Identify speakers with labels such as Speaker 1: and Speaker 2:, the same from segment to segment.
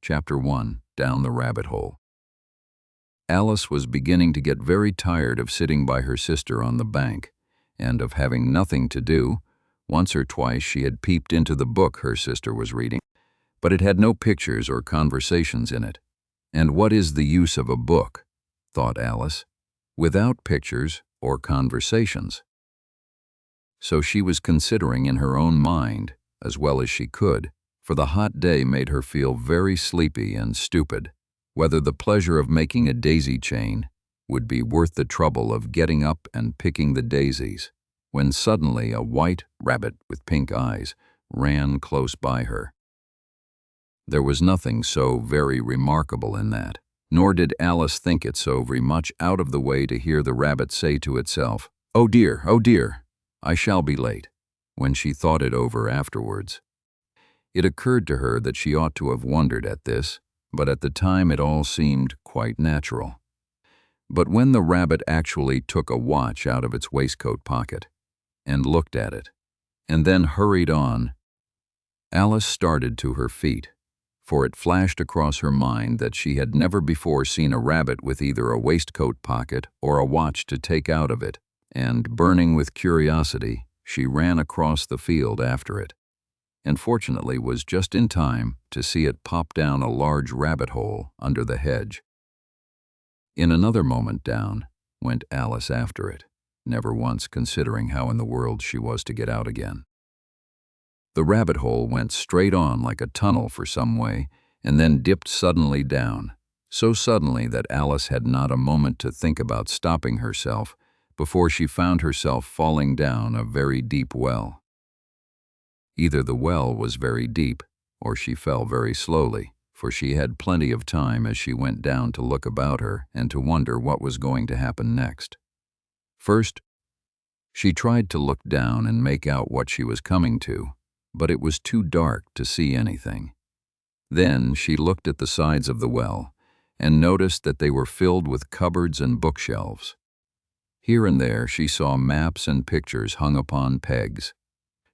Speaker 1: Chapter 1. Down the Rabbit Hole. Alice was beginning to get very tired of sitting by her sister on the bank, and of having nothing to do. Once or twice she had peeped into the book her sister was reading, but it had no pictures or conversations in it. And what is the use of a book, thought Alice, without pictures or conversations? So she was considering in her own mind, as well as she could, for the hot day made her feel very sleepy and stupid, whether the pleasure of making a daisy chain would be worth the trouble of getting up and picking the daisies, when suddenly a white rabbit with pink eyes ran close by her. There was nothing so very remarkable in that, nor did Alice think it so very much out of the way to hear the rabbit say to itself, oh dear, I shall be late," when she thought it over afterwards. It occurred to her that she ought to have wondered at this, but at the time it all seemed quite natural. But when the rabbit actually took a watch out of its waistcoat pocket and looked at it, and then hurried on, Alice started to her feet, for it flashed across her mind that she had never before seen a rabbit with either a waistcoat pocket or a watch to take out of it, and, burning with curiosity, she ran across the field after it, and fortunately was just in time to see it pop down a large rabbit hole under the hedge. In another moment down went Alice after it, never once considering how in the world she was to get out again. The rabbit hole went straight on like a tunnel for some way, and then dipped suddenly down, so suddenly that Alice had not a moment to think about stopping herself before she found herself falling down a very deep well. Either the well was very deep, or she fell very slowly, for she had plenty of time as she went down to look about her and to wonder what was going to happen next. First, she tried to look down and make out what she was coming to, but it was too dark to see anything. Then she looked at the sides of the well and noticed that they were filled with cupboards and bookshelves. Here and there she saw maps and pictures hung upon pegs.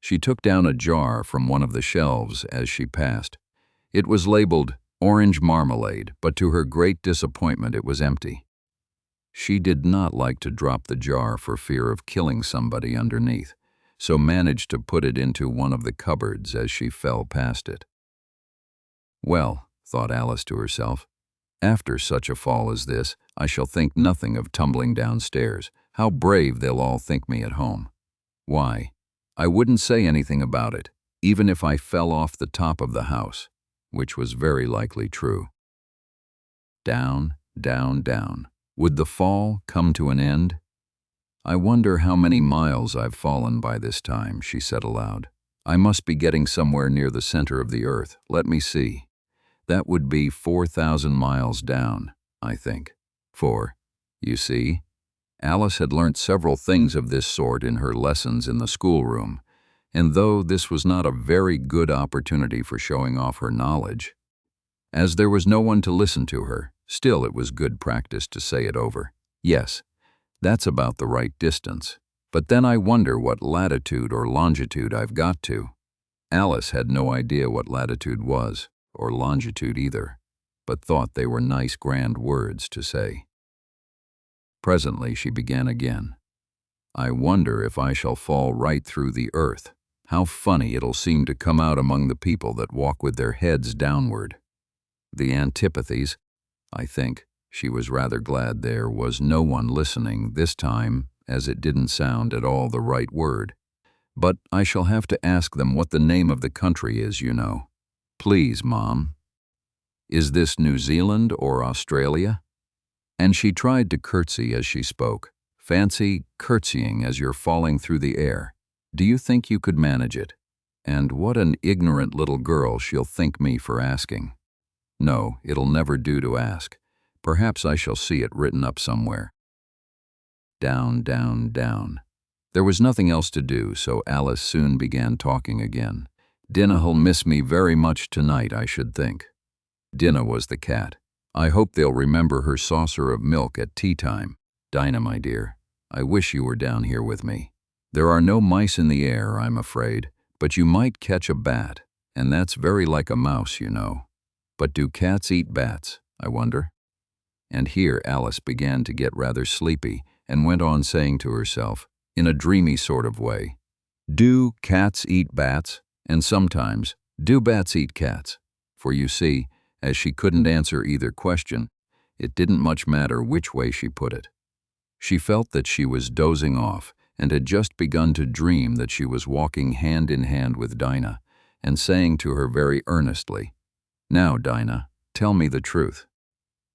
Speaker 1: She took down a jar from one of the shelves as she passed. It was labeled orange marmalade, but to her great disappointment it was empty. She did not like to drop the jar for fear of killing somebody underneath, so managed to put it into one of the cupboards as she fell past it. Well, thought Alice to herself, after such a fall as this, I shall think nothing of tumbling downstairs. How brave they'll all think me at home. Why, I wouldn't say anything about it, even if I fell off the top of the house, which was very likely true. Down, down, down. Would the fall come to an end? I wonder how many miles I've fallen by this time, she said aloud. I must be getting somewhere near the center of the earth. Let me see. That would be 4,000 miles down, I think. For, you see, Alice had learnt several things of this sort in her lessons in the schoolroom, and though this was not a very good opportunity for showing off her knowledge, as there was no one to listen to her, still it was good practice to say it over. Yes, that's about the right distance, but then I wonder what latitude or longitude I've got to. Alice had no idea what latitude was, or longitude either, but thought they were nice grand words to say. Presently she began again. I wonder if I shall fall right through the earth. How funny it'll seem to come out among the people that walk with their heads downward. The antipathies, I think. She was rather glad there was no one listening this time, as it didn't sound at all the right word. But I shall have to ask them what the name of the country is, you know. Please, Mom. Is this New Zealand or Australia? And she tried to curtsy as she spoke. Fancy curtsying as you're falling through the air. Do you think you could manage it? And what an ignorant little girl she'll think me for asking. No, it'll never do to ask. Perhaps I shall see it written up somewhere. Down, down, down. There was nothing else to do, so Alice soon began talking again. Dinah'll miss me very much tonight, I should think. Dinah was the cat. I hope they'll remember her saucer of milk at tea time. Dinah, my dear, I wish you were down here with me. There are no mice in the air, I'm afraid, but you might catch a bat, and that's very like a mouse, you know. But do cats eat bats, I wonder? And here Alice began to get rather sleepy and went on saying to herself, in a dreamy sort of way, do cats eat bats? And sometimes, do bats eat cats? For you see, as she couldn't answer either question, it didn't much matter which way she put it. She felt that she was dozing off and had just begun to dream that she was walking hand in hand with Dinah and saying to her very earnestly, now, Dinah, tell me the truth.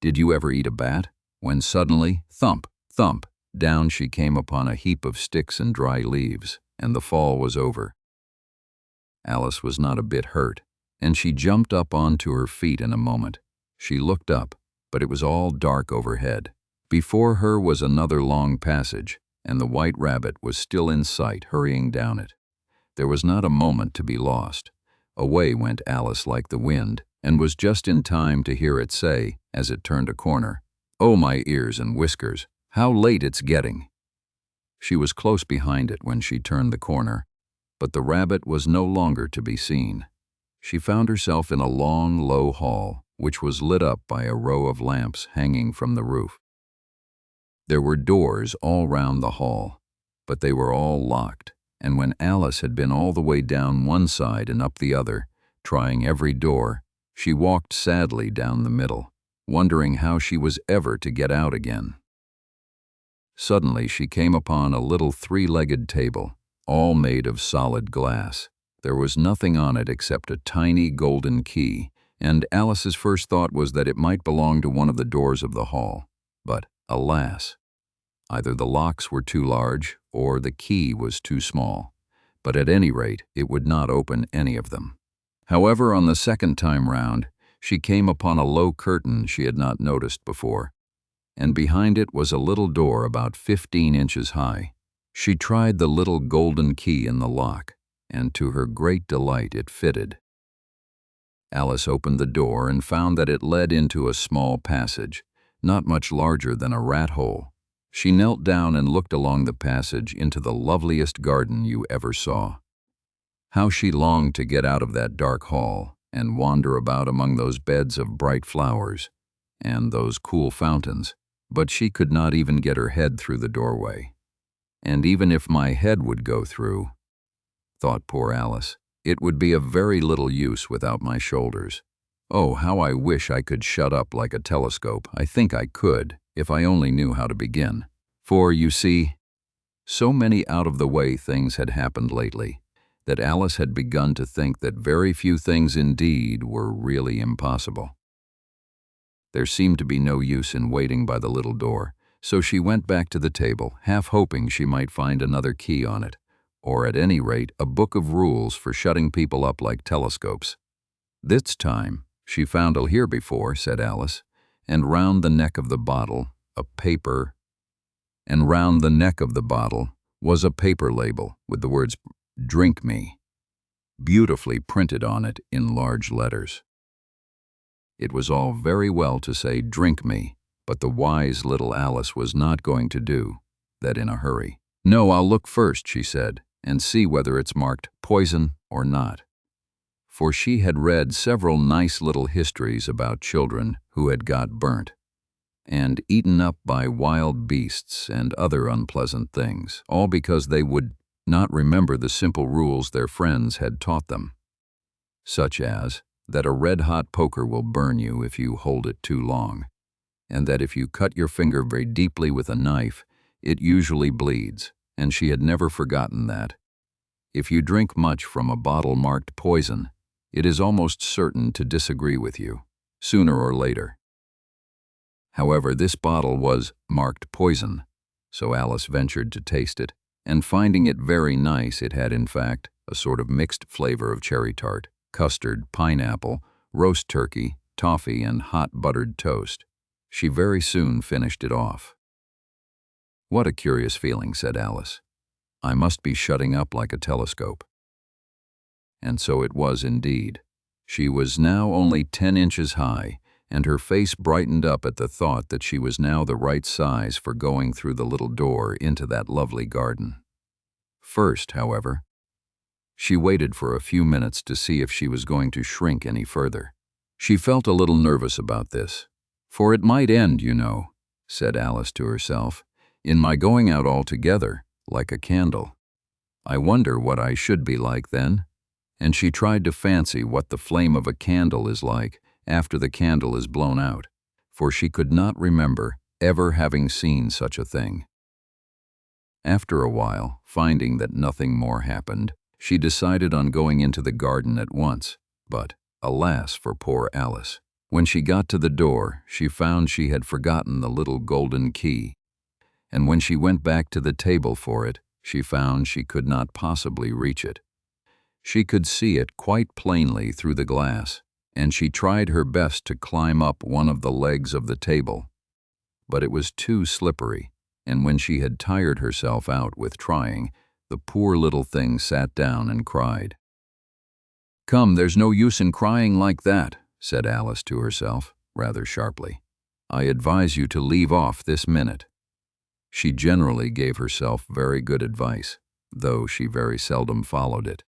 Speaker 1: Did you ever eat a bat? When suddenly, thump, thump, down she came upon a heap of sticks and dry leaves, and the fall was over. Alice was not a bit hurt, and she jumped up onto her feet in a moment. She looked up, but it was all dark overhead. Before her was another long passage, and the white rabbit was still in sight, hurrying down it. There was not a moment to be lost. Away went Alice like the wind, and was just in time to hear it say, as it turned a corner, "Oh, my ears and whiskers, how late it's getting!" She was close behind it when she turned the corner, but the rabbit was no longer to be seen. She found herself in a long, low hall, which was lit up by a row of lamps hanging from the roof. There were doors all round the hall, but they were all locked, and when Alice had been all the way down one side and up the other, trying every door, she walked sadly down the middle, wondering how she was ever to get out again. Suddenly she came upon a little three-legged table, all made of solid glass. There was nothing on it except a tiny golden key, and Alice's first thought was that it might belong to one of the doors of the hall. But, alas, either the locks were too large or the key was too small, but at any rate it would not open any of them. However, on the second time round, she came upon a low curtain she had not noticed before, and behind it was a little door about 15 inches high. She tried the little golden key in the lock, and to her great delight it fitted. Alice opened the door and found that it led into a small passage, not much larger than a rat hole. She knelt down and looked along the passage into the loveliest garden you ever saw. How she longed to get out of that dark hall and wander about among those beds of bright flowers and those cool fountains, but she could not even get her head through the doorway. And even if my head would go through, thought poor Alice, it would be of very little use without my shoulders. Oh, how I wish I could shut up like a telescope. I think I could, if I only knew how to begin. For, you see, so many out-of-the-way things had happened lately that Alice had begun to think that very few things indeed were really impossible. There seemed to be no use in waiting by the little door, so she went back to the table, half hoping she might find another key on it, or at any rate a book of rules for shutting people up like telescopes. This time she found here before, said Alice, and round the neck of the bottle was a paper label with the words "Drink Me" beautifully printed on it in large letters. It was all very well to say "Drink me," but the wise little Alice was not going to do that in a hurry. "No, I'll look first," she said, "and see whether it's marked poison or not." For she had read several nice little histories about children who had got burnt and eaten up by wild beasts and other unpleasant things, all because they would not remember the simple rules their friends had taught them, such as that a red-hot poker will burn you if you hold it too long, and that if you cut your finger very deeply with a knife, it usually bleeds, and she had never forgotten that. If you drink much from a bottle marked poison, it is almost certain to disagree with you, sooner or later. However, this bottle was marked poison, so Alice ventured to taste it, and finding it very nice, it had in fact a sort of mixed flavor of cherry tart, custard, pineapple, roast turkey, toffee, and hot buttered toast. She very soon finished it off. "What a curious feeling," said Alice. "I must be shutting up like a telescope." And so it was indeed. She was now only 10 inches high, and her face brightened up at the thought that she was now the right size for going through the little door into that lovely garden. First, however, she waited for a few minutes to see if she was going to shrink any further. She felt a little nervous about this. "For it might end, you know," said Alice to herself, "in my going out altogether, like a candle. I wonder what I should be like then." And she tried to fancy what the flame of a candle is like after the candle is blown out, for she could not remember ever having seen such a thing. After a while, finding that nothing more happened, she decided on going into the garden at once, but alas for poor Alice. When she got to the door, she found she had forgotten the little golden key, and when she went back to the table for it, she found she could not possibly reach it. She could see it quite plainly through the glass, and she tried her best to climb up one of the legs of the table, but it was too slippery, and when she had tired herself out with trying, the poor little thing sat down and cried. "Come, there's no use in crying like that," said Alice to herself, rather sharply. "I advise you to leave off this minute." She generally gave herself very good advice, though she very seldom followed it.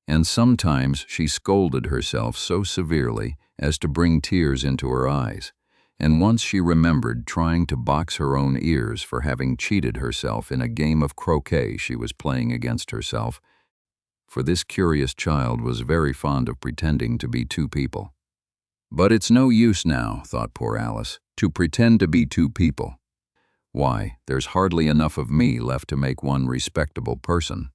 Speaker 1: And sometimes she scolded herself so severely as to bring tears into her eyes, and once she remembered trying to box her own ears for having cheated herself in a game of croquet she was playing against herself, for this curious child was very fond of pretending to be two people. "But it's no use now," thought poor Alice, "to pretend to be two people. Why, there's hardly enough of me left to make one respectable person."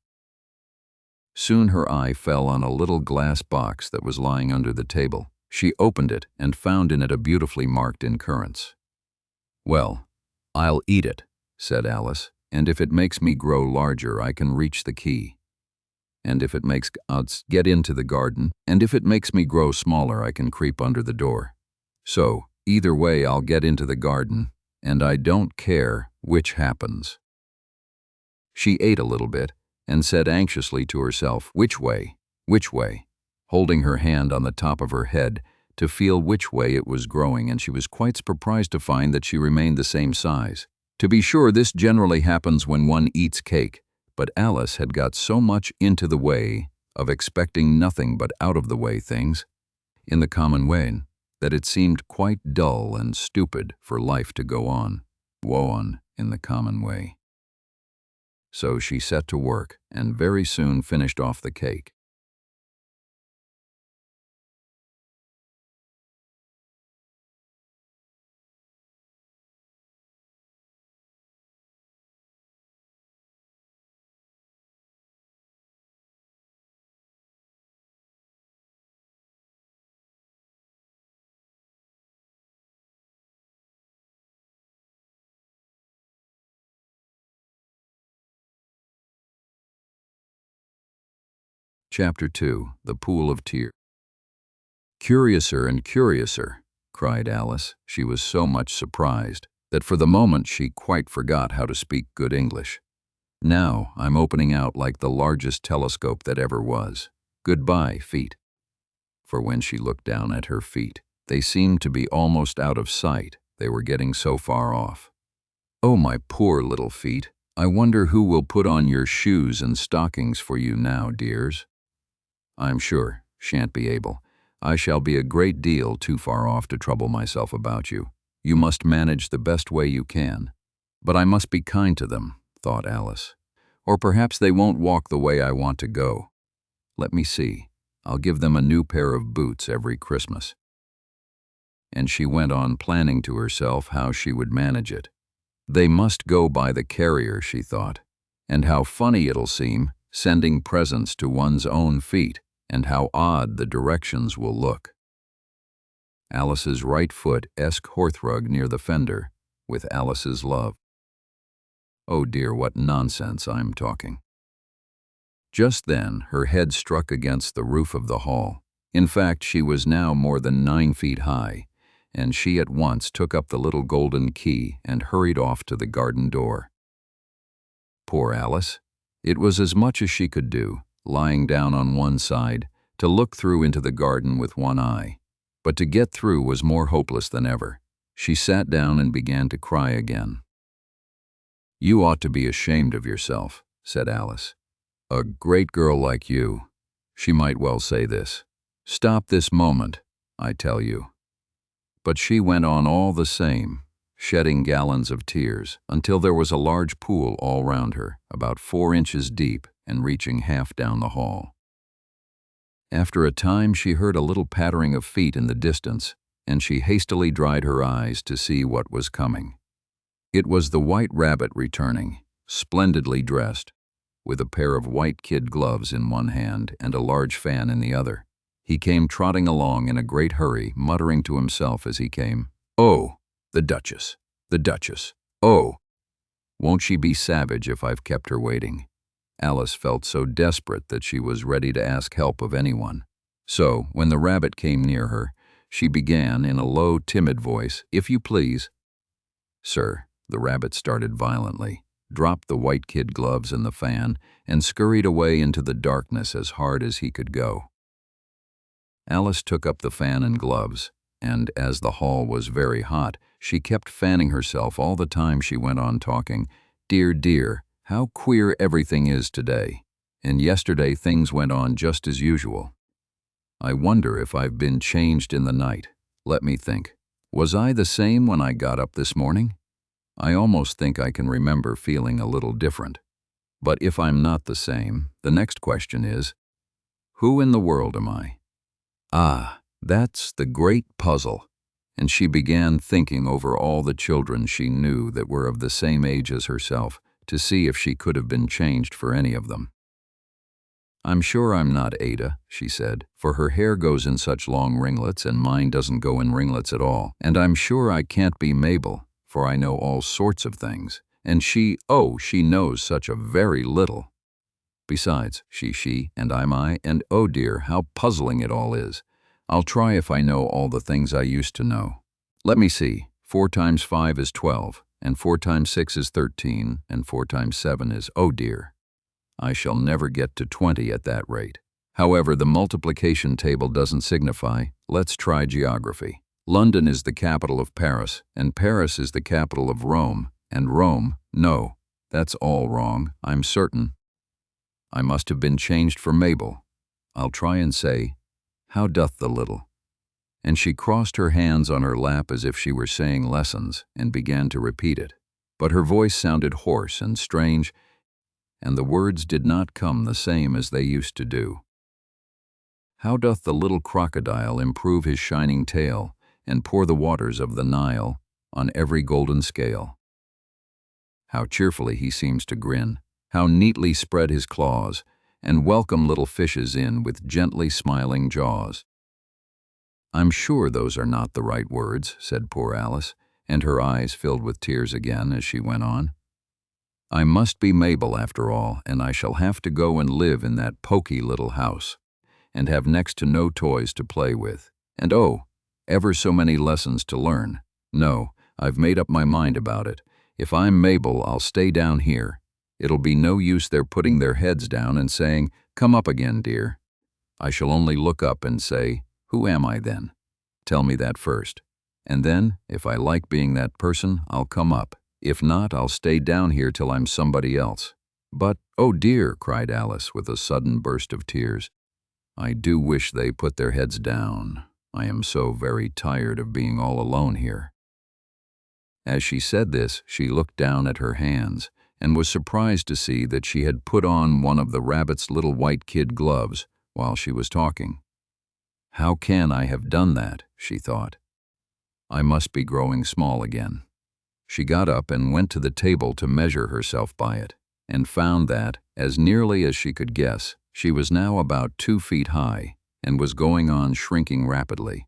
Speaker 1: Soon her eye fell on a little glass box that was lying under the table. She opened it and found in it a beautifully marked incurrence. "Well, I'll eat it," said Alice, "and if it makes me grow larger, I can reach the key. And if it makes us get into the garden, and if it makes me grow smaller, I can creep under the door. So, either way, I'll get into the garden, and I don't care which happens." She ate a little bit and said anxiously to herself, "Which way? Which way?" holding her hand on the top of her head to feel which way it was growing, and she was quite surprised to find that she remained the same size. To be sure, this generally happens when one eats cake, but Alice had got so much into the way of expecting nothing but out-of-the-way things, in the common way, that it seemed quite dull and stupid for life to go on, in the common way. So she set to work and very soon finished off the cake. Chapter 2. The Pool of Tears. "Curiouser and curiouser," cried Alice. She was so much surprised that for the moment she quite forgot how to speak good English. "Now I'm opening out like the largest telescope that ever was. Goodbye, feet." For when she looked down at her feet, they seemed to be almost out of sight, they were getting so far off. "Oh, my poor little feet, I wonder who will put on your shoes and stockings for you now, dears. I'm sure shan't be able. I shall be a great deal too far off to trouble myself about you. You must manage the best way you can. But I must be kind to them," thought Alice. "Or perhaps they won't walk the way I want to go. Let me see. I'll give them a new pair of boots every Christmas." And she went on planning to herself how she would manage it. They must go by the carrier, she thought. And how funny it'll seem, sending presents to one's own feet, and how odd the directions will look. Alice's right foot hearthrug near the fender, with Alice's love. Oh dear, what nonsense I'm talking. Just then, her head struck against the roof of the hall. In fact, she was now more than 9 feet high, and she at once took up the little golden key and hurried off to the garden door. Poor Alice! It was as much as she could do, lying down on one side, to look through into the garden with one eye. But to get through was more hopeless than ever. She sat down and began to cry again. "You ought to be ashamed of yourself," said Alice. "A great girl like you," she might well say this. "Stop this moment. I tell you." But she went on all the same, shedding gallons of tears, until there was a large pool all round her, about 4 inches deep and reaching half down the hall. After a time she heard a little pattering of feet in the distance, and she hastily dried her eyes to see what was coming. It was the White Rabbit returning, splendidly dressed, with a pair of white kid gloves in one hand and a large fan in the other. He came trotting along in a great hurry, muttering to himself as he came, "Oh, the Duchess, the Duchess, oh! Won't she be savage if I've kept her waiting?" Alice felt so desperate that she was ready to ask help of anyone. So, when the rabbit came near her, she began in a low, timid voice, "If you please." "Sir," the rabbit started violently, dropped the white kid gloves and the fan, and scurried away into the darkness as hard as he could go. Alice took up the fan and gloves, and as the hall was very hot, she kept fanning herself all the time she went on talking, "Dear, dear, how queer everything is today, and yesterday things went on just as usual. I wonder if I've been changed in the night. Let me think. Was I the same when I got up this morning? I almost think I can remember feeling a little different. But if I'm not the same, the next question is, who in the world am I? Ah, that's the great puzzle." And she began thinking over all the children she knew that were of the same age as herself, to see if she could have been changed for any of them. "I'm sure I'm not Ada," she said, "for her hair goes in such long ringlets and mine doesn't go in ringlets at all. And I'm sure I can't be Mabel, for I know all sorts of things. And she knows such a very little. Besides, she, and I'm I, and oh dear, how puzzling it all is. I'll try if I know all the things I used to know. Let me see, 4 times 5 is 12, and 4 times 6 is 13, and 4 times 7 is, oh dear. I shall never get to 20 at that rate. However, the multiplication table doesn't signify. Let's try geography. London is the capital of Paris, and Paris is the capital of Rome, and Rome, no, that's all wrong, I'm certain. I must have been changed for Mabel. I'll try and say, how doth the little?" And she crossed her hands on her lap as if she were saying lessons, and began to repeat it. But her voice sounded hoarse and strange, and the words did not come the same as they used to do. "How doth the little crocodile improve his shining tail, and pour the waters of the Nile on every golden scale? How cheerfully he seems to grin, how neatly spread his claws, and welcome little fishes in with gently smiling jaws." "I'm sure those are not the right words," said poor Alice, and her eyes filled with tears again as she went on. "I must be Mabel after all, and I shall have to go and live in that poky little house, and have next to no toys to play with, and oh, ever so many lessons to learn. No, I've made up my mind about it. If I'm Mabel, I'll stay down here. It'll be no use their putting their heads down and saying, 'Come up again, dear.' I shall only look up and say, 'Who am I then? Tell me that first. And then, if I like being that person, I'll come up. If not, I'll stay down here till I'm somebody else.' But, oh dear," cried Alice with a sudden burst of tears, "I do wish they put their heads down. I am so very tired of being all alone here." As she said this, she looked down at her hands, and was surprised to see that she had put on one of the rabbit's little white kid gloves while she was talking. "How can I have done that?" she thought. "I must be growing small again." She got up and went to the table to measure herself by it, and found that, as nearly as she could guess, she was now about 2 feet high, and was going on shrinking rapidly.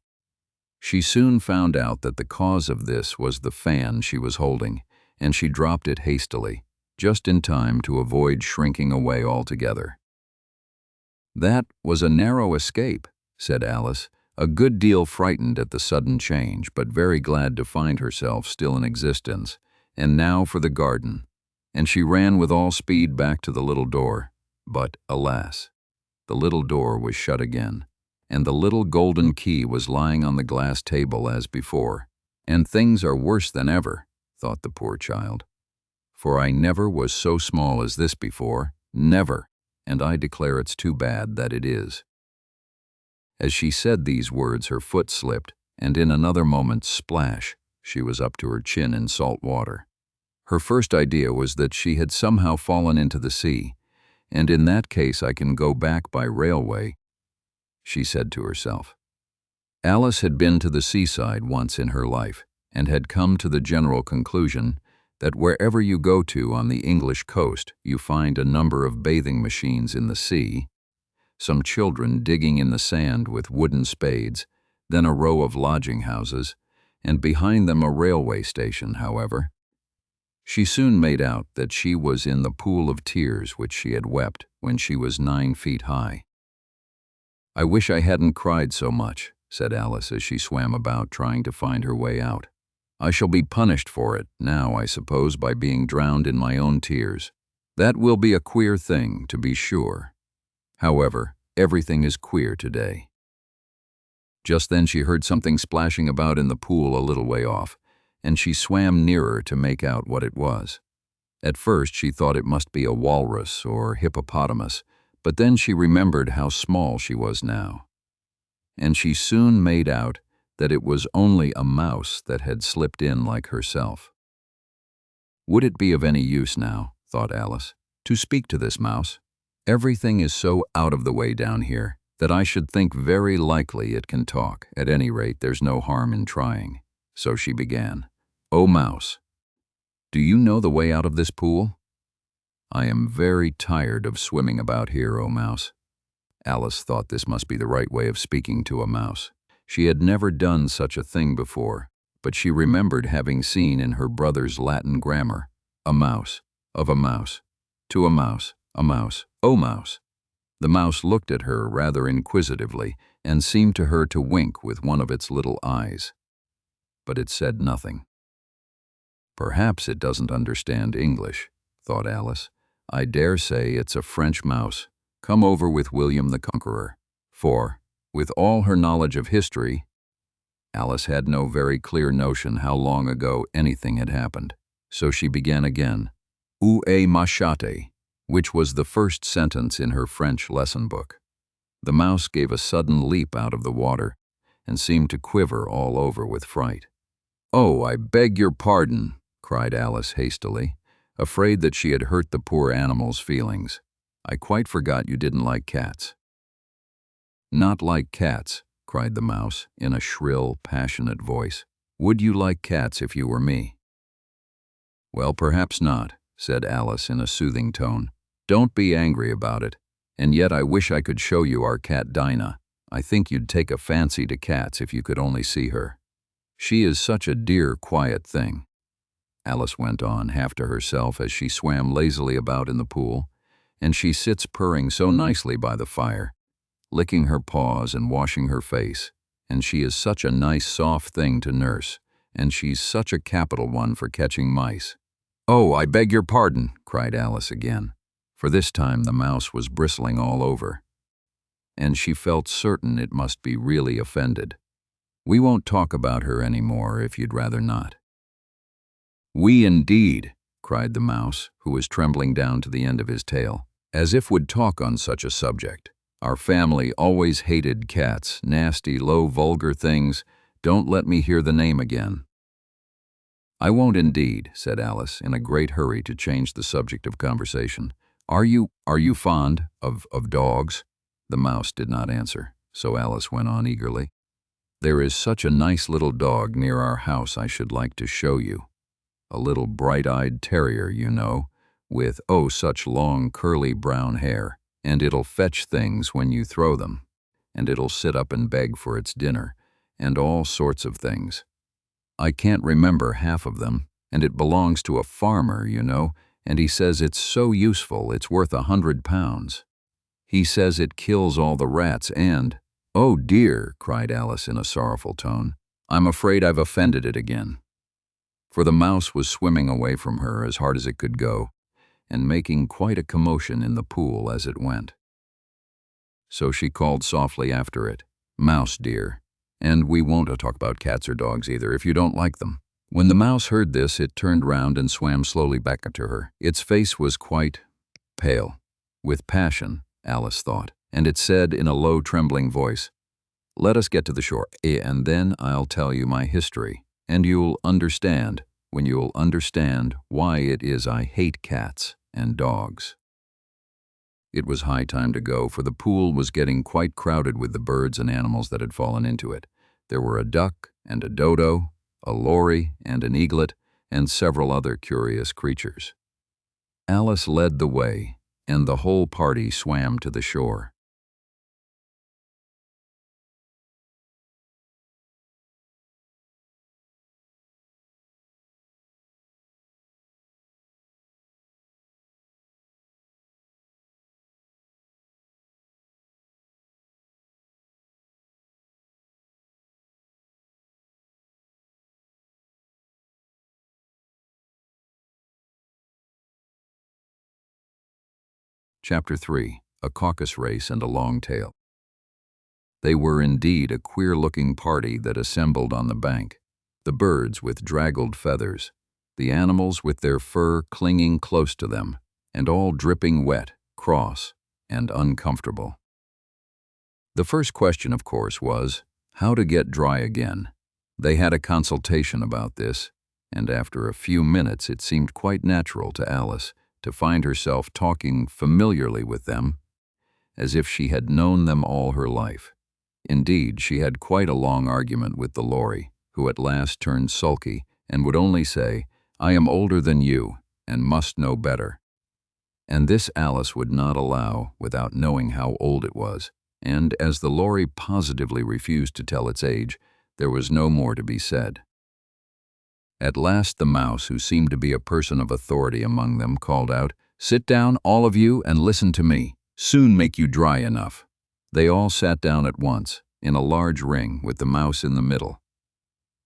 Speaker 1: She soon found out that the cause of this was the fan she was holding, and she dropped it hastily, just in time to avoid shrinking away altogether. "That was a narrow escape," said Alice, a good deal frightened at the sudden change, but very glad to find herself still in existence. "And now for the garden." And she ran with all speed back to the little door. But, alas, the little door was shut again, and the little golden key was lying on the glass table as before. "And things are worse than ever," thought the poor child. "For I never was so small as this before, never, and I declare it's too bad that it is." As she said these words, her foot slipped, and in another moment, splash, she was up to her chin in salt water. Her first idea was that she had somehow fallen into the sea, and in that case I can go back by railway, she said to herself. Alice had been to the seaside once in her life, and had come to the general conclusion that wherever you go to on the English coast, you find a number of bathing machines in the sea, some children digging in the sand with wooden spades, then a row of lodging houses, and behind them a railway station, however. She soon made out that she was in the pool of tears which she had wept when she was 9 feet high. "I wish I hadn't cried so much," said Alice as she swam about trying to find her way out. "I shall be punished for it now, I suppose, by being drowned in my own tears. That will be a queer thing, to be sure. However, everything is queer today." Just then she heard something splashing about in the pool a little way off, and she swam nearer to make out what it was. At first she thought it must be a walrus or hippopotamus, but then she remembered how small she was now. And she soon made out that it was only a mouse that had slipped in like herself. Would it be of any use now, thought Alice, to speak to this mouse? Everything is so out of the way down here that I should think very likely it can talk. At any rate, there's no harm in trying. So she began. "Oh, mouse, do you know the way out of this pool? I am very tired of swimming about here, oh mouse." Alice thought this must be the right way of speaking to a mouse. She had never done such a thing before, but she remembered having seen in her brother's Latin grammar, a mouse, of a mouse, to a mouse, oh mouse. The mouse looked at her rather inquisitively and seemed to her to wink with one of its little eyes. But it said nothing. "Perhaps it doesn't understand English," thought Alice. "I dare say it's a French mouse, come over with William the Conqueror." For, with all her knowledge of history, Alice had no very clear notion how long ago anything had happened. So she began again, "Où est ma chatte?" which was the first sentence in her French lesson book. The mouse gave a sudden leap out of the water and seemed to quiver all over with fright. "Oh, I beg your pardon," cried Alice hastily, afraid that she had hurt the poor animal's feelings. "I quite forgot you didn't like cats." "Not like cats," cried the mouse in a shrill, passionate voice. "Would you like cats if you were me?" "Well, perhaps not," said Alice in a soothing tone. "Don't be angry about it, and yet I wish I could show you our cat Dinah. I think you'd take a fancy to cats if you could only see her. She is such a dear, quiet thing," Alice went on, half to herself as she swam lazily about in the pool, "and she sits purring so nicely by the fire, licking her paws and washing her face, and she is such a nice, soft thing to nurse, and she's such a capital one for catching mice." "Oh, I beg your pardon," cried Alice again, for this time the mouse was bristling all over, and she felt certain it must be really offended. "We won't talk about her any more if you'd rather not." "We indeed," cried the mouse, who was trembling down to the end of his tail, "as if we'd talk on such a subject. Our family always hated cats, nasty, low, vulgar things. Don't let me hear the name again." "I won't indeed," said Alice, in a great hurry to change the subject of conversation. Are you fond of dogs?" The mouse did not answer, so Alice went on eagerly. "There is such a nice little dog near our house I should like to show you. A little bright-eyed terrier, you know, with, oh, such long, curly brown hair, and it'll fetch things when you throw them, and it'll sit up and beg for its dinner, and all sorts of things. I can't remember half of them, and it belongs to a farmer, you know, and he says it's so useful it's worth £100. He says it kills all the rats and—" "Oh dear," cried Alice in a sorrowful tone, "I'm afraid I've offended it again." For the mouse was swimming away from her as hard as it could go, and making quite a commotion in the pool as it went. So she called softly after it, "Mouse dear, and we won't talk about cats or dogs either if you don't like them." When the mouse heard this, it turned round and swam slowly back to her. Its face was quite pale, with passion, Alice thought, and it said in a low, trembling voice, Let us get to the shore, and then I'll tell you my history, and you'll understand, when you'll understand why it is I hate cats and dogs." It was high time to go, for the pool was getting quite crowded with the birds and animals that had fallen into it. There were a duck and a dodo, a lory and an eaglet, and several other curious creatures. Alice led the way, and the whole party swam to the shore. Chapter 3. A Caucus Race and a Long Tail. They were indeed a queer-looking party that assembled on the bank. The birds with draggled feathers, the animals with their fur clinging close to them, and all dripping wet, cross, and uncomfortable. The first question, of course, was how to get dry again. They had a consultation about this, and after a few minutes it seemed quite natural to Alice to find herself talking familiarly with them, as if she had known them all her life. Indeed, she had quite a long argument with the lory, who at last turned sulky and would only say, "I am older than you, and must know better." And this Alice would not allow without knowing how old it was, and as the lory positively refused to tell its age, there was no more to be said. At last the mouse, who seemed to be a person of authority among them, called out, "Sit down, all of you, and listen to me. Soon make you dry enough." They all sat down at once, in a large ring, with the mouse in the middle.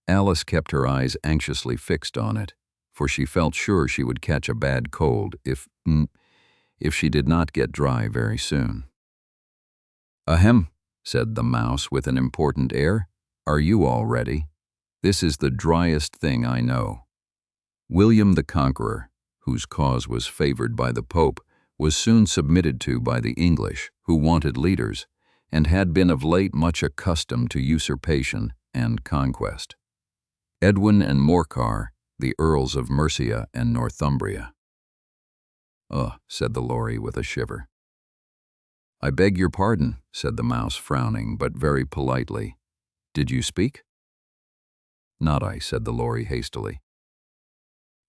Speaker 1: Alice kept her eyes anxiously fixed on it, for she felt sure she would catch a bad cold if she did not get dry very soon. "Ahem," said the mouse with an important air. "Are you all ready? This is the driest thing I know." William the Conqueror, whose cause was favored by the Pope, was soon submitted to by the English, who wanted leaders, and had been of late much accustomed to usurpation and conquest. Edwin and Morcar, the Earls of Mercia and Northumbria. "Ugh," said the lory with a shiver. "I beg your pardon," said the mouse, frowning, but very politely. "Did you speak?" "Not I," said the lory hastily.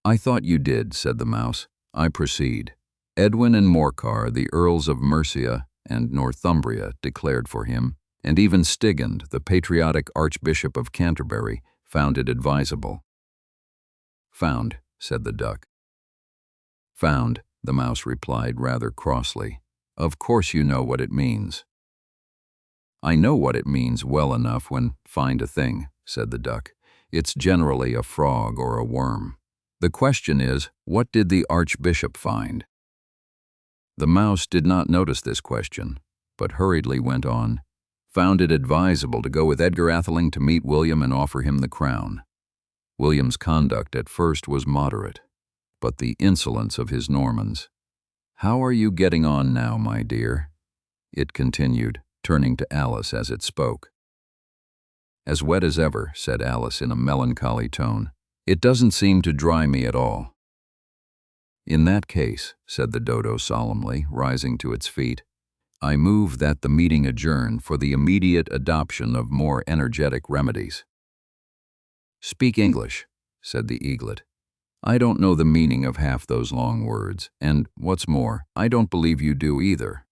Speaker 1: "I thought you did," said the mouse. "I proceed. Edwin and Morcar, the Earls of Mercia and Northumbria, declared for him, and even Stigand, the patriotic Archbishop of Canterbury, found it advisable." "Found," said the duck. "Found," the mouse replied rather crossly. "Of course you know what it means." "I know what it means well enough when find a thing," said the duck. "It's generally a frog or a worm. The question is, what did the Archbishop find?" The mouse did not notice this question, but hurriedly went on. "Found it advisable to go with Edgar Atheling to meet William and offer him the crown. William's conduct at first was moderate, but the insolence of his Normans. How are you getting on now, my dear?" it continued, turning to Alice as it spoke. "As wet as ever," said Alice in a melancholy tone. "It doesn't seem to dry me at all." "In that case," said the dodo solemnly, rising to its feet, "I move that the meeting adjourn for the immediate adoption of more energetic remedies." "Speak English," said the eaglet. "I don't know the meaning of half those long words, and, what's more, I don't believe you do either."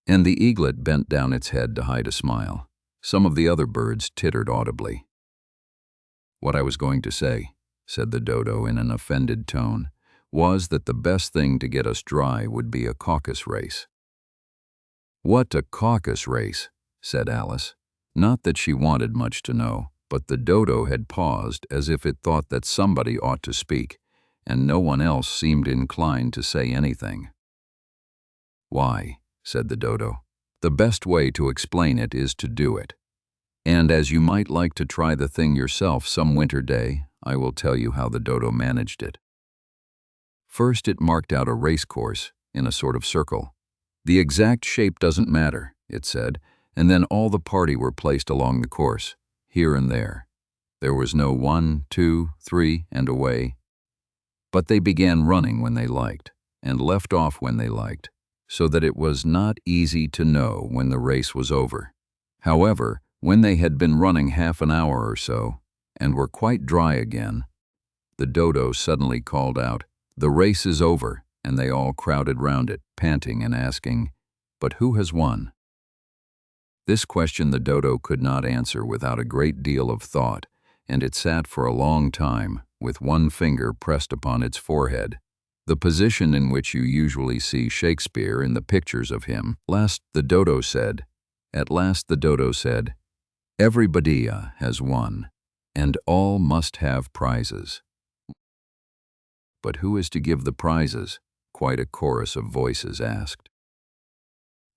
Speaker 1: And the eaglet bent down its head to hide a smile. Some of the other birds tittered audibly. "What I was going to say," said the dodo in an offended tone, "was that the best thing to get us dry would be a caucus race." "What a caucus race?" said Alice. Not that she wanted much to know, but the dodo had paused as if it thought that somebody ought to speak, and no one else seemed inclined to say anything. "Why," said the dodo, "the best way to explain it is to do it. And as you might like to try the thing yourself some winter day, I will tell you how the dodo managed it. First it marked out a race course in a sort of circle. The exact shape doesn't matter, it said, and then all the party were placed along the course, here and there. There was no 1, 2, 3, and away. But they began running when they liked, and left off when they liked, so that it was not easy to know when the race was over. However, when they had been running half an hour or so, and were quite dry again, the dodo suddenly called out, "The race is over," and they all crowded round it, panting and asking, "But who has won?" This question the dodo could not answer without a great deal of thought, and it sat for a long time, with one finger pressed upon its forehead, the position in which you usually see Shakespeare in the pictures of him. At last the dodo said, "Everybody has won, and all must have prizes." "But who is to give the prizes?" quite a chorus of voices asked.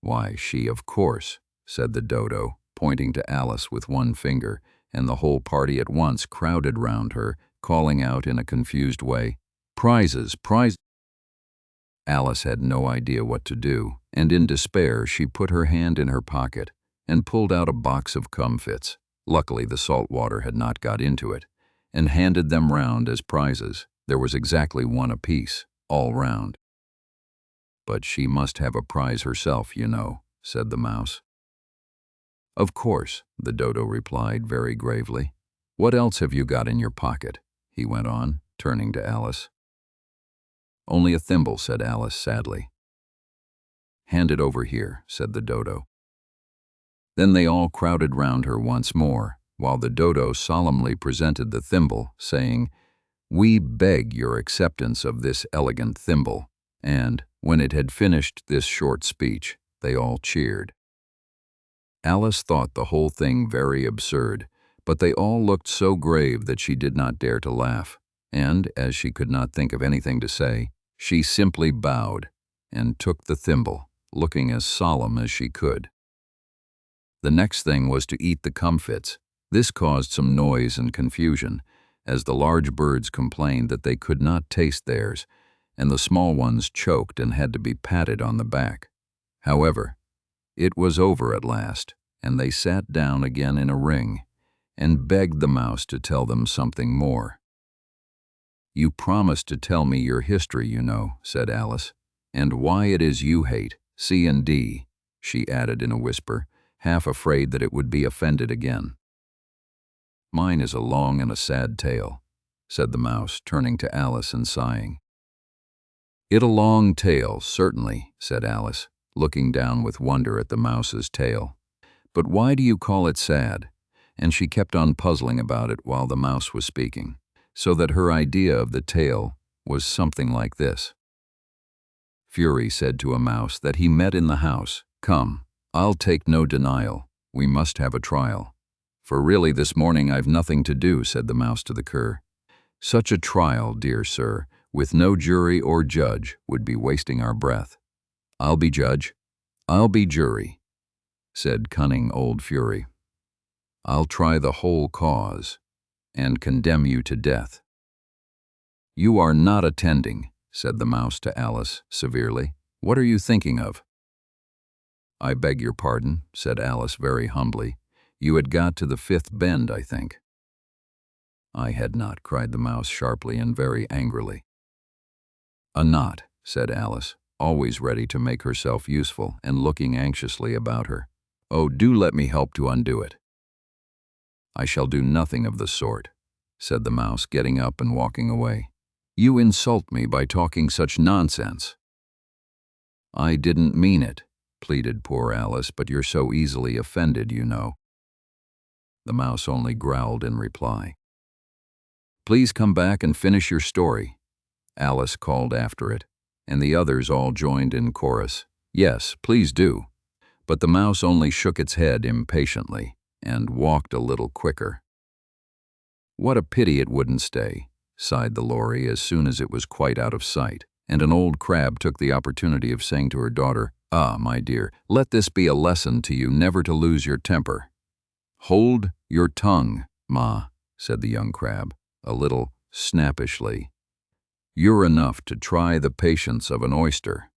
Speaker 1: "Why, she, of course," said the dodo, pointing to Alice with one finger, and the whole party at once crowded round her, calling out in a confused way, "Prizes, prizes!" Alice had no idea what to do, and in despair she put her hand in her pocket and pulled out a box of comfits, luckily the salt water had not got into it, and handed them round as prizes. There was exactly one apiece, all round. "But she must have a prize herself, you know," said the mouse. "Of course," the dodo replied very gravely. "What else have you got in your pocket?" he went on, turning to Alice. "Only a thimble," said Alice sadly. "Hand it over here," said the dodo. Then they all crowded round her once more, while the dodo solemnly presented the thimble, saying, "We beg your acceptance of this elegant thimble," and, when it had finished this short speech, they all cheered. Alice thought the whole thing very absurd, but they all looked so grave that she did not dare to laugh, and, as she could not think of anything to say, she simply bowed and took the thimble, looking as solemn as she could. The next thing was to eat the comfits. This caused some noise and confusion, as the large birds complained that they could not taste theirs, and the small ones choked and had to be patted on the back. However, it was over at last, and they sat down again in a ring, and begged the mouse to tell them something more. "You promised to tell me your history, you know," said Alice, "and why it is you hate C and D," she added in a whisper, half afraid that it would be offended again. "Mine is a long and a sad tale," said the mouse, turning to Alice and sighing. "It a long tale, certainly," said Alice, looking down with wonder at the mouse's tail. "But why do you call it sad?" And she kept on puzzling about it while the mouse was speaking, so that her idea of the tale was something like this. Fury said to a mouse that he met in the house, "Come, I'll take no denial, we must have a trial. For really this morning I've nothing to do," said the mouse to the cur. "Such a trial, dear sir, with no jury or judge, would be wasting our breath." "I'll be judge, I'll be jury," said cunning old Fury. "I'll try the whole cause, and condemn you to death." "You are not attending," said the mouse to Alice severely. "What are you thinking of?" "I beg your pardon," said Alice very humbly. "You had got to the fifth bend, I think." "I had not," cried the mouse sharply and very angrily. "A knot," said Alice, always ready to make herself useful and looking anxiously about her. "Oh, do let me help to undo it." "I shall do nothing of the sort," said the mouse, getting up and walking away. "You insult me by talking such nonsense." "I didn't mean it," pleaded poor Alice, "but you're so easily offended, you know." The mouse only growled in reply. "Please come back and finish your story," Alice called after it, and the others all joined in chorus. "Yes, please do." But the mouse only shook its head impatiently and walked a little quicker. "What a pity it wouldn't stay," sighed the lory as soon as it was quite out of sight, and an old crab took the opportunity of saying to her daughter, "Ah, my dear, let this be a lesson to you never to lose your temper." "Hold your tongue, Ma," said the young crab, a little snappishly. "You're enough to try the patience of an oyster."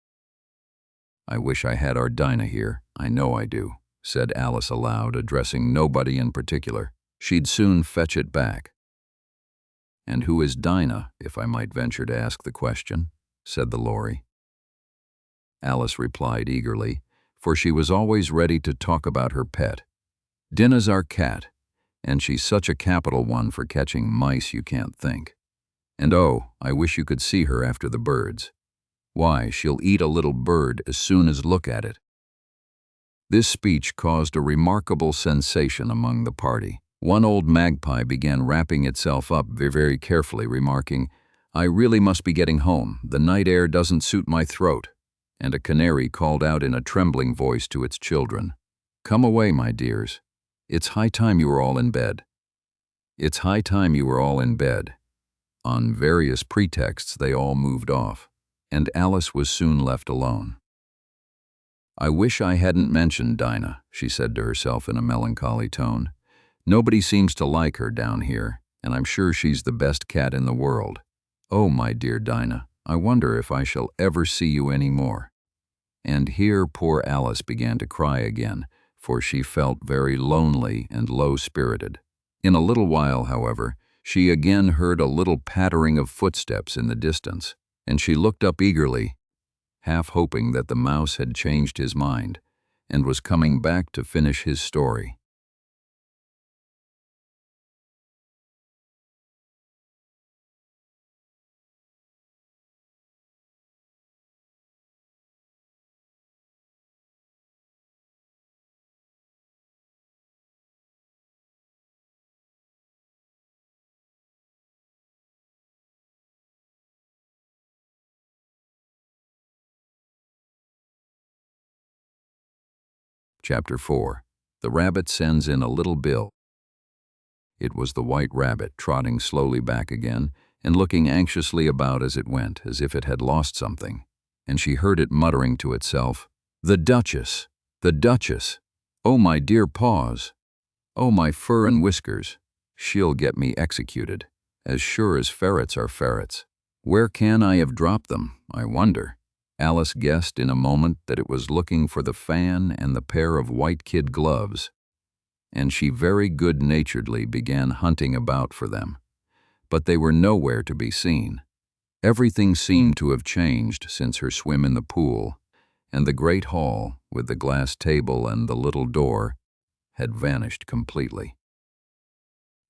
Speaker 1: "I wish I had our Dinah here, I know I do," said Alice aloud, addressing nobody in particular. She'd soon fetch it back. And who is Dinah, if I might venture to ask the question? Said the Lory. Alice replied eagerly, for she was always ready to talk about her pet. Dinah's our cat, and she's such a capital one for catching mice you can't think. And oh, I wish you could see her after the birds. Why, she'll eat a little bird as soon as look at it. This speech caused a remarkable sensation among the party. One old magpie began wrapping itself up very carefully, remarking, "I really must be getting home. The night air doesn't suit my throat." And a canary called out in a trembling voice to its children, "Come away, my dears. It's high time you were all in bed." It's high time you were all in bed. On various pretexts they all moved off, and Alice was soon left alone. "I wish I hadn't mentioned Dinah," she said to herself in a melancholy tone. "Nobody seems to like her down here, and I'm sure she's the best cat in the world. Oh, my dear Dinah, I wonder if I shall ever see you any more." And here poor Alice began to cry again, for she felt very lonely and low-spirited. In a little while, however, she again heard a little pattering of footsteps in the distance, and she looked up eagerly, half hoping that the mouse had changed his mind and was coming back to finish his story. Chapter 4. The Rabbit Sends in a Little Bill. It was the White Rabbit trotting slowly back again and looking anxiously about as it went, as if it had lost something, and she heard it muttering to itself, "The Duchess! The Duchess! Oh, my dear paws! Oh, my fur and whiskers! She'll get me executed, as sure as ferrets are ferrets. Where can I have dropped them, I wonder?" Alice guessed in a moment that it was looking for the fan and the pair of white kid gloves, and she very good-naturedly began hunting about for them. But they were nowhere to be seen. Everything seemed to have changed since her swim in the pool, and the great hall, with the glass table and the little door, had vanished completely.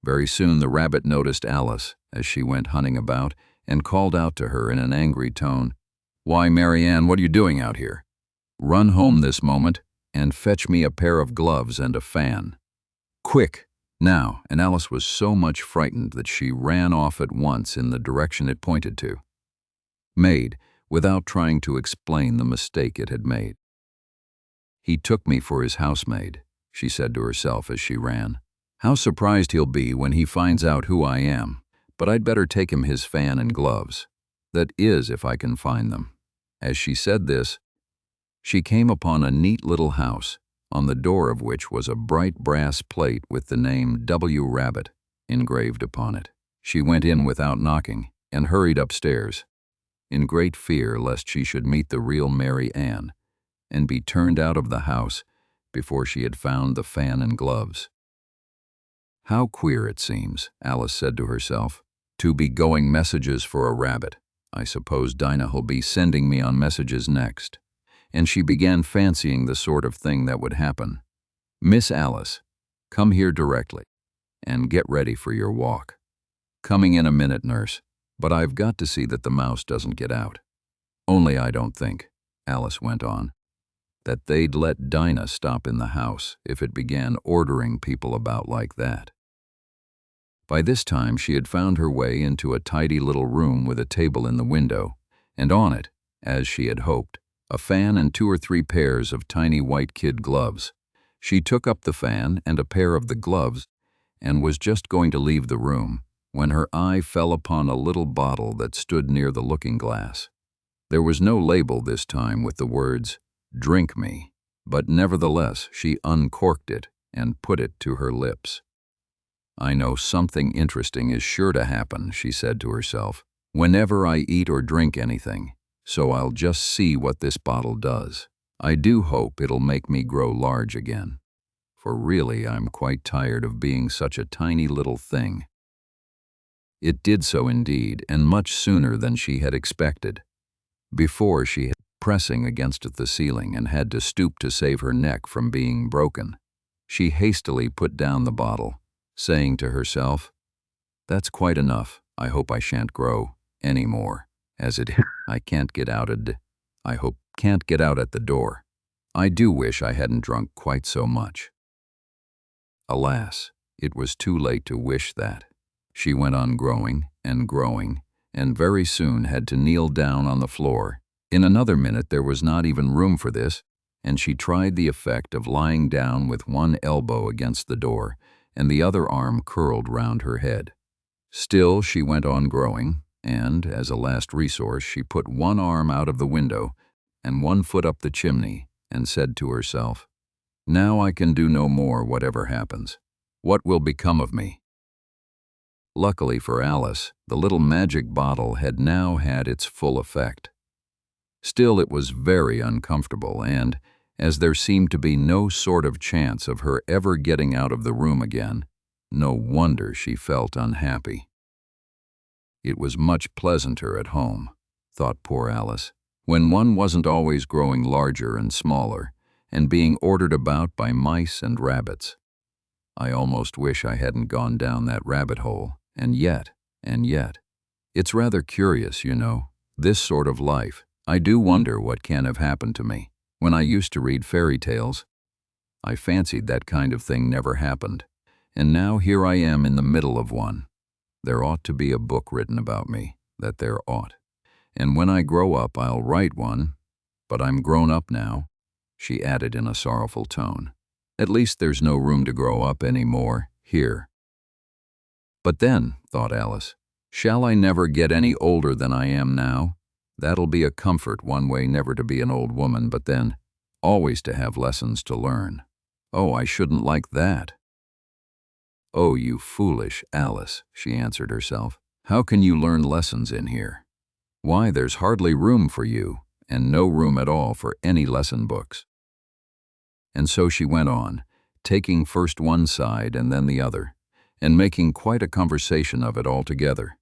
Speaker 1: Very soon the rabbit noticed Alice as she went hunting about and called out to her in an angry tone, "Why, Marianne, what are you doing out here? Run home this moment and fetch me a pair of gloves and a fan. Quick, now!" And Alice was so much frightened that she ran off at once in the direction it pointed to. Made, without trying to explain the mistake it had made. "He took me for his housemaid," she said to herself as she ran. "How surprised he'll be when he finds out who I am, but I'd better take him his fan and gloves. That is, if I can find them." As she said this, she came upon a neat little house, on the door of which was a bright brass plate with the name W. Rabbit engraved upon it. She went in without knocking and hurried upstairs, in great fear lest she should meet the real Mary Ann and be turned out of the house before she had found the fan and gloves. "How queer it seems," Alice said to herself, "to be going messages for a rabbit. I suppose Dinah'll be sending me on messages next." And she began fancying the sort of thing that would happen. "Miss Alice, come here directly, and get ready for your walk." "Coming in a minute, nurse, but I've got to see that the mouse doesn't get out. Only I don't think," Alice went on, "that they'd let Dinah stop in the house if it began ordering people about like that." By this time she had found her way into a tidy little room with a table in the window, and on it, as she had hoped, a fan and 2 or 3 pairs of tiny white kid gloves. She took up the fan and a pair of the gloves and was just going to leave the room when her eye fell upon a little bottle that stood near the looking-glass. There was no label this time with the words, "Drink me," but nevertheless she uncorked it and put it to her lips. "I know something interesting is sure to happen," she said to herself, "whenever I eat or drink anything, so I'll just see what this bottle does." I do hope it'll make me grow large again, for really I'm quite tired of being such a tiny little thing." It did so indeed, and much sooner than she had expected. Before, she had been pressing against the ceiling and had to stoop to save her neck from being broken. She hastily put down the bottle, saying to herself, "That's quite enough. I hope I shan't grow any more. As it is, I can't get out can't get out at the door. I do wish I hadn't drunk quite so much." Alas, it was too late to wish that. She went on growing, and very soon had to kneel down on the floor. In another minute there was not even room for this, and she tried the effect of lying down with one elbow against the door and the other arm curled round her head. Still she went on growing, and, as a last resource, she put one arm out of the window and one foot up the chimney and said to herself, "Now I can do no more whatever happens. What will become of me?" Luckily for Alice, the little magic bottle had now had its full effect. Still, it was very uncomfortable, and, as there seemed to be no sort of chance of her ever getting out of the room again, no wonder she felt unhappy. It was much pleasanter at home, thought poor Alice, when one wasn't always growing larger and smaller, and being ordered about by mice and rabbits. I almost wish I hadn't gone down that rabbit hole, and yet, it's rather curious, you know, this sort of life. I do wonder what can have happened to me. When I used to read fairy tales, I fancied that kind of thing never happened, and now here I am in the middle of one. There ought to be a book written about me, that there ought. And when I grow up, I'll write one, but I'm grown up now," she added in a sorrowful tone. "At least there's no room to grow up any more here." "But then," thought Alice, "shall I never get any older than I am now? That'll be a comfort one way, never to be an old woman, but then always to have lessons to learn. Oh, I shouldn't like that." "Oh, you foolish Alice," she answered herself. "How can you learn lessons in here? Why, there's hardly room for you, and no room at all for any lesson books." And so she went on, taking first one side and then the other, and making quite a conversation of it altogether.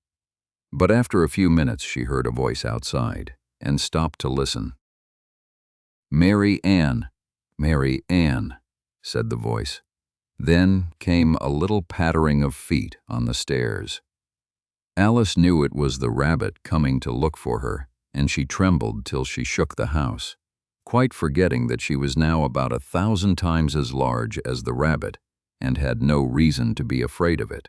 Speaker 1: But after a few minutes she heard a voice outside, and stopped to listen. "Mary Ann, Mary Ann," said the voice. Then came a little pattering of feet on the stairs. Alice knew it was the rabbit coming to look for her, and she trembled till she shook the house, quite forgetting that she was now about 1,000 times as large as the rabbit, and had no reason to be afraid of it.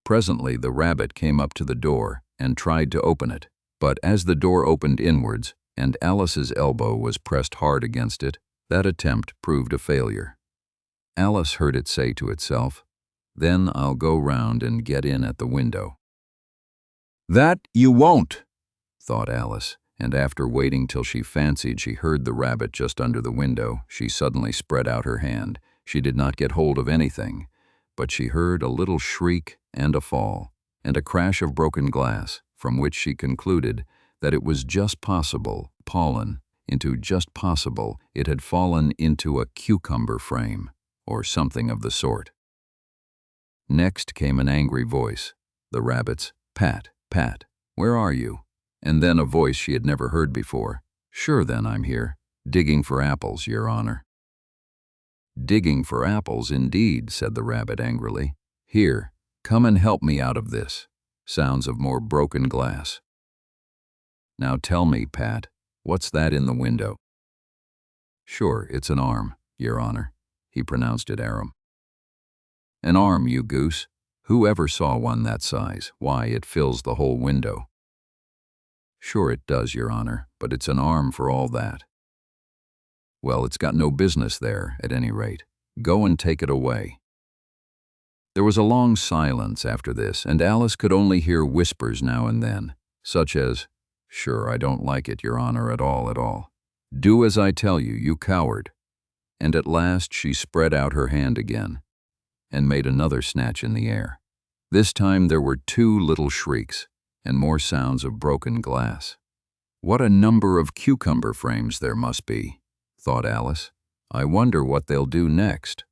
Speaker 1: Presently the rabbit came up to the door and tried to open it, but as the door opened inwards and Alice's elbow was pressed hard against it, that attempt proved a failure. Alice heard it say to itself, "Then I'll go round and get in at the window." "That you won't," thought Alice, and after waiting till she fancied she heard the rabbit just under the window, she suddenly spread out her hand. She did not get hold of anything, but she heard a little shriek and a fall, and a crash of broken glass, from which she concluded that it was just possible it had fallen into a cucumber frame, or something of the sort. Next came an angry voice, the rabbit's, "Pat, Pat, where are you?" And then a voice she had never heard before, "Sure then, I'm here, digging for apples, your honor." "Digging for apples, indeed," said the rabbit angrily. "Here, come and help me out of this." Sounds of more broken glass. "Now tell me, Pat, what's that in the window?" "Sure, it's an arm, your honor." He pronounced it Aram. "An arm, you goose. Who ever saw one that size? Why, it fills the whole window." "Sure it does, your honor, but it's an arm for all that." "Well, it's got no business there, at any rate. Go and take it away." There was a long silence after this, and Alice could only hear whispers now and then, such as, "Sure, I don't like it, your honor, at all. Do as I tell you, you coward." And at last she spread out her hand again, and made another snatch in the air. This time there were 2 little shrieks, and more sounds of broken glass. What a number of cucumber frames there must be, thought Alice. I wonder what they'll do next.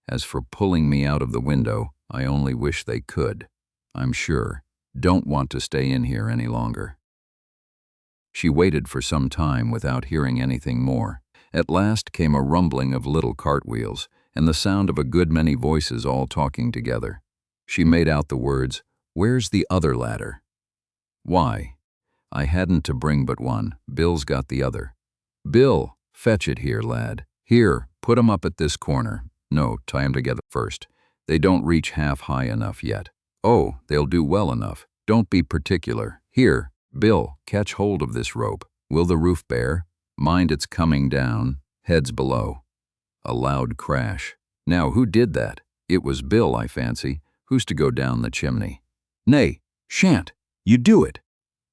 Speaker 1: As for pulling me out of the window, I only wish they could. I'm sure. Don't want to stay in here any longer. She waited for some time without hearing anything more. At last came a rumbling of little cartwheels and the sound of a good many voices all talking together. She made out the words, "Where's the other ladder?" "Why? I hadn't to bring but one. Bill's got the other." "Bill, fetch it here, lad. Here, put 'em up at this corner. No, tie 'em together first. They don't reach half high enough yet." "Oh, they'll do well enough. Don't be particular. Here, Bill, catch hold of this rope. Will the roof bear? Mind it's coming down, heads below." A loud crash. Now, who did that? It was Bill, I fancy. Who's to go down the chimney? "Nay, shan't. You do it."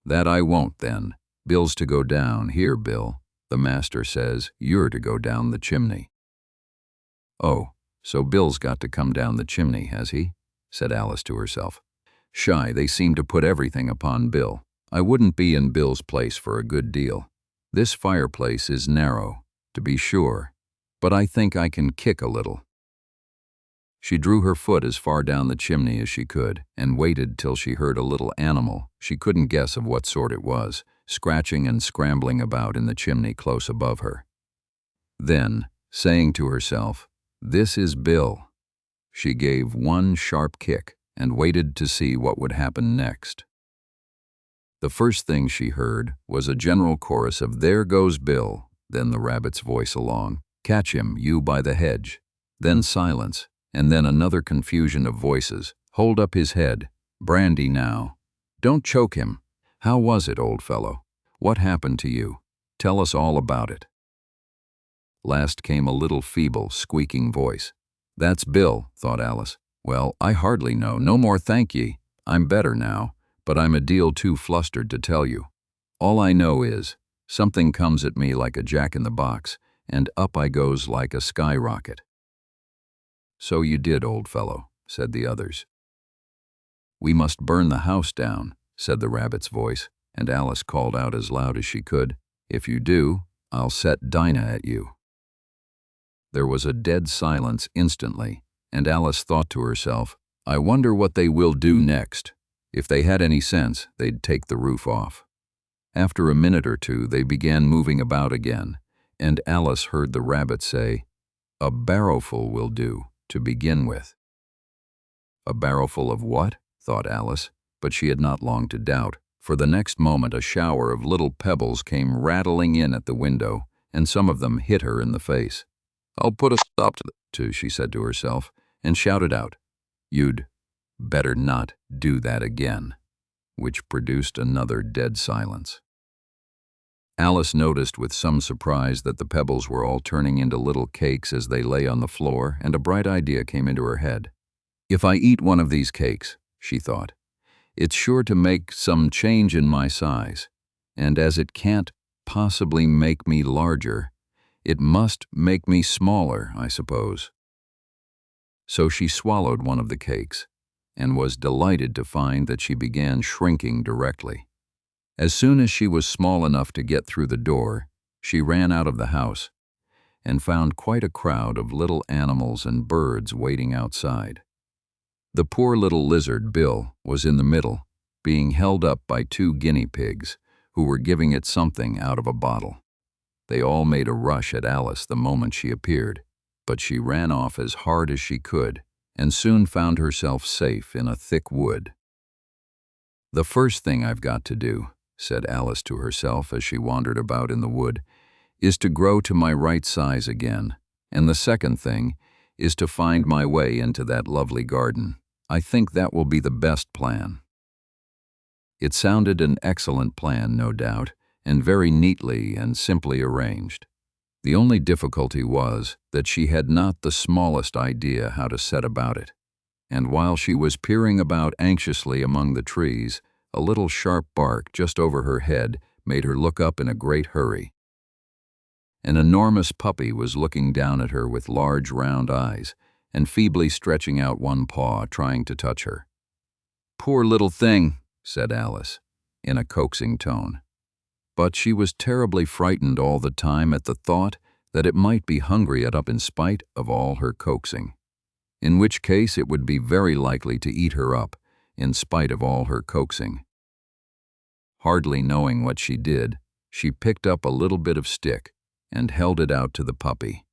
Speaker 1: "That I won't, then. Bill's to go down. Here, Bill. The master says you're to go down the chimney." "Oh, so Bill's got to come down the chimney, has he?" said Alice to herself. "Shy, they seem to put everything upon Bill. I wouldn't be in Bill's place for a good deal. This fireplace is narrow, to be sure, but I think I can kick a little." She drew her foot as far down the chimney as she could and waited till she heard a little animal, she couldn't guess of what sort it was, scratching and scrambling about in the chimney close above her. Then, saying to herself, "This is Bill," she gave one sharp kick and waited to see what would happen next. The first thing she heard was a general chorus of "There goes Bill," then the rabbit's voice along, "Catch him, you by the hedge," then silence, and then another confusion of voices, "Hold up his head, brandy now. Don't choke him. How was it, old fellow? What happened to you? Tell us all about it." Last came a little feeble, squeaking voice. "That's Bill," thought Alice. "Well, I hardly know. No more thank ye. I'm better now, but I'm a deal too flustered to tell you. All I know is, something comes at me like a jack-in-the-box, and up I goes like a skyrocket." "So you did, old fellow," said the others. "We must burn the house down," said the rabbit's voice, and Alice called out as loud as she could, "If you do, I'll set Dinah at you." There was a dead silence instantly, and Alice thought to herself, "I wonder what they will do next. If they had any sense, they'd take the roof off." After a minute or two, they began moving about again, and Alice heard the rabbit say, "A barrowful will do, to begin with." A barrowful of what? thought Alice, but she had not long to doubt, for the next moment a shower of little pebbles came rattling in at the window, and some of them hit her in the face. "I'll put a stop to that, too," she said to herself, and shouted out, "You'd better not do that again," which produced another dead silence. Alice noticed with some surprise that the pebbles were all turning into little cakes as they lay on the floor, and a bright idea came into her head. "If I eat one of these cakes," she thought, "it's sure to make some change in my size, and as it can't possibly make me larger, it must make me smaller, I suppose." So she swallowed one of the cakes, and was delighted to find that she began shrinking directly. As soon as she was small enough to get through the door, she ran out of the house, and found quite a crowd of little animals and birds waiting outside. The poor little lizard, Bill, was in the middle, being held up by 2 guinea pigs, who were giving it something out of a bottle. They all made a rush at Alice the moment she appeared, but she ran off as hard as she could, and soon found herself safe in a thick wood. "The first thing I've got to do," said Alice to herself as she wandered about in the wood, "is to grow to my right size again, and the second thing is to find my way into that lovely garden. I think that will be the best plan." It sounded an excellent plan, no doubt, and very neatly and simply arranged. The only difficulty was that she had not the smallest idea how to set about it, and while she was peering about anxiously among the trees, a little sharp bark just over her head made her look up in a great hurry. An enormous puppy was looking down at her with large round eyes, and feebly stretching out one paw, trying to touch her. "Poor little thing," said Alice, in a coaxing tone. but she was terribly frightened all the time at the thought that it might be hungry up in spite of all her coaxing, in which case it would be very likely to eat her up in spite of all her coaxing. Hardly knowing what she did, she picked up a little bit of stick and held it out to the puppy,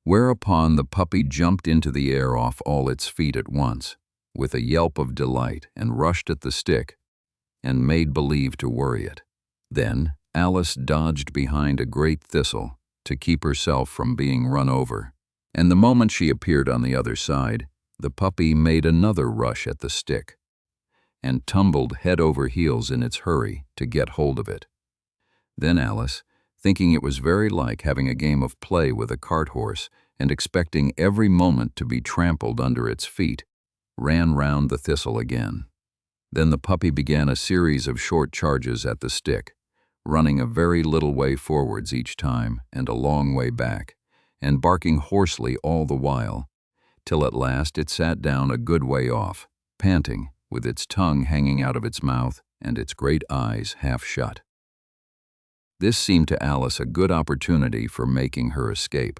Speaker 1: whereupon the puppy jumped into the air off all its feet at once, with a yelp of delight, and rushed at the stick and made believe to worry it. Then Alice dodged behind a great thistle to keep herself from being run over, and the moment she appeared on the other side, the puppy made another rush at the stick and tumbled head over heels in its hurry to get hold of it. Then Alice, thinking it was very like having a game of play with a cart horse and expecting every moment to be trampled under its feet, ran round the thistle again. Then the puppy began a series of short charges at the stick, running a very little way forwards each time and a long way back, and barking hoarsely all the while, till at last it sat down a good way off, panting, with its tongue hanging out of its mouth and its great eyes half shut. This seemed to Alice a good opportunity for making her escape,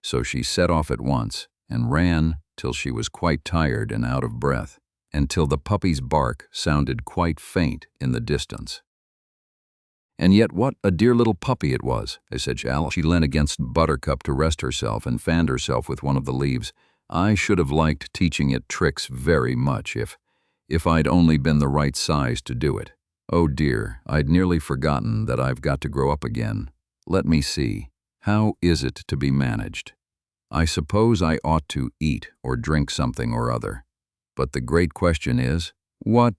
Speaker 1: so she set off at once and ran till she was quite tired and out of breath, and till the puppy's bark sounded quite faint in the distance. And yet what a dear little puppy it was, said Alice. She leaned against Buttercup to rest herself and fanned herself with one of the leaves. I should have liked teaching it tricks very much if I'd only been the right size to do it. Oh dear, I'd nearly forgotten that I've got to grow up again. Let me see. How is it to be managed? I suppose I ought to eat or drink something or other. But the great question is, what?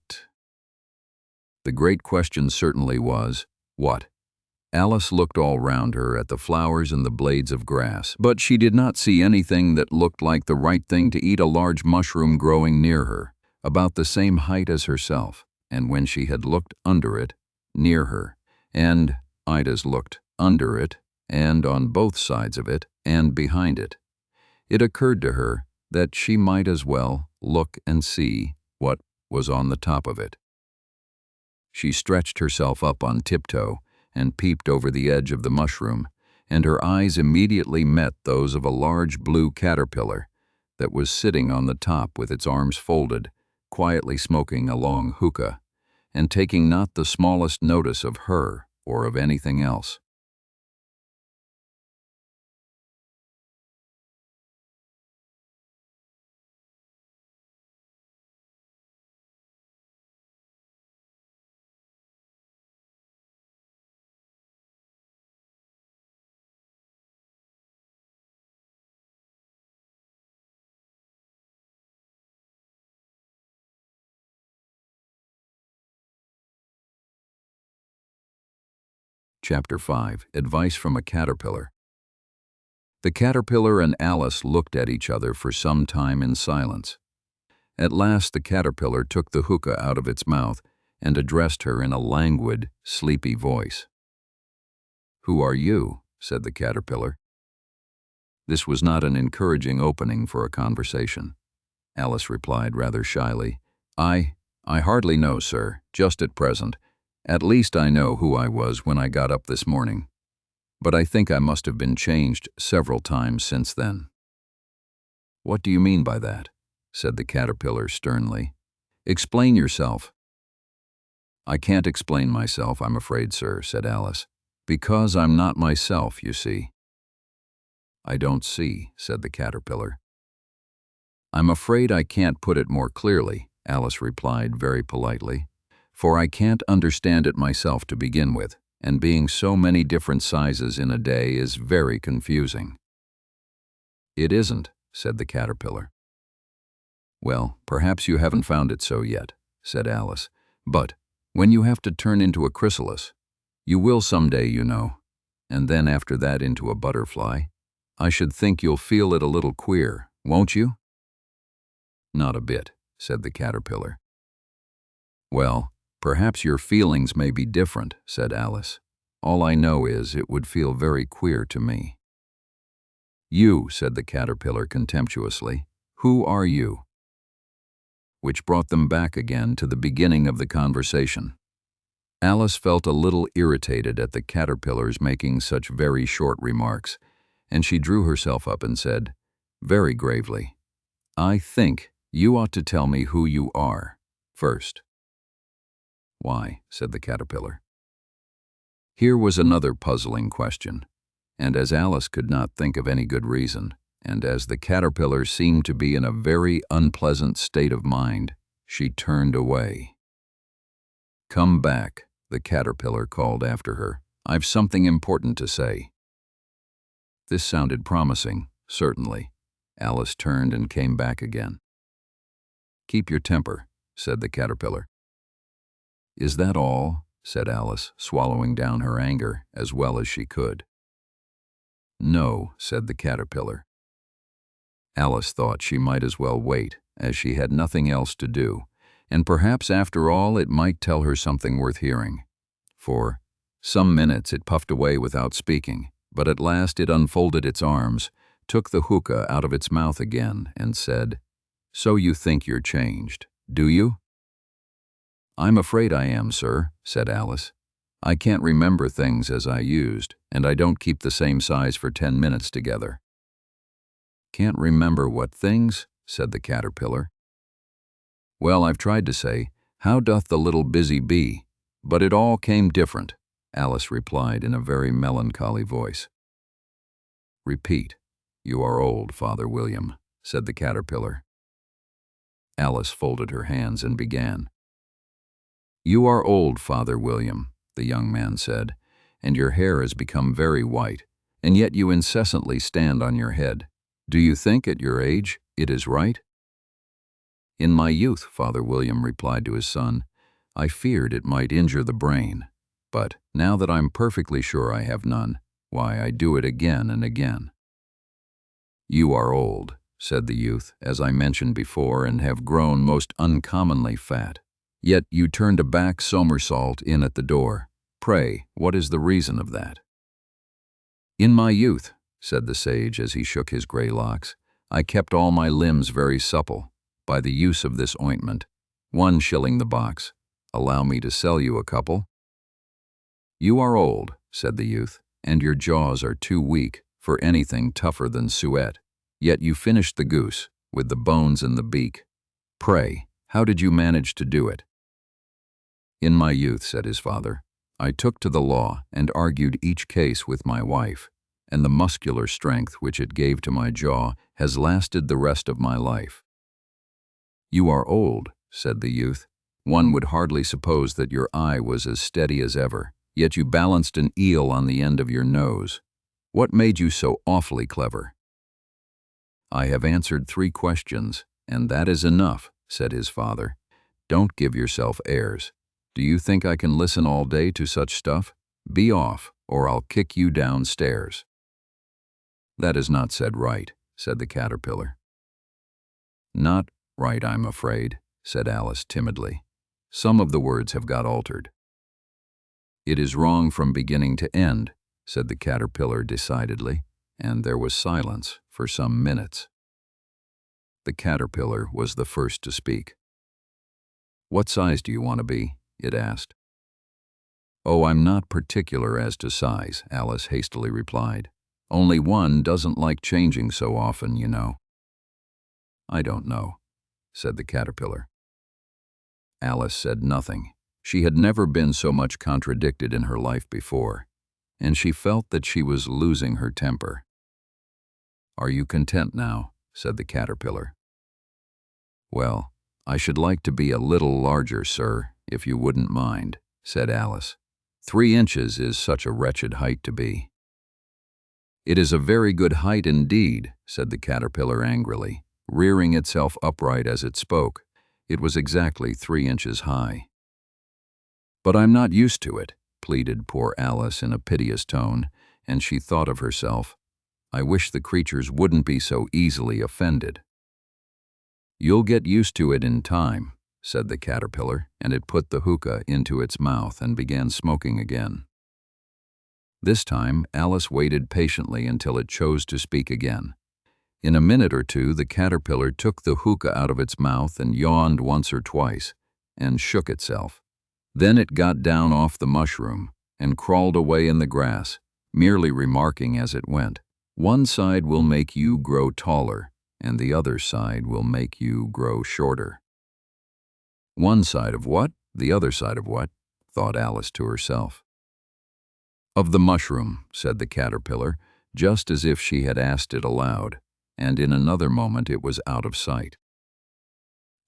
Speaker 1: The great question certainly was, what? Alice looked all round her at the flowers and the blades of grass, but she did not see anything that looked like the right thing to eat. A large mushroom growing near her, about the same height as herself, and when she had looked under it, near her, and Ida's looked under it, and on both sides of it, and behind it, it occurred to her that she might as well look and see what was on the top of it. She stretched herself up on tiptoe and peeped over the edge of the mushroom, and her eyes immediately met those of a large blue caterpillar that was sitting on the top with its arms folded, quietly smoking a long hookah, and taking not the smallest notice of her or of anything else. Chapter 5. Advice from a Caterpillar. The caterpillar and Alice looked at each other for some time in silence. At last the caterpillar took the hookah out of its mouth and addressed her in a languid, sleepy voice. "Who are you?" said the caterpillar. This was not an encouraging opening for a conversation. Alice replied rather shyly, I hardly know, sir, just at present. At least I know who I was when I got up this morning. But I think I must have been changed several times since then." "What do you mean by that?" said the caterpillar sternly. "Explain yourself." "I can't explain myself, I'm afraid, sir," said Alice, "because I'm not myself, you see." "I don't see," said the caterpillar. "I'm afraid I can't put it more clearly," Alice replied very politely, "for I can't understand it myself to begin with, and being so many different sizes in a day is very confusing." "It isn't," said the caterpillar. "Well, perhaps you haven't found it so yet," said Alice, "but when you have to turn into a chrysalis, you will someday, you know, and then after that into a butterfly, I should think you'll feel it a little queer, won't you?" "Not a bit," said the caterpillar. "Well, perhaps your feelings may be different," said Alice. "All I know is it would feel very queer to me." "You," said the caterpillar contemptuously, "who are you?" Which brought them back again to the beginning of the conversation. Alice felt a little irritated at the caterpillars making such very short remarks, and she drew herself up and said, very gravely, "I think you ought to tell me who you are first." "Why?" said the caterpillar. Here was another puzzling question, and as Alice could not think of any good reason, and as the caterpillar seemed to be in a very unpleasant state of mind, she turned away. "Come back," the caterpillar called after her. "I've something important to say." This sounded promising, certainly. Alice turned and came back again. "Keep your temper," said the caterpillar. "Is that all?" said Alice, swallowing down her anger as well as she could. "No," said the caterpillar. Alice thought she might as well wait, as she had nothing else to do, and perhaps after all it might tell her something worth hearing. For some minutes it puffed away without speaking, but at last it unfolded its arms, took the hookah out of its mouth again, and said, "So you think you're changed, do you?" "I'm afraid I am, sir," said Alice. "I can't remember things as I used, and I don't keep the same size for 10 minutes together." "Can't remember what things?" said the caterpillar. "Well, I've tried to say, 'How doth the little busy bee?' but it all came different," Alice replied in a very melancholy voice. "Repeat, 'You are old, Father William,'" said the caterpillar. Alice folded her hands and began. "You are old, Father William," the young man said, "and your hair has become very white, and yet you incessantly stand on your head. Do you think, at your age, it is right?" "In my youth," Father William replied to his son, "I feared it might injure the brain, but now that I'm perfectly sure I have none, why, I do it again and again." "You are old," said the youth, "as I mentioned before, and have grown most uncommonly fat. Yet you turned a back somersault in at the door. Pray, what is the reason of that?" "In my youth," said the sage as he shook his gray locks, "I kept all my limbs very supple, by the use of this ointment. 1 shilling the box. Allow me to sell you a couple." "You are old," said the youth, "and your jaws are too weak for anything tougher than suet. Yet you finished the goose, with the bones in the beak. Pray, how did you manage to do it?" "In my youth," said his father, "I took to the law and argued each case with my wife, and the muscular strength which it gave to my jaw has lasted the rest of my life." "You are old," said the youth. "One would hardly suppose that your eye was as steady as ever, yet you balanced an eel on the end of your nose. What made you so awfully clever?" "I have answered 3 questions, and that is enough," said his father. "Don't give yourself airs. Do you think I can listen all day to such stuff? Be off, or I'll kick you downstairs." "That is not said right," said the caterpillar. "Not right, I'm afraid," said Alice timidly. "Some of the words have got altered." "It is wrong from beginning to end," said the caterpillar decidedly, and there was silence for some minutes. The caterpillar was the first to speak. "What size do you want to be?" it asked. "Oh, I'm not particular as to size," Alice hastily replied. "Only one doesn't like changing so often, you know." "I don't know," said the caterpillar. Alice said nothing. She had never been so much contradicted in her life before, and she felt that she was losing her temper. "Are you content now?" said the caterpillar. "Well, I should like to be a little larger, sir, if you wouldn't mind," said Alice. 3 inches is such a wretched height to be." "It is a very good height indeed," said the caterpillar angrily, rearing itself upright as it spoke. It was exactly 3 inches high. "But I'm not used to it," pleaded poor Alice in a piteous tone, and she thought of herself, "I wish the creatures wouldn't be so easily offended." "You'll get used to it in time," said the caterpillar, and it put the hookah into its mouth and began smoking again. This time, Alice waited patiently until it chose to speak again. In a minute or two, the caterpillar took the hookah out of its mouth and yawned once or twice, and shook itself. Then it got down off the mushroom and crawled away in the grass, merely remarking as it went, "One side will make you grow taller, and the other side will make you grow shorter." One side of what? The other side of what? Thought Alice to herself. Of the mushroom, said the caterpillar, just as if she had asked it aloud, and in another moment it was out of sight.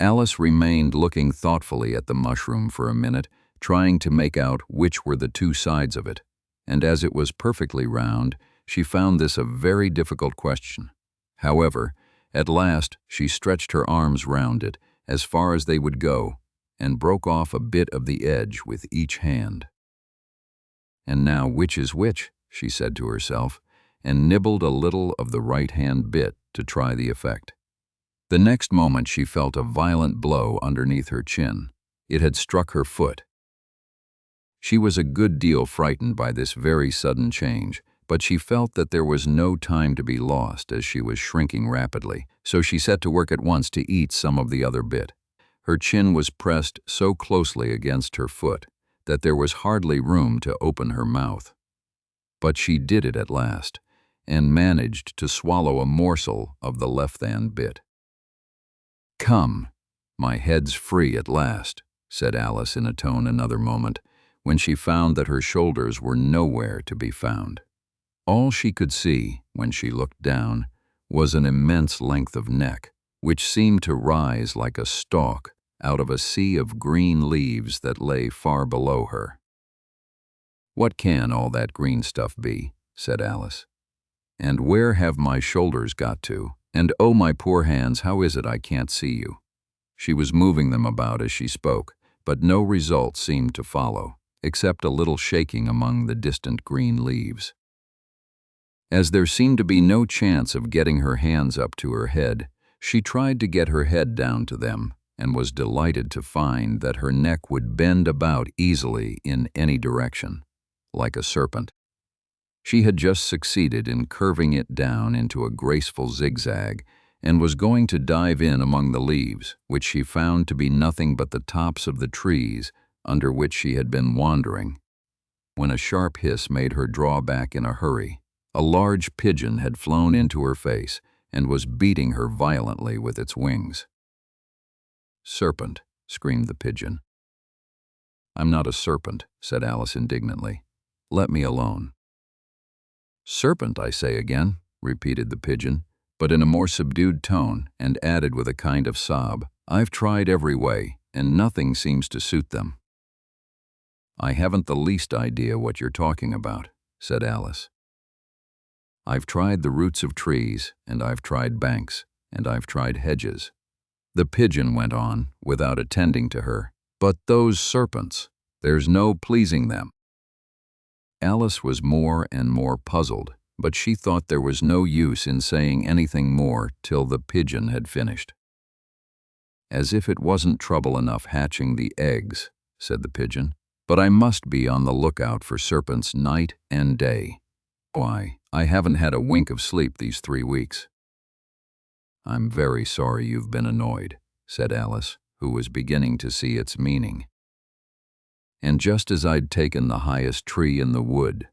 Speaker 1: Alice remained looking thoughtfully at the mushroom for a minute, trying to make out which were the two sides of it, and as it was perfectly round, she found this a very difficult question. However, at last she stretched her arms round it, as far as they would go, and broke off a bit of the edge with each hand. "And now which is which?" she said to herself, and nibbled a little of the right-hand bit to try the effect. The next moment she felt a violent blow underneath her chin. It had struck her foot. She was a good deal frightened by this very sudden change, but she felt that there was no time to be lost as she was shrinking rapidly, so she set to work at once to eat some of the other bit. Her chin was pressed so closely against her foot that there was hardly room to open her mouth. But she did it at last, and managed to swallow a morsel of the left-hand bit. "Come, my head's free at last," said Alice in a tone another moment, when she found that her shoulders were nowhere to be found. All she could see, when she looked down, was an immense length of neck, which seemed to rise like a stalk out of a sea of green leaves that lay far below her. "What can all that green stuff be?" said Alice. "And where have my shoulders got to? And oh, my poor hands, how is it I can't see you?" She was moving them about as she spoke, but no result seemed to follow, except a little shaking among the distant green leaves. As there seemed to be no chance of getting her hands up to her head, she tried to get her head down to them, and was delighted to find that her neck would bend about easily in any direction, like a serpent. She had just succeeded in curving it down into a graceful zigzag, and was going to dive in among the leaves, which she found to be nothing but the tops of the trees under which she had been wandering, when a sharp hiss made her draw back in a hurry. A large pigeon had flown into her face and was beating her violently with its wings. "Serpent," screamed the pigeon. "I'm not a serpent," said Alice indignantly. "Let me alone." "Serpent, I say again," repeated the pigeon, but in a more subdued tone, and added with a kind of sob, "I've tried every way, and nothing seems to suit them." "I haven't the least idea what you're talking about," said Alice. "I've tried the roots of trees, and I've tried banks, and I've tried hedges," the pigeon went on, without attending to her. "But those serpents, there's no pleasing them." Alice was more and more puzzled, but she thought there was no use in saying anything more till the pigeon had finished. "As if it wasn't trouble enough hatching the eggs," said the pigeon, "but I must be on the lookout for serpents night and day. Why, I haven't had a wink of sleep these 3 weeks." "I'm very sorry you've been annoyed," said Alice, who was beginning to see its meaning. "And just as I'd taken the highest tree in the wood,"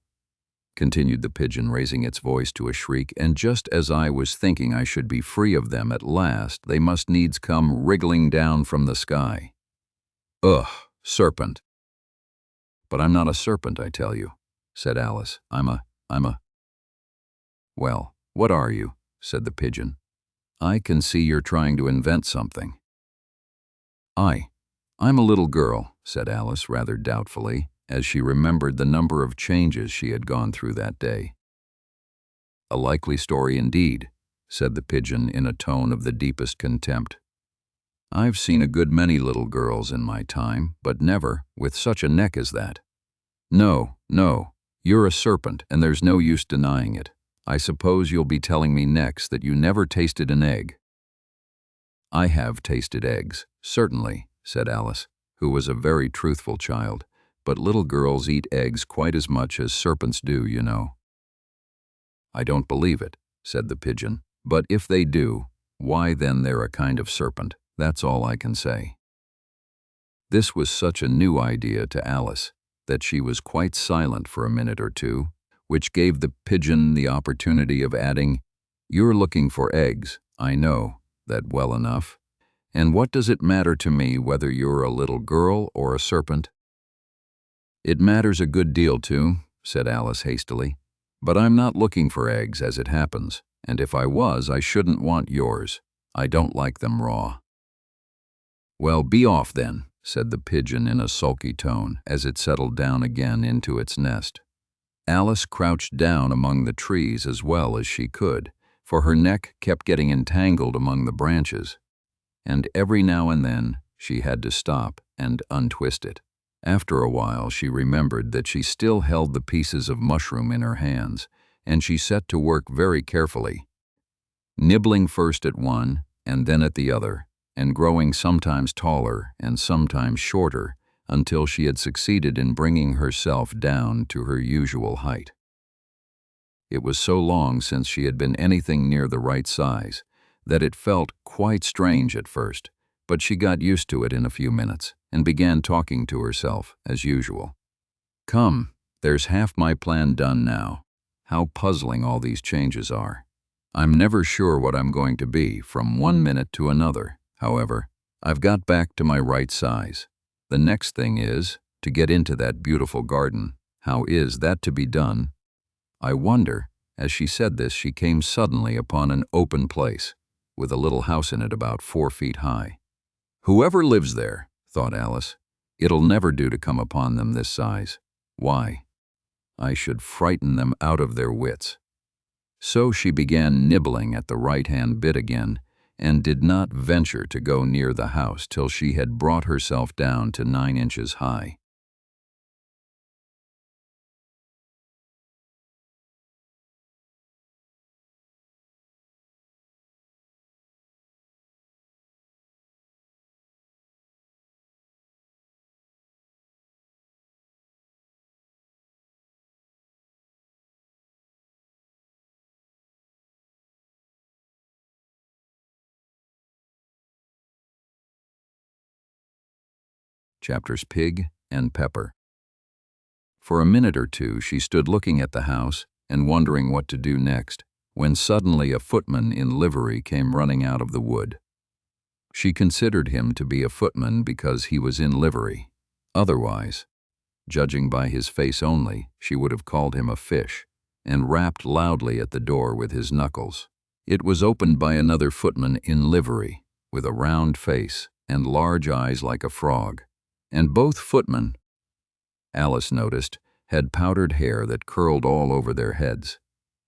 Speaker 1: continued the pigeon, raising its voice to a shriek, "and just as I was thinking I should be free of them at last, they must needs come wriggling down from the sky. Ugh, serpent!" "But I'm not a serpent, I tell you," said Alice. I'm a... "Well, what are you?" said the pigeon. "I can see you're trying to invent something." I'm a little girl," said Alice rather doubtfully, as she remembered the number of changes she had gone through that day. "A likely story indeed," said the pigeon in a tone of the deepest contempt. "I've seen a good many little girls in my time, but never with such a neck as that. No, you're a serpent, and there's no use denying it. I suppose you'll be telling me next that you never tasted an egg." "I have tasted eggs, certainly," said Alice, who was a very truthful child, "but little girls eat eggs quite as much as serpents do, you know." "I don't believe it," said the pigeon, "but if they do, why then they're a kind of serpent, that's all I can say." This was such a new idea to Alice that she was quite silent for a minute or two, which gave the pigeon the opportunity of adding, "You're looking for eggs, I know that well enough. And what does it matter to me whether you're a little girl or a serpent?" "It matters a good deal too," said Alice hastily. "But I'm not looking for eggs as it happens, and if I was, I shouldn't want yours. I don't like them raw." "Well, be off then," said the pigeon in a sulky tone as it settled down again into its nest. Alice crouched down among the trees as well as she could, for her neck kept getting entangled among the branches, and every now and then she had to stop and untwist it. After a while she remembered that she still held the pieces of mushroom in her hands, and she set to work very carefully, nibbling first at one and then at the other, and growing sometimes taller and sometimes shorter until she had succeeded in bringing herself down to her usual height. It was so long since she had been anything near the right size that it felt quite strange at first, but she got used to it in a few minutes and began talking to herself as usual. "Come, there's half my plan done now. How puzzling all these changes are. I'm never sure what I'm going to be from one minute to another. However, I've got back to my right size. The next thing is to get into that beautiful garden. How is that to be done? I wonder." As she said this, she came suddenly upon an open place, with a little house in it about 4 feet high. "Whoever lives there," thought Alice, "it'll never do to come upon them this size. Why, I should frighten them out of their wits." So she began nibbling at the right-hand bit again, and did not venture to go near the house till she had brought herself down to 9 inches high. Chapters Pig and Pepper. For a minute or two she stood looking at the house and wondering what to do next, when suddenly a footman in livery came running out of the wood. She considered him to be a footman because he was in livery. Otherwise, judging by his face only, she would have called him a fish, and rapped loudly at the door with his knuckles. It was opened by another footman in livery, with a round face and large eyes like a frog. And both footmen, Alice noticed, had powdered hair that curled all over their heads.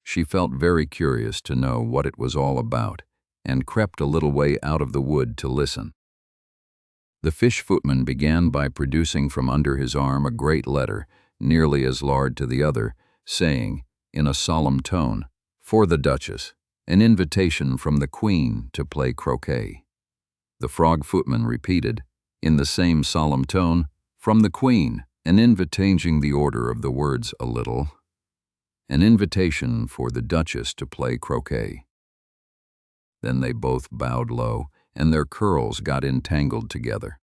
Speaker 1: She felt very curious to know what it was all about, and crept a little way out of the wood to listen. The fish footman began by producing from under his arm a great letter, nearly as large to the other, saying, in a solemn tone, "For the Duchess, an invitation from the Queen to play croquet." The frog footman repeated, in the same solemn tone, "From the Queen," and changing the order of the words a little, "An invitation for the Duchess to play croquet." Then they both bowed low, and their curls got entangled together.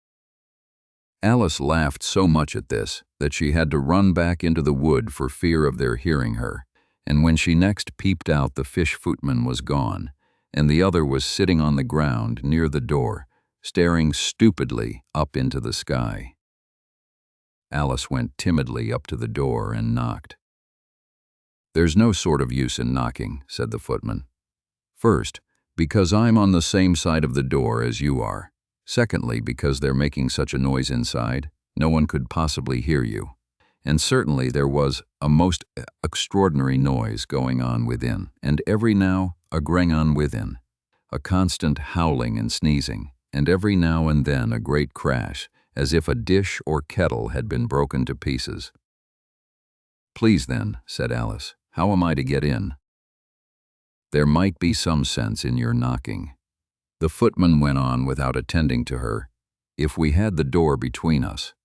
Speaker 1: Alice laughed so much at this that she had to run back into the wood for fear of their hearing her, and when she next peeped out, the fish footman was gone, and the other was sitting on the ground near the door, staring stupidly up into the sky. Alice went timidly up to the door and knocked. "There's no sort of use in knocking," said the footman. "First, because I'm on the same side of the door as you are. Secondly, because they're making such a noise inside, no one could possibly hear you. And certainly there was a most extraordinary noise going on within, and every now a going on within, a constant howling and sneezing, and every now and then a great crash, as if a dish or kettle had been broken to pieces." "Please then," said Alice, "how am I to get in?" "There might be some sense in your knocking," the footman went on without attending to her, "if we had the door between us.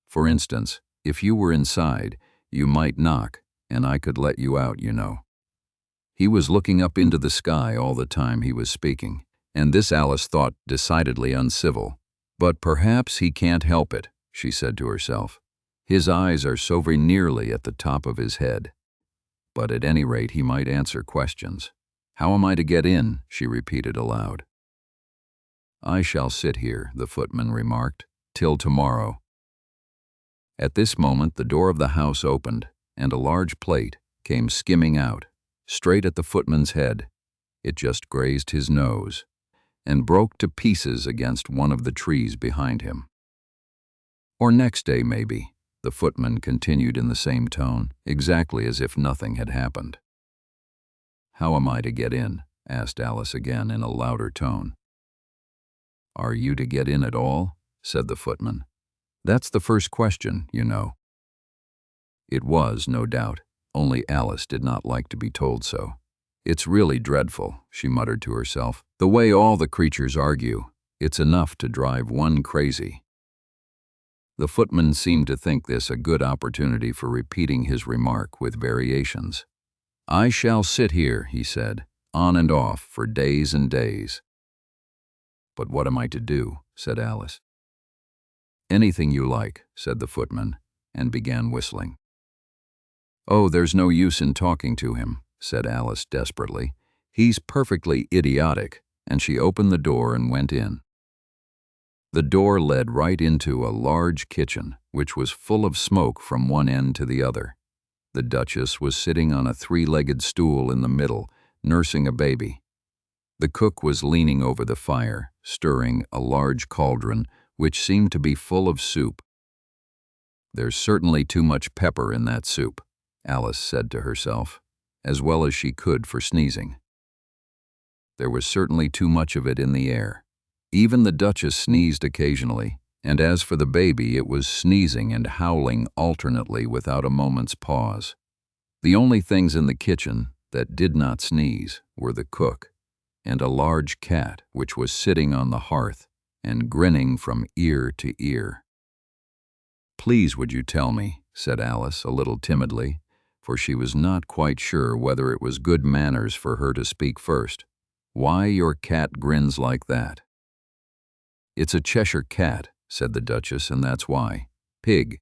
Speaker 1: For instance, if you were inside, you might knock, and I could let you out, you know." He was looking up into the sky all the time he was speaking, and this Alice thought decidedly uncivil. But perhaps he can't help it, she said to herself. His eyes are so very nearly at the top of his head. But at any rate he might answer questions. How am I to get in? She repeated aloud. I shall sit here, the footman remarked, till tomorrow. At this moment the door of the house opened, and a large plate came skimming out, straight at the footman's head. It just grazed his nose, and broke to pieces against one of the trees behind him. Or next day, maybe, the footman continued in the same tone, exactly as if nothing had happened. How am I to get in? Asked Alice again in a louder tone. Are you to get in at all? Said the footman. That's the first question, you know. It was, no doubt, only Alice did not like to be told so. It's really dreadful, she muttered to herself, the way all the creatures argue. It's enough to drive one crazy. The footman seemed to think this a good opportunity for repeating his remark with variations. I shall sit here, he said, on and off for days and days. But what am I to do? Said Alice. Anything you like, said the footman, and began whistling. Oh, there's no use in talking to him, said Alice desperately. He's perfectly idiotic, and she opened the door and went in. The door led right into a large kitchen, which was full of smoke from one end to the other. The Duchess was sitting on a three-legged stool in the middle, nursing a baby. The cook was leaning over the fire, stirring a large cauldron, which seemed to be full of soup. There's certainly too much pepper in that soup, Alice said to herself, as well as she could for sneezing. There was certainly too much of it in the air. Even the Duchess sneezed occasionally, and as for the baby, it was sneezing and howling alternately without a moment's pause. The only things in the kitchen that did not sneeze were the cook and a large cat which was sitting on the hearth and grinning from ear to ear. Please would you tell me, said Alice a little timidly, for she was not quite sure whether it was good manners for her to speak first, why your cat grins like that. It's a Cheshire cat, said the Duchess, and that's why. Pig.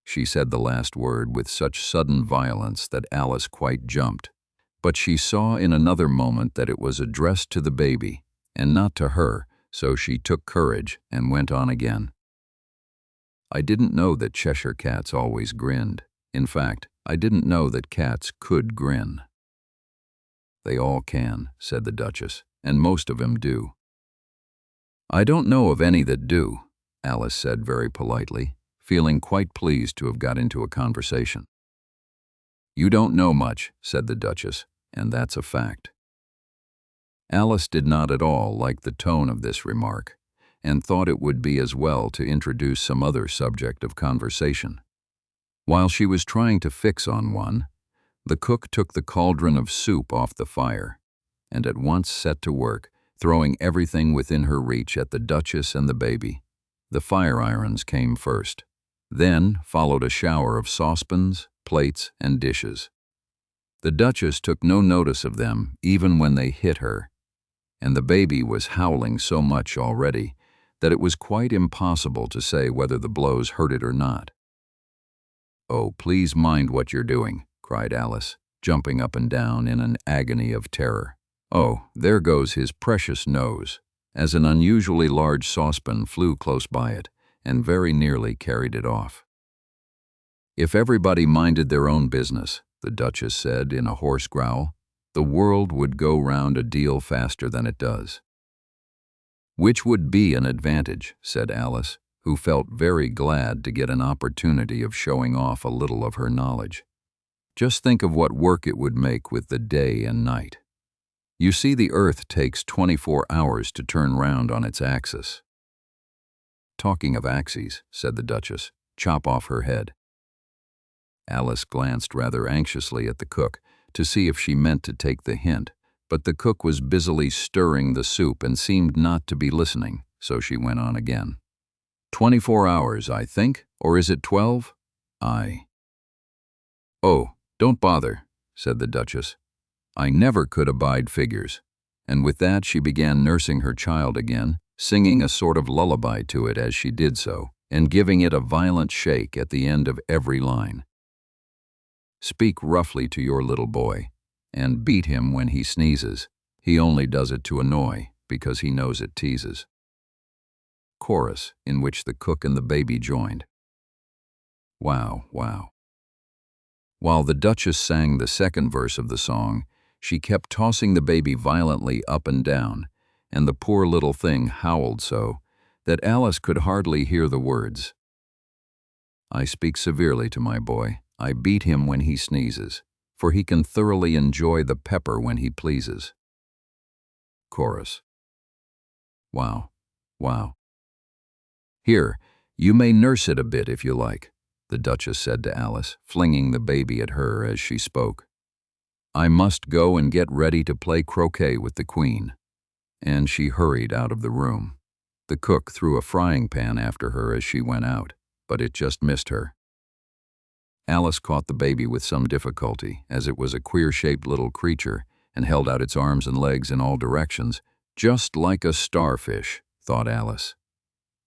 Speaker 1: She said the last word with such sudden violence that Alice quite jumped, but she saw in another moment that it was addressed to the baby, and not to her, so she took courage and went on again. I didn't know that Cheshire cats always grinned. In fact, I didn't know that cats could grin. They all can, said the Duchess, and most of 'em do. I don't know of any that do, Alice said very politely, feeling quite pleased to have got into a conversation. You don't know much, said the Duchess, and that's a fact. Alice did not at all like the tone of this remark, and thought it would be as well to introduce some other subject of conversation. While she was trying to fix on one, the cook took the cauldron of soup off the fire, and at once set to work, throwing everything within her reach at the Duchess and the baby. The fire irons came first. Then followed a shower of saucepans, plates, and dishes. The Duchess took no notice of them, even when they hit her, and the baby was howling so much already that it was quite impossible to say whether the blows hurt it or not. Oh, please mind what you're doing, cried Alice, jumping up and down in an agony of terror. Oh, there goes his precious nose, as an unusually large saucepan flew close by it and very nearly carried it off. If everybody minded their own business, the Duchess said in a hoarse growl, the world would go round a deal faster than it does. Which would be an advantage, said Alice, who felt very glad to get an opportunity of showing off a little of her knowledge. Just think of what work it would make with the day and night. You see, the earth takes 24 hours to turn round on its axis. Talking of axes, said the Duchess, chop off her head. Alice glanced rather anxiously at the cook to see if she meant to take the hint, but the cook was busily stirring the soup and seemed not to be listening, so she went on again. 24 hours, I think, or is it 12? Aye. Oh, don't bother, said the Duchess. I never could abide figures. And with that she began nursing her child again, singing a sort of lullaby to it as she did so, and giving it a violent shake at the end of every line. Speak roughly to your little boy, and beat him when he sneezes. He only does it to annoy, because he knows it teases. Chorus, in which the cook and the baby joined. Wow, wow. While the Duchess sang the second verse of the song, she kept tossing the baby violently up and down, and the poor little thing howled so that Alice could hardly hear the words. I speak severely to my boy. I beat him when he sneezes, for he can thoroughly enjoy the pepper when he pleases. Chorus. Wow, wow. Here, you may nurse it a bit if you like, the Duchess said to Alice, flinging the baby at her as she spoke. I must go and get ready to play croquet with the Queen. And she hurried out of the room. The cook threw a frying pan after her as she went out, but it just missed her. Alice caught the baby with some difficulty, as it was a queer-shaped little creature and held out its arms and legs in all directions, just like a starfish, thought Alice.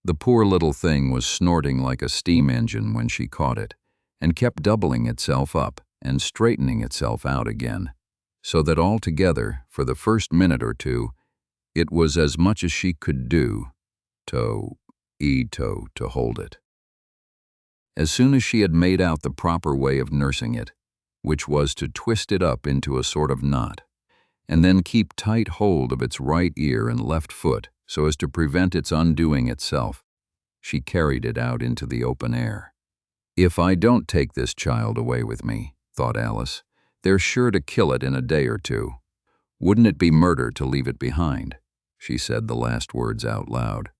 Speaker 1: The poor little thing was snorting like a steam engine when she caught it, and kept doubling itself up and straightening itself out again, so that altogether, for the first minute or two, it was as much as she could do to hold it. As soon as she had made out the proper way of nursing it, which was to twist it up into a sort of knot, and then keep tight hold of its right ear and left foot so as to prevent its undoing itself, she carried it out into the open air. If I don't take this child away with me, thought Alice, they're sure to kill it in a day or two. Wouldn't it be murder to leave it behind? She said the last words out loud.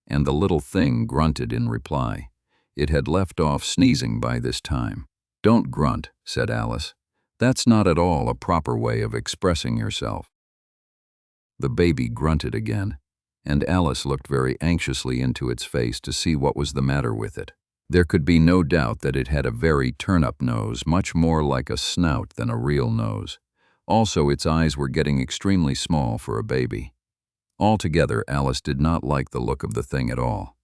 Speaker 1: And the little thing grunted in reply. It had left off sneezing by this time. Don't grunt, said Alice. That's not at all a proper way of expressing yourself. The baby grunted again, and Alice looked very anxiously into its face to see what was the matter with it. There could be no doubt that it had a very turn-up nose, much more like a snout than a real nose. Also, its eyes were getting extremely small for a baby. Altogether, Alice did not like the look of the thing at all.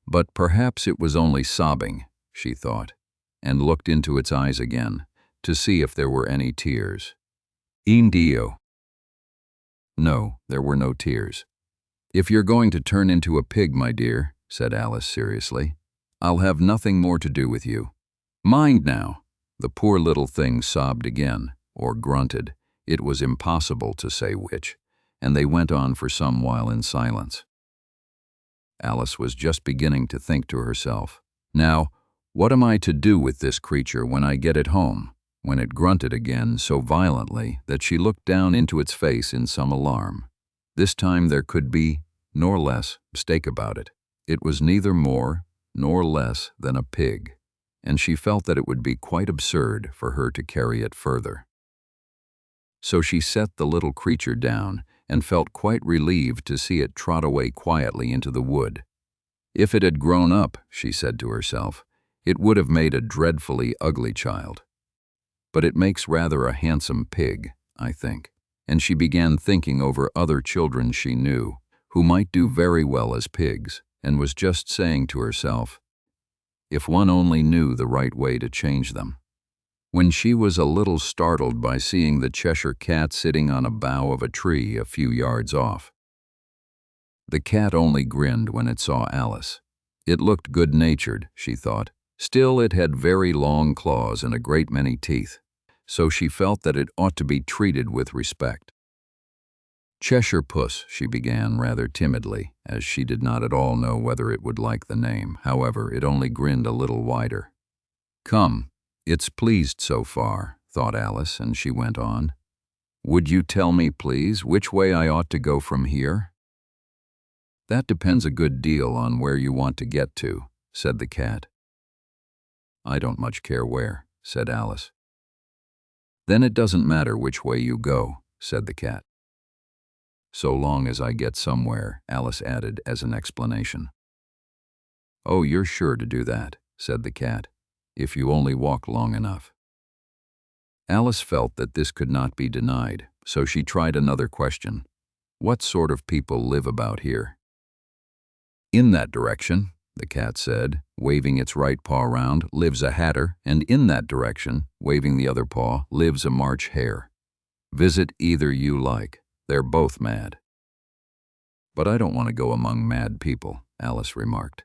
Speaker 1: But perhaps it was only sobbing, she thought, and looked into its eyes again to see if there were any tears. Indio. No, there were no tears. If you're going to turn into a pig, my dear, said Alice seriously, I'll have nothing more to do with you. Mind now. The poor little thing sobbed again, or grunted. It was impossible to say which, and they went on for some while in silence. Alice was just beginning to think to herself, now, what am I to do with this creature when I get it home? When it grunted again so violently that she looked down into its face in some alarm. This time there could be nor less mistake about it. It was neither more nor less than a pig, and she felt that it would be quite absurd for her to carry it further. So she set the little creature down and felt quite relieved to see it trot away quietly into the wood. If it had grown up, she said to herself, it would have made a dreadfully ugly child. But it makes rather a handsome pig, I think. And she began thinking over other children she knew, who might do very well as pigs, and was just saying to herself, if one only knew the right way to change them. When she was a little startled by seeing the Cheshire Cat sitting on a bough of a tree a few yards off. The cat only grinned when it saw Alice. It looked good-natured, she thought. Still, it had very long claws and a great many teeth, so she felt that it ought to be treated with respect. Cheshire Puss, she began rather timidly, as she did not at all know whether it would like the name. However, it only grinned a little wider. Come, it's pleased so far, thought Alice, and she went on. Would you tell me, please, which way I ought to go from here? That depends a good deal on where you want to get to, said the cat. I don't much care where, said Alice. Then it doesn't matter which way you go, said the cat. So long as I get somewhere, Alice added as an explanation. Oh, you're sure to do that, said the cat, if you only walk long enough. Alice felt that this could not be denied, so she tried another question. What sort of people live about here? In that direction, the cat said, waving its right paw round, lives a hatter, and in that direction, waving the other paw, lives a March hare. Visit either you like. They're both mad. But I don't want to go among mad people, Alice remarked.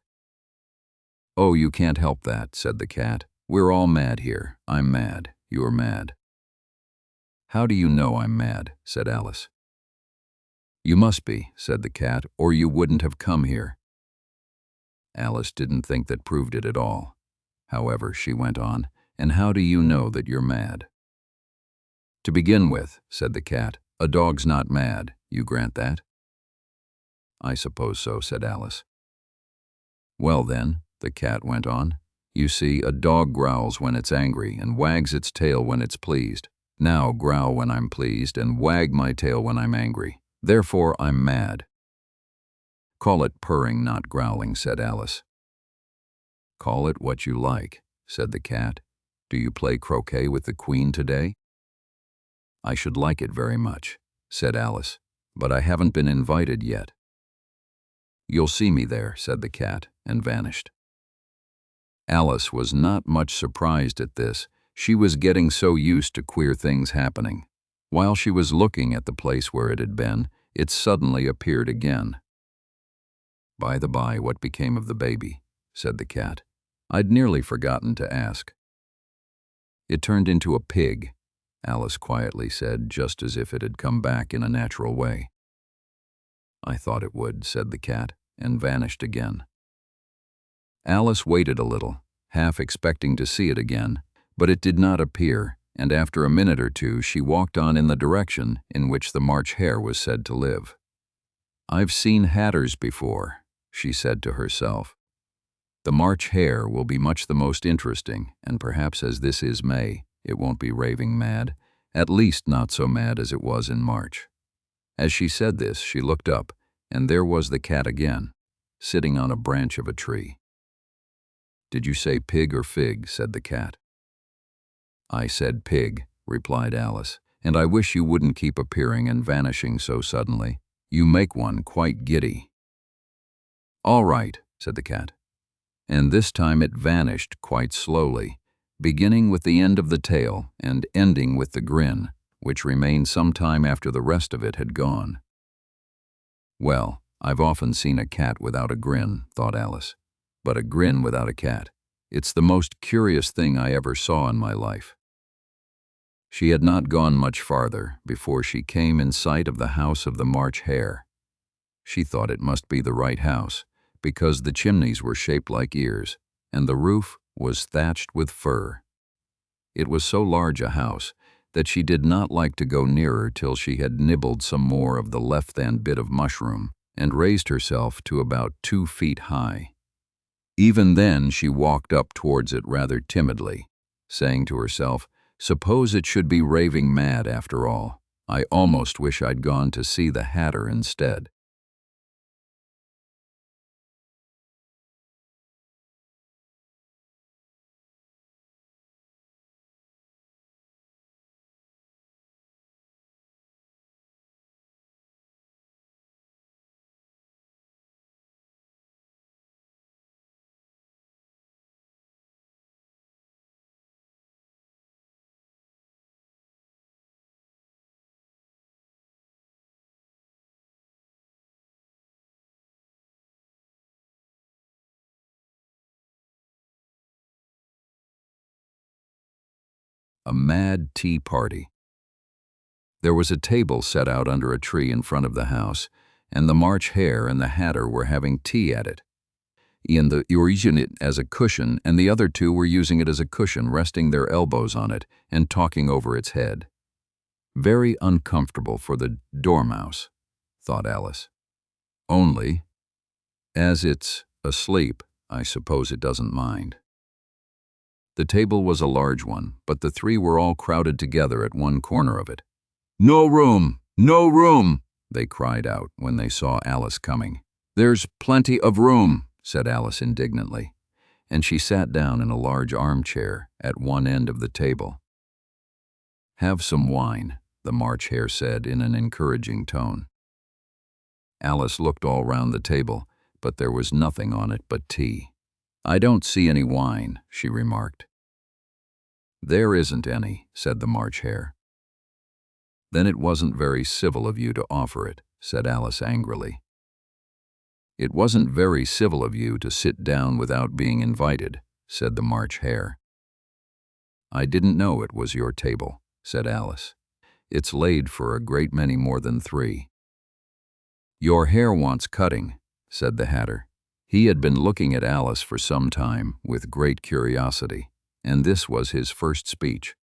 Speaker 1: Oh, you can't help that, said the cat. We're all mad here. I'm mad. You're mad. How do you know I'm mad? Said Alice. You must be, said the cat, or you wouldn't have come here. Alice didn't think that proved it at all. However, she went on, and how do you know that you're mad? To begin with, said the cat, a dog's not mad. You grant that? I suppose so, said Alice. Well then, the cat went on, you see, a dog growls when it's angry and wags its tail when it's pleased. Now growl when I'm pleased and wag my tail when I'm angry. Therefore I'm mad. Call it purring, not growling, said Alice. Call it what you like, said the cat. Do you play croquet with the Queen today? I should like it very much, said Alice, but I haven't been invited yet. You'll see me there, said the cat, and vanished. Alice was not much surprised at this. She was getting so used to queer things happening. While she was looking at the place where it had been, it suddenly appeared again. By the by, what became of the baby? Said the cat. I'd nearly forgotten to ask. It turned into a pig, Alice quietly said, just as if it had come back in a natural way. I thought it would, said the cat, and vanished again. Alice waited a little, half expecting to see it again, but it did not appear, and after a minute or two she walked on in the direction in which the March hare was said to live. I've seen hatters before, she said to herself. The March hare will be much the most interesting, and perhaps as this is May, it won't be raving mad, at least not so mad as it was in March. As she said this, she looked up, and there was the cat again, sitting on a branch of a tree. Did you say pig or fig? Said the cat. I said pig, replied Alice, and I wish you wouldn't keep appearing and vanishing so suddenly. You make one quite giddy. All right, said the cat. And this time it vanished quite slowly, beginning with the end of the tail and ending with the grin, which remained some time after the rest of it had gone. Well, I've often seen a cat without a grin, thought Alice, but a grin without a cat. It's the most curious thing I ever saw in my life. She had not gone much farther before she came in sight of the house of the March hare. She thought it must be the right house, because the chimneys were shaped like ears, and the roof was thatched with fur. It was so large a house that she did not like to go nearer till she had nibbled some more of the left-hand bit of mushroom and raised herself to about 2 feet high. Even then she walked up towards it rather timidly, saying to herself, suppose it should be raving mad after all. I almost wish I'd gone to see the hatter instead. A mad tea party. There was a table set out under a tree in front of the house, and the March hare and the hatter were having tea at it. Ian were using it as a cushion, and the other two were using it as a cushion, resting their elbows on it and talking over its head. Very uncomfortable for the dormouse, thought Alice. Only, as it's asleep, I suppose it doesn't mind. The table was a large one, but the three were all crowded together at one corner of it. No room! No room! They cried out when they saw Alice coming. There's plenty of room, said Alice indignantly, and she sat down in a large armchair at one end of the table. Have some wine, the March hare said in an encouraging tone. Alice looked all round the table, but there was nothing on it but tea. "I don't see any wine," she remarked. "There isn't any," said the March Hare. "Then it wasn't very civil of you to offer it," said Alice angrily. "It wasn't very civil of you to sit down without being invited," said the March Hare. "I didn't know it was your table," said Alice. "It's laid for a great many more than 3. "Your hair wants cutting," said the Hatter. He had been looking at Alice for some time with great curiosity, and this was his first speech.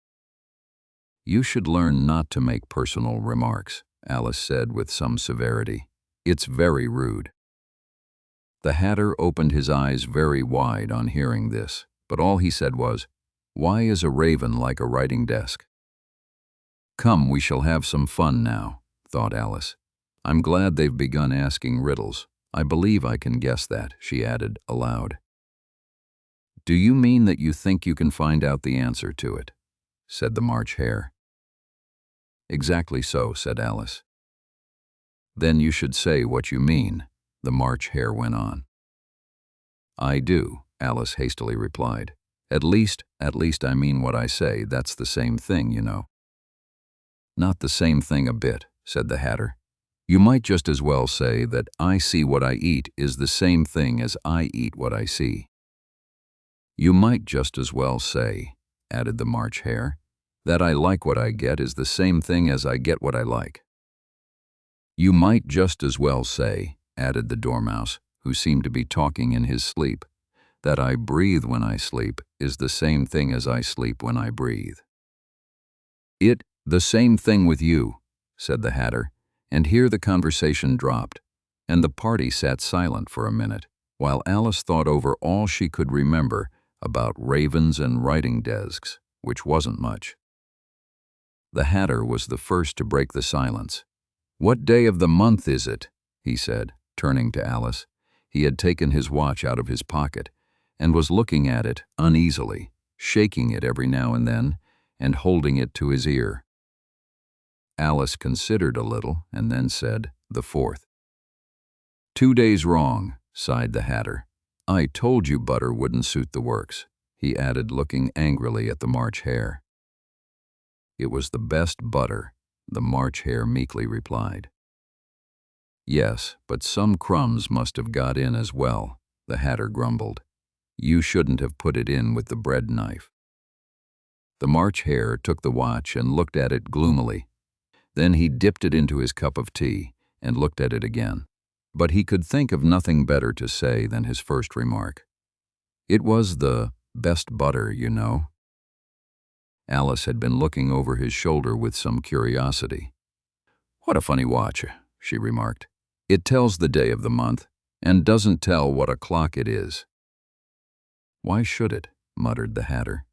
Speaker 1: "You should learn not to make personal remarks," Alice said with some severity. "It's very rude." The Hatter opened his eyes very wide on hearing this, but all he said was, "Why is a raven like a writing desk?" "Come, we shall have some fun now," thought Alice. "I'm glad they've begun asking riddles. I believe I can guess that," she added aloud. "Do you mean that you think you can find out the answer to it?" said the March Hare. "Exactly so," said Alice. "Then you should say what you mean," the March Hare went on. "I do," Alice hastily replied. At least I mean what I say. That's the same thing, you know." "Not the same thing a bit," said the Hatter. "You might just as well say that I see what I eat is the same thing as I eat what I see." "You might just as well say," added the March Hare, "that I like what I get is the same thing as I get what I like." "You might just as well say," added the Dormouse, who seemed to be talking in his sleep, "that I breathe when I sleep is the same thing as I sleep when I breathe." The same thing with you," said the Hatter, and here the conversation dropped, and the party sat silent for a minute, while Alice thought over all she could remember about ravens and writing desks, which wasn't much. The Hatter was the first to break the silence. "What day of the month is it?" he said, turning to Alice. He had taken his watch out of his pocket and was looking at it uneasily, shaking it every now and then, and holding it to his ear. Alice considered a little and then said, "The 4th. "2 days wrong," sighed the Hatter. "I told you butter wouldn't suit the works," he added, looking angrily at the March Hare. "It was the best butter," the March Hare meekly replied. "Yes, but some crumbs must have got in as well," the Hatter grumbled. "You shouldn't have put it in with the bread knife." The March Hare took the watch and looked at it gloomily. Then he dipped it into his cup of tea and looked at it again. But he could think of nothing better to say than his first remark. "It was the best butter, you know." Alice had been looking over his shoulder with some curiosity. "What a funny watch," she remarked. "It tells the day of the month and doesn't tell what o'clock it is." "Why should it?" muttered the Hatter.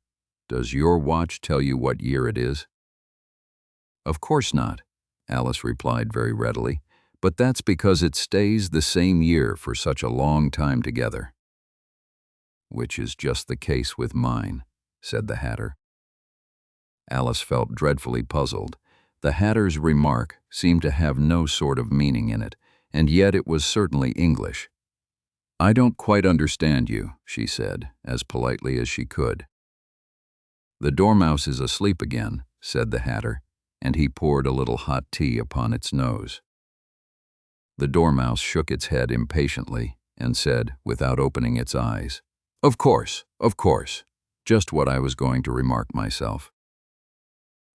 Speaker 1: "Does your watch tell you what year it is?" "Of course not," Alice replied very readily, "but that's because it stays the same year for such a long time together." "Which is just the case with mine," said the Hatter. Alice felt dreadfully puzzled. The Hatter's remark seemed to have no sort of meaning in it, and yet it was certainly English. "I don't quite understand you," she said, as politely as she could. "The Dormouse is asleep again," said the Hatter, and he poured a little hot tea upon its nose. The Dormouse shook its head impatiently and said, without opening its eyes, of course, just what I was going to remark myself."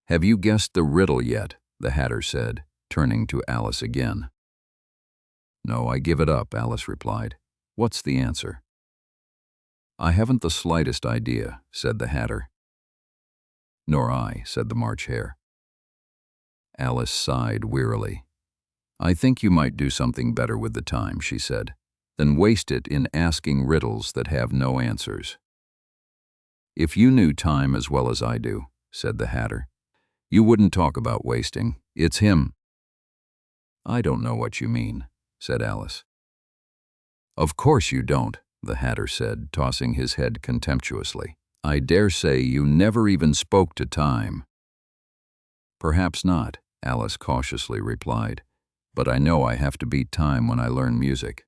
Speaker 1: "Have you guessed the riddle yet?" the Hatter said, turning to Alice again. "No, I give it up," Alice replied. "What's the answer?" "I haven't the slightest idea," said the Hatter. "Nor I," said the March Hare. Alice sighed wearily. "I think you might do something better with the time," she said, "than waste it in asking riddles that have no answers." "If you knew time as well as I do," said the Hatter, "you wouldn't talk about wasting. It's him." "I don't know what you mean," said Alice. "Of course you don't," the Hatter said, tossing his head contemptuously. "I dare say you never even spoke to time." "Perhaps not," Alice cautiously replied, "but I know I have to beat time when I learn music."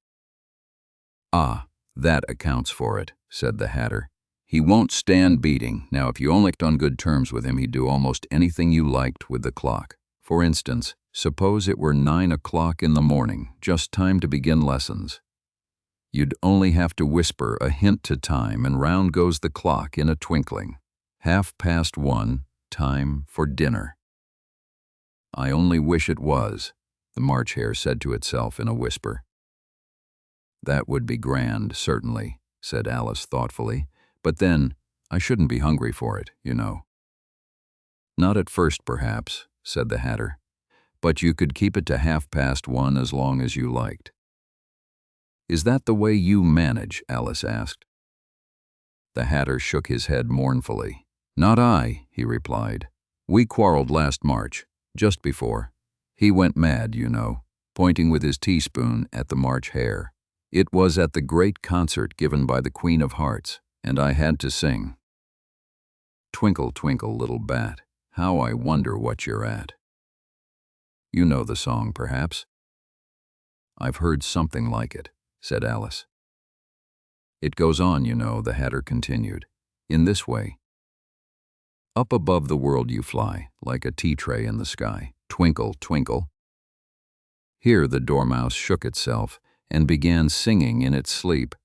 Speaker 1: "Ah, that accounts for it," said the Hatter. "He won't stand beating. Now, if you only got on good terms with him, he'd do almost anything you liked with the clock. For instance, suppose it were 9 o'clock in the morning, just time to begin lessons. You'd only have to whisper a hint to time, and round goes the clock in a twinkling. 1:30, time for dinner." "I only wish it was," the March Hare said to itself in a whisper. "That would be grand, certainly," said Alice thoughtfully. "But then, I shouldn't be hungry for it, you know." "Not at first, perhaps," said the Hatter. "But you could keep it to 1:30 as long as you liked." "Is that the way you manage?" Alice asked. The Hatter shook his head mournfully. "Not I," he replied. "We quarreled last March, just before. He went mad, you know," pointing with his teaspoon at the March Hare. "It was at the great concert given by the Queen of Hearts, and I had to sing. 'Twinkle, twinkle, little bat, how I wonder what you're at.' You know the song, perhaps?" "I've heard something like it," said Alice. "It goes on, you know," the Hatter continued, "in this way. Up above the world you fly, like a tea tray in the sky. Twinkle, twinkle." Here the Dormouse shook itself and began singing in its sleep,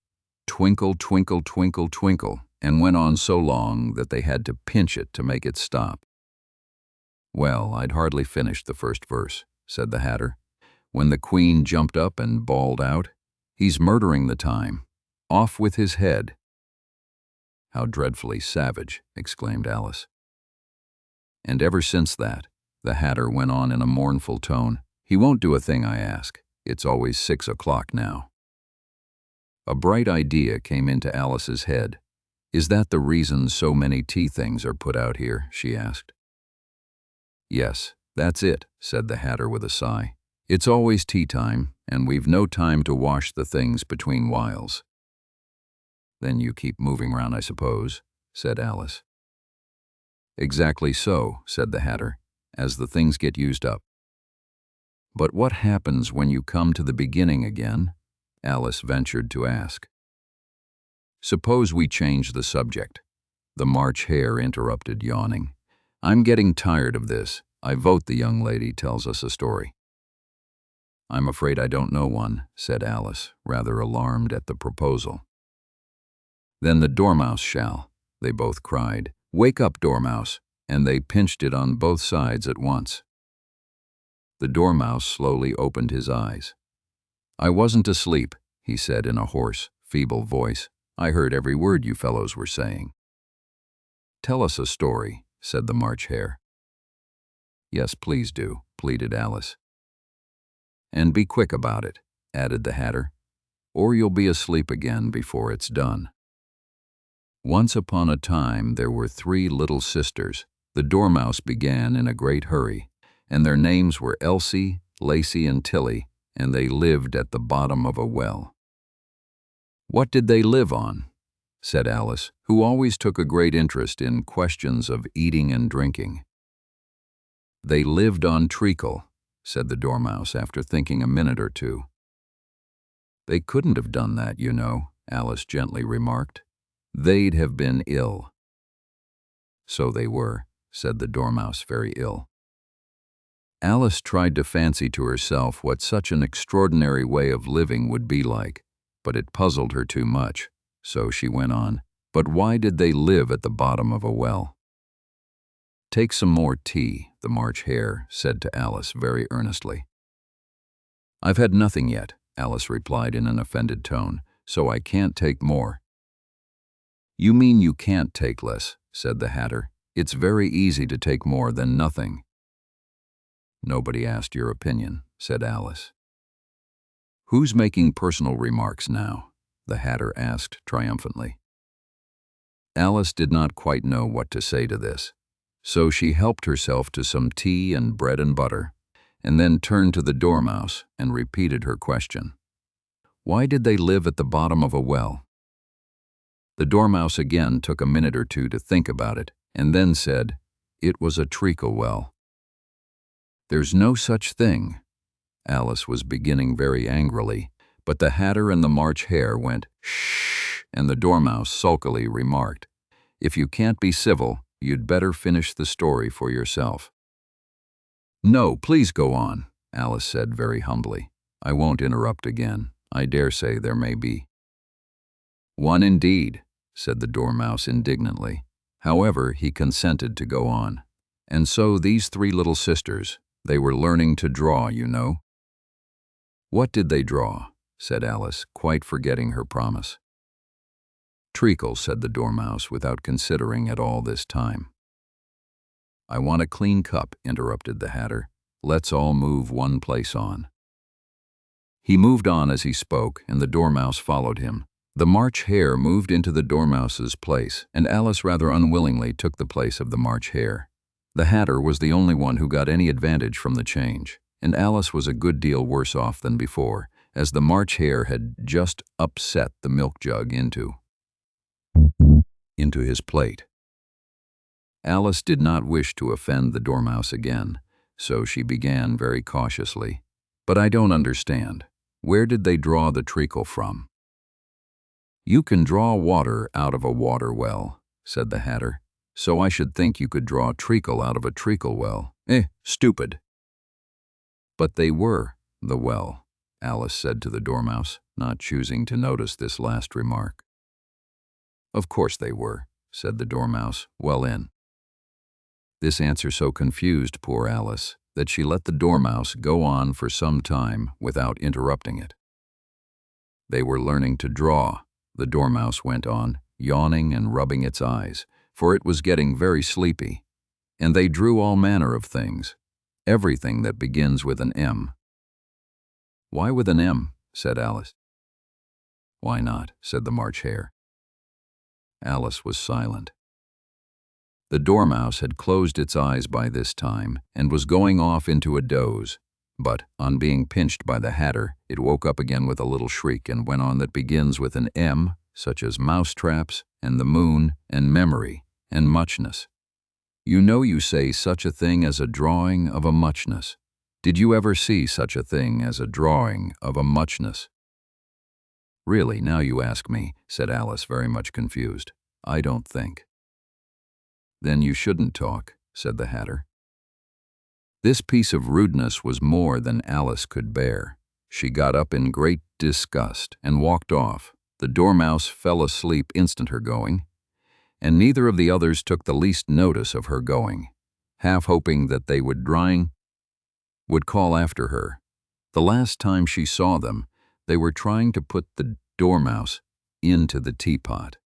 Speaker 1: "Twinkle, twinkle, twinkle, twinkle," and went on so long that they had to pinch it to make it stop. "Well, I'd hardly finished the first verse," said the Hatter, when the Queen jumped up and bawled out, "He's murdering the time. Off with his head." "How dreadfully savage," exclaimed Alice. "And ever since that," the Hatter went on in a mournful tone, "he won't do a thing I ask. It's always 6 o'clock now." A bright idea came into Alice's head. "Is that the reason so many tea things are put out here?" she asked. "Yes, that's it," said the Hatter with a sigh. "It's always tea time, and we've no time to wash the things between whiles." "Then you keep moving round, I suppose," said Alice. "Exactly so," said the Hatter, "as the things get used up." "But what happens when you come to the beginning again?" Alice ventured to ask. "Suppose we change the subject," the March Hare interrupted, yawning. "I'm getting tired of this. I vote the young lady tells us a story." "I'm afraid I don't know one," said Alice, rather alarmed at the proposal. "Then the Dormouse shall," they both cried. "Wake up, Dormouse," and they pinched it on both sides at once. The Dormouse slowly opened his eyes. "I wasn't asleep," he said in a hoarse, feeble voice. "I heard every word you fellows were saying." "Tell us a story," said the March Hare. "Yes, please do," pleaded Alice. "And be quick about it," added the Hatter, "or you'll be asleep again before it's done. Once upon a time there were 3 little sisters. The Dormouse began in a great hurry, and their names were Elsie, Lacie, and Tilly, and they lived at the bottom of a well." "What did they live on?" said Alice, who always took a great interest in questions of eating and drinking. "They lived on treacle," said the Dormouse after thinking a minute or two. "They couldn't have done that, you know," Alice gently remarked. "They'd have been ill." "So they were," said the Dormouse, "very ill." Alice tried to fancy to herself what such an extraordinary way of living would be like, but it puzzled her too much, so she went on, "But why did they live at the bottom of a well?" "Take some more tea," the March Hare said to Alice very earnestly. "I've had nothing yet," Alice replied in an offended tone, "so I can't take more." "You mean you can't take less," said the Hatter. "It's very easy to take more than nothing." "Nobody asked your opinion," said Alice. "Who's making personal remarks now?" the Hatter asked triumphantly. Alice did not quite know what to say to this, so she helped herself to some tea and bread and butter, and then turned to the Dormouse and repeated her question. "Why did they live at the bottom of a well?" The Dormouse again took a minute or two to think about it, and then said, "It was a treacle well." "There's no such thing." Alice was beginning very angrily, But the Hatter and the March Hare went, "Shh," and the Dormouse sulkily remarked, "If you can't be civil, you'd better finish the story for yourself." "No, please go on," Alice said very humbly. "I won't interrupt again. I dare say there may be." "One indeed," said the Dormouse indignantly. However, he consented to go on. "And so these three little sisters, they were learning to draw, you know." "What did they draw?" said Alice, quite forgetting her promise. "Treacle," said the Dormouse, without considering at all this time. "I want a clean cup," interrupted the Hatter. "Let's all move one place on." He moved on as he spoke, and the Dormouse followed him. The March Hare moved into the Dormouse's place, and Alice rather unwillingly took the place of the March Hare. The Hatter was the only one who got any advantage from the change, and Alice was a good deal worse off than before, as the March Hare had just upset the milk jug into his plate. Alice did not wish to offend the Dormouse again, so she began very cautiously. "But I don't understand. Where did they draw the treacle from?" "You can draw water out of a water well," said the Hatter, "so I should think you could draw treacle out of a treacle well. Stupid." "But they were the well," Alice said to the Dormouse, not choosing to notice this last remark. "Of course they were," said the Dormouse, well in. This answer so confused poor Alice that she let the Dormouse go on for some time without interrupting it. "They were learning to draw," the Dormouse went on, yawning and rubbing its eyes, for it was getting very sleepy. "And they drew all manner of things, everything that begins with an M." "Why with an M?" said Alice. "Why not?" said the March Hare. Alice was silent. The Dormouse had closed its eyes by this time and was going off into a doze, but on being pinched by the Hatter, it woke up again with a little shriek and went on, "That begins with an M, such as mousetraps and the moon and memory and muchness. You know you say such a thing as a drawing of a muchness. Did you ever see such a thing as a drawing of a muchness?" "Really, now you ask me," said Alice, very much confused. "I don't think." "Then you shouldn't talk," said the Hatter. This piece of rudeness was more than Alice could bear. She got up in great disgust and walked off. The Dormouse fell asleep instant her going, and neither of the others took the least notice of her going, half hoping that they would call after her. The last time she saw them, they were trying to put the Dormouse into the teapot.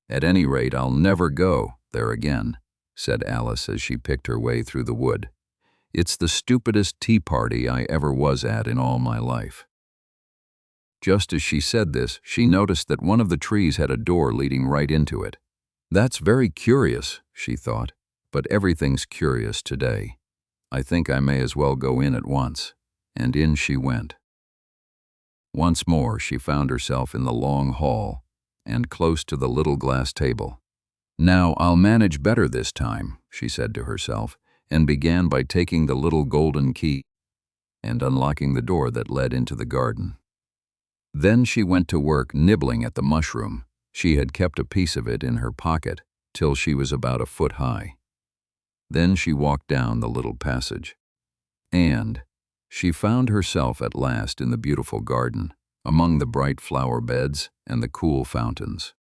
Speaker 1: "At any rate, I'll never go there again," said Alice as she picked her way through the wood. "It's the stupidest tea party I ever was at in all my life." Just as she said this, she noticed that one of the trees had a door leading right into it. "That's very curious," she thought, "but everything's curious today. I think I may as well go in at once." And in she went. Once more she found herself in the long hall and close to the little glass table. "Now I'll manage better this time," she said to herself, and began by taking the little golden key and unlocking the door that led into the garden. Then she went to work nibbling at the mushroom. She had kept a piece of it in her pocket till she was about a foot high. Then she walked down the little passage, and she found herself at last in the beautiful garden, among the bright flower beds and the cool fountains.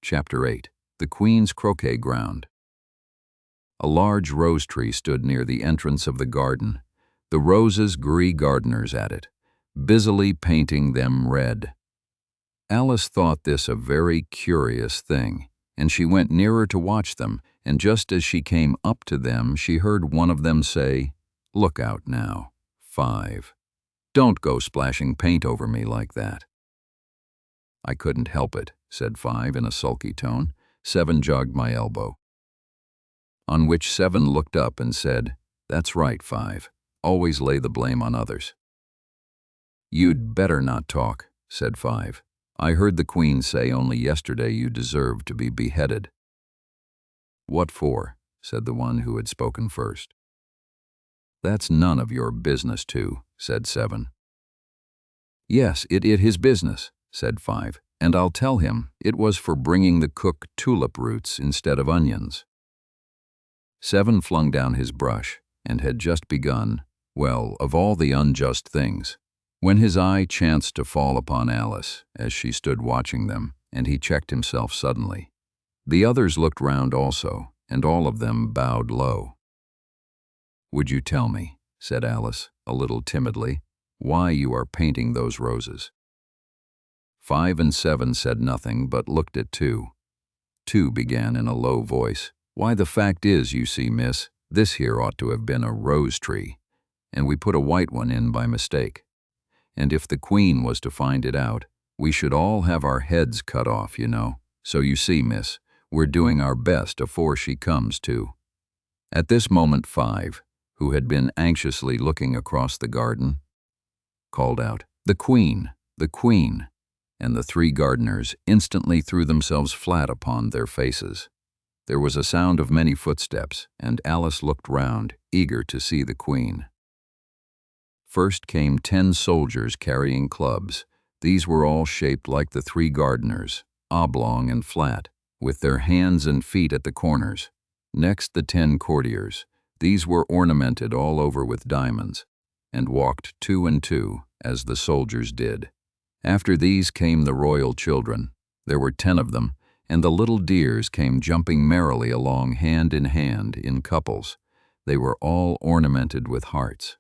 Speaker 1: Chapter 8. The Queen's Croquet Ground. A large rose tree stood near the entrance of the garden. The roses grew gardeners at it, busily painting them red. Alice thought this a very curious thing, and she went nearer to watch them, and just as she came up to them, she heard one of them say, "Look out now, 5." Don't go splashing paint over me like that." "I couldn't help it," said 5 in a sulky tone. 7 jogged my elbow. On which 7 looked up and said, "That's right, 5. Always lay the blame on others." "You'd better not talk," said 5. "I heard the Queen say only yesterday you deserved to be beheaded." "What for?" said the one who had spoken first. "That's none of your business too," said 7. "Yes, it his business," said 5, "and I'll tell him it was for bringing the cook tulip roots instead of onions." 7 flung down his brush and had just begun, well, of all the unjust things, when his eye chanced to fall upon Alice as she stood watching them, and he checked himself suddenly. The others looked round also, and all of them bowed low. "Would you tell me," said Alice, a little timidly, "why you are painting those roses?" 5 and 7 said nothing, but looked at 2. 2 began in a low voice, "Why, the fact is, you see, miss, this here ought to have been a rose tree, and we put a white one in by mistake. And if the Queen was to find it out, we should all have our heads cut off, you know. So you see, miss, we're doing our best afore she comes to." At this moment 5, who had been anxiously looking across the garden, called out, "The Queen! The Queen!" and the 3 gardeners instantly threw themselves flat upon their faces. There was a sound of many footsteps, and Alice looked round, eager to see the Queen. First came 10 soldiers carrying clubs. These were all shaped like the 3 gardeners, oblong and flat, with their hands and feet at the corners. Next the 10 courtiers. These were ornamented all over with diamonds, and walked 2 and 2, as the soldiers did. After these came the royal children. There were 10 of them, and the little dears came jumping merrily along hand in couples. They were all ornamented with hearts.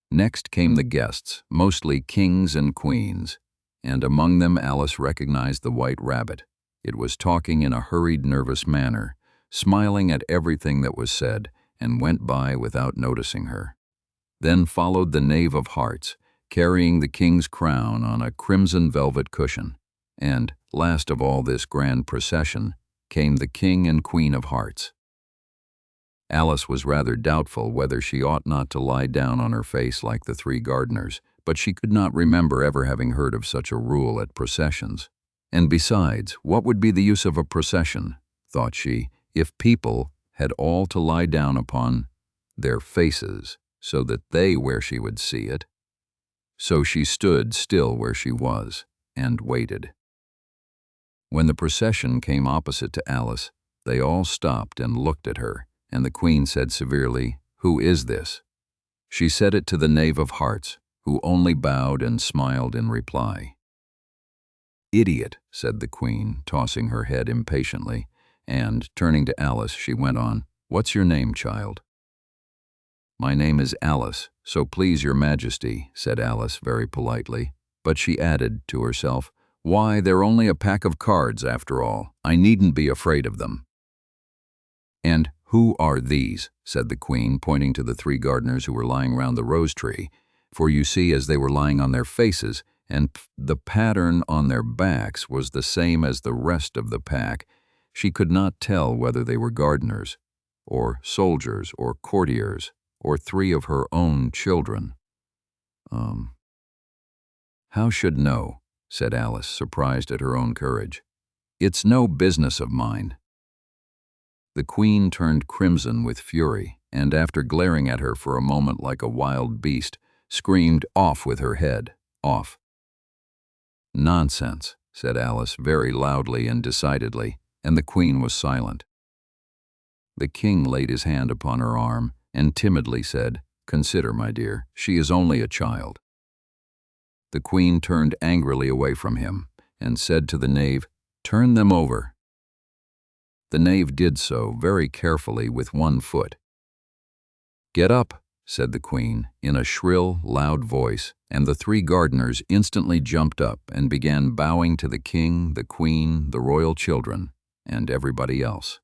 Speaker 1: Next came the guests, mostly kings and queens, and among them Alice recognized the white rabbit. It was talking in a hurried, nervous manner, smiling at everything that was said, and went by without noticing her. Then followed the knave of hearts, carrying the king's crown on a crimson velvet cushion, and, last of all this grand procession, came the king and queen of hearts. Alice was rather doubtful whether she ought not to lie down on her face like the 3 gardeners, but she could not remember ever having heard of such a rule at processions. And besides, what would be the use of a procession, thought she, if people had all to lie down upon their faces so that they where she would see it? So she stood still where she was and waited. When the procession came opposite to Alice, they all stopped and looked at her, and the Queen said severely, "Who is this?" She said it to the knave of hearts, who only bowed and smiled in reply. "Idiot," said the Queen, tossing her head impatiently, and, turning to Alice, she went on, "What's your name, child?" "My name is Alice, so please your Majesty," said Alice very politely, but she added to herself, "Why, they're only a pack of cards after all. I needn't be afraid of them." "And who are these?" said the Queen, pointing to the 3 gardeners who were lying round the rose tree, for you see, as they were lying on their faces, and the pattern on their backs was the same as the rest of the pack, she could not tell whether they were gardeners, or soldiers, or courtiers, or 3 of her own children. How should know?" said Alice, surprised at her own courage. "It's no business of mine." The Queen turned crimson with fury, and after glaring at her for a moment like a wild beast, screamed, "Off with her head, off." "Nonsense," said Alice very loudly and decidedly, and the Queen was silent. The King laid his hand upon her arm and timidly said, "Consider, my dear, she is only a child." The Queen turned angrily away from him and said to the knave, "Turn them over." The knave did so very carefully with 1 foot. "Get up," said the Queen in a shrill, loud voice, and the 3 gardeners instantly jumped up and began bowing to the King, the Queen, the royal children, and everybody else.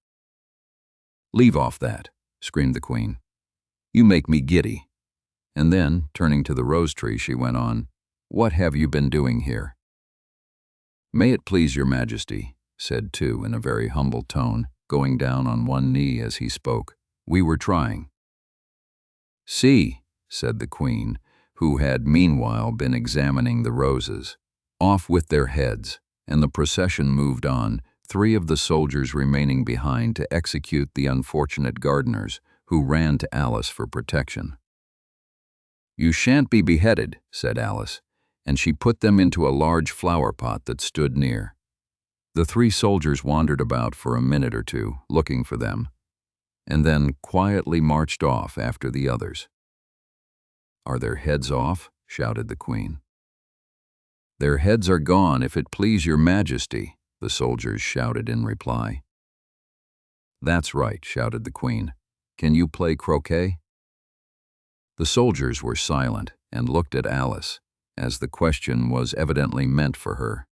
Speaker 1: "Leave off that," screamed the Queen. "You make me giddy." And then, turning to the rose tree, she went on, "What have you been doing here?" "May it please your majesty," said Tu in a very humble tone, going down on one knee as he spoke. "We were trying." "See," said the queen, who had meanwhile been examining the roses. "Off with their heads," and the procession moved on, 3 of the soldiers remaining behind to execute the unfortunate gardeners, who ran to Alice for protection. "You shan't be beheaded," said Alice, and she put them into a large flower pot that stood near. The 3 soldiers wandered about for a minute or two, looking for them, and then quietly marched off after the others. "Are their heads off?" shouted the queen. "Their heads are gone, if it please your majesty," the soldiers shouted in reply. "That's right," shouted the queen. "Can you play croquet?" The soldiers were silent and looked at Alice, as the question was evidently meant for her.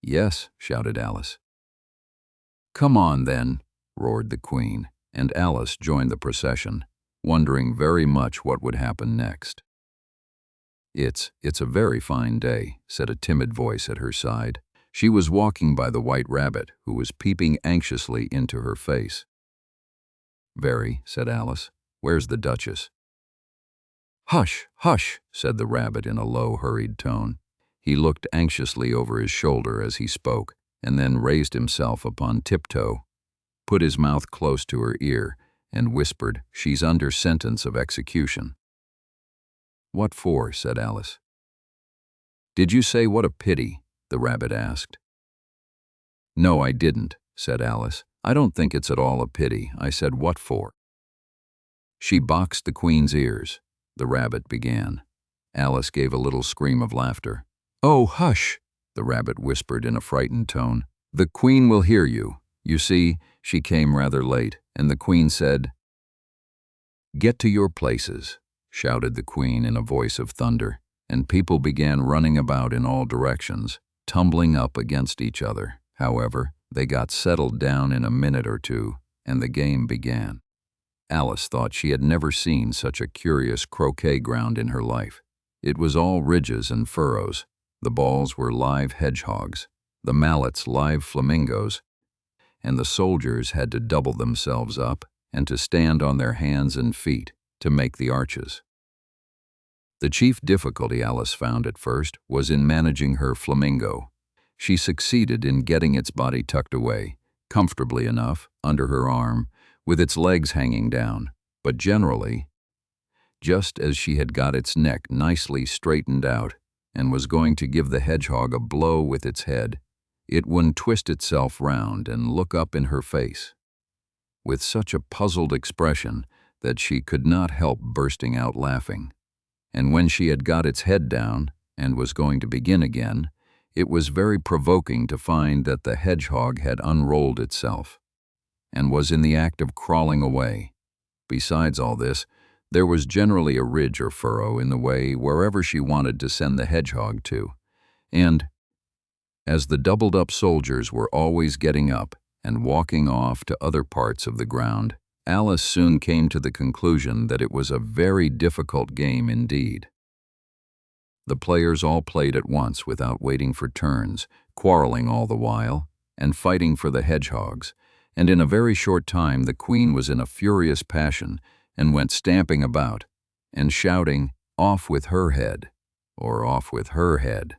Speaker 1: "Yes," shouted Alice. "Come on, then," roared the queen, and Alice joined the procession, wondering very much what would happen next. It's a very fine day," said a timid voice at her side. She was walking by the white rabbit, who was peeping anxiously into her face. "Very," said Alice. "Where's the Duchess?" "Hush, hush," said the rabbit in a low, hurried tone. He looked anxiously over his shoulder as he spoke, and then raised himself upon tiptoe, put his mouth close to her ear, and whispered, "She's under sentence of execution." "What for?" said Alice. "Did you say what a pity?" the rabbit asked. "No, I didn't," said Alice. "I don't think it's at all a pity. I said what for." "She boxed the queen's ears," the rabbit began. Alice gave a little scream of laughter. "Oh, hush," the rabbit whispered in a frightened tone. "The queen will hear you. You see, she came rather late, and the queen said—" "Get to your places," shouted the queen in a voice of thunder, and people began running about in all directions, tumbling up against each other. However, they got settled down in a minute or two, and the game began. Alice thought she had never seen such a curious croquet ground in her life. It was all ridges and furrows. The balls were live hedgehogs, the mallets live flamingos, and the soldiers had to double themselves up and to stand on their hands and feet to make the arches. The chief difficulty Alice found at first was in managing her flamingo. She succeeded in getting its body tucked away, comfortably enough, under her arm, with its legs hanging down, but generally, just as she had got its neck nicely straightened out and was going to give the hedgehog a blow with its head, it would twist itself round and look up in her face, with such a puzzled expression that she could not help bursting out laughing. And when she had got its head down and was going to begin again, it was very provoking to find that the hedgehog had unrolled itself and was in the act of crawling away. Besides all this, there was generally a ridge or furrow in the way wherever she wanted to send the hedgehog to, and, as the doubled-up soldiers were always getting up and walking off to other parts of the ground, Alice soon came to the conclusion that it was a very difficult game indeed. The players all played at once without waiting for turns, quarreling all the while, and fighting for the hedgehogs, and in a very short time the queen was in a furious passion and went stamping about and shouting, "Off with her head," or "Off with her head,"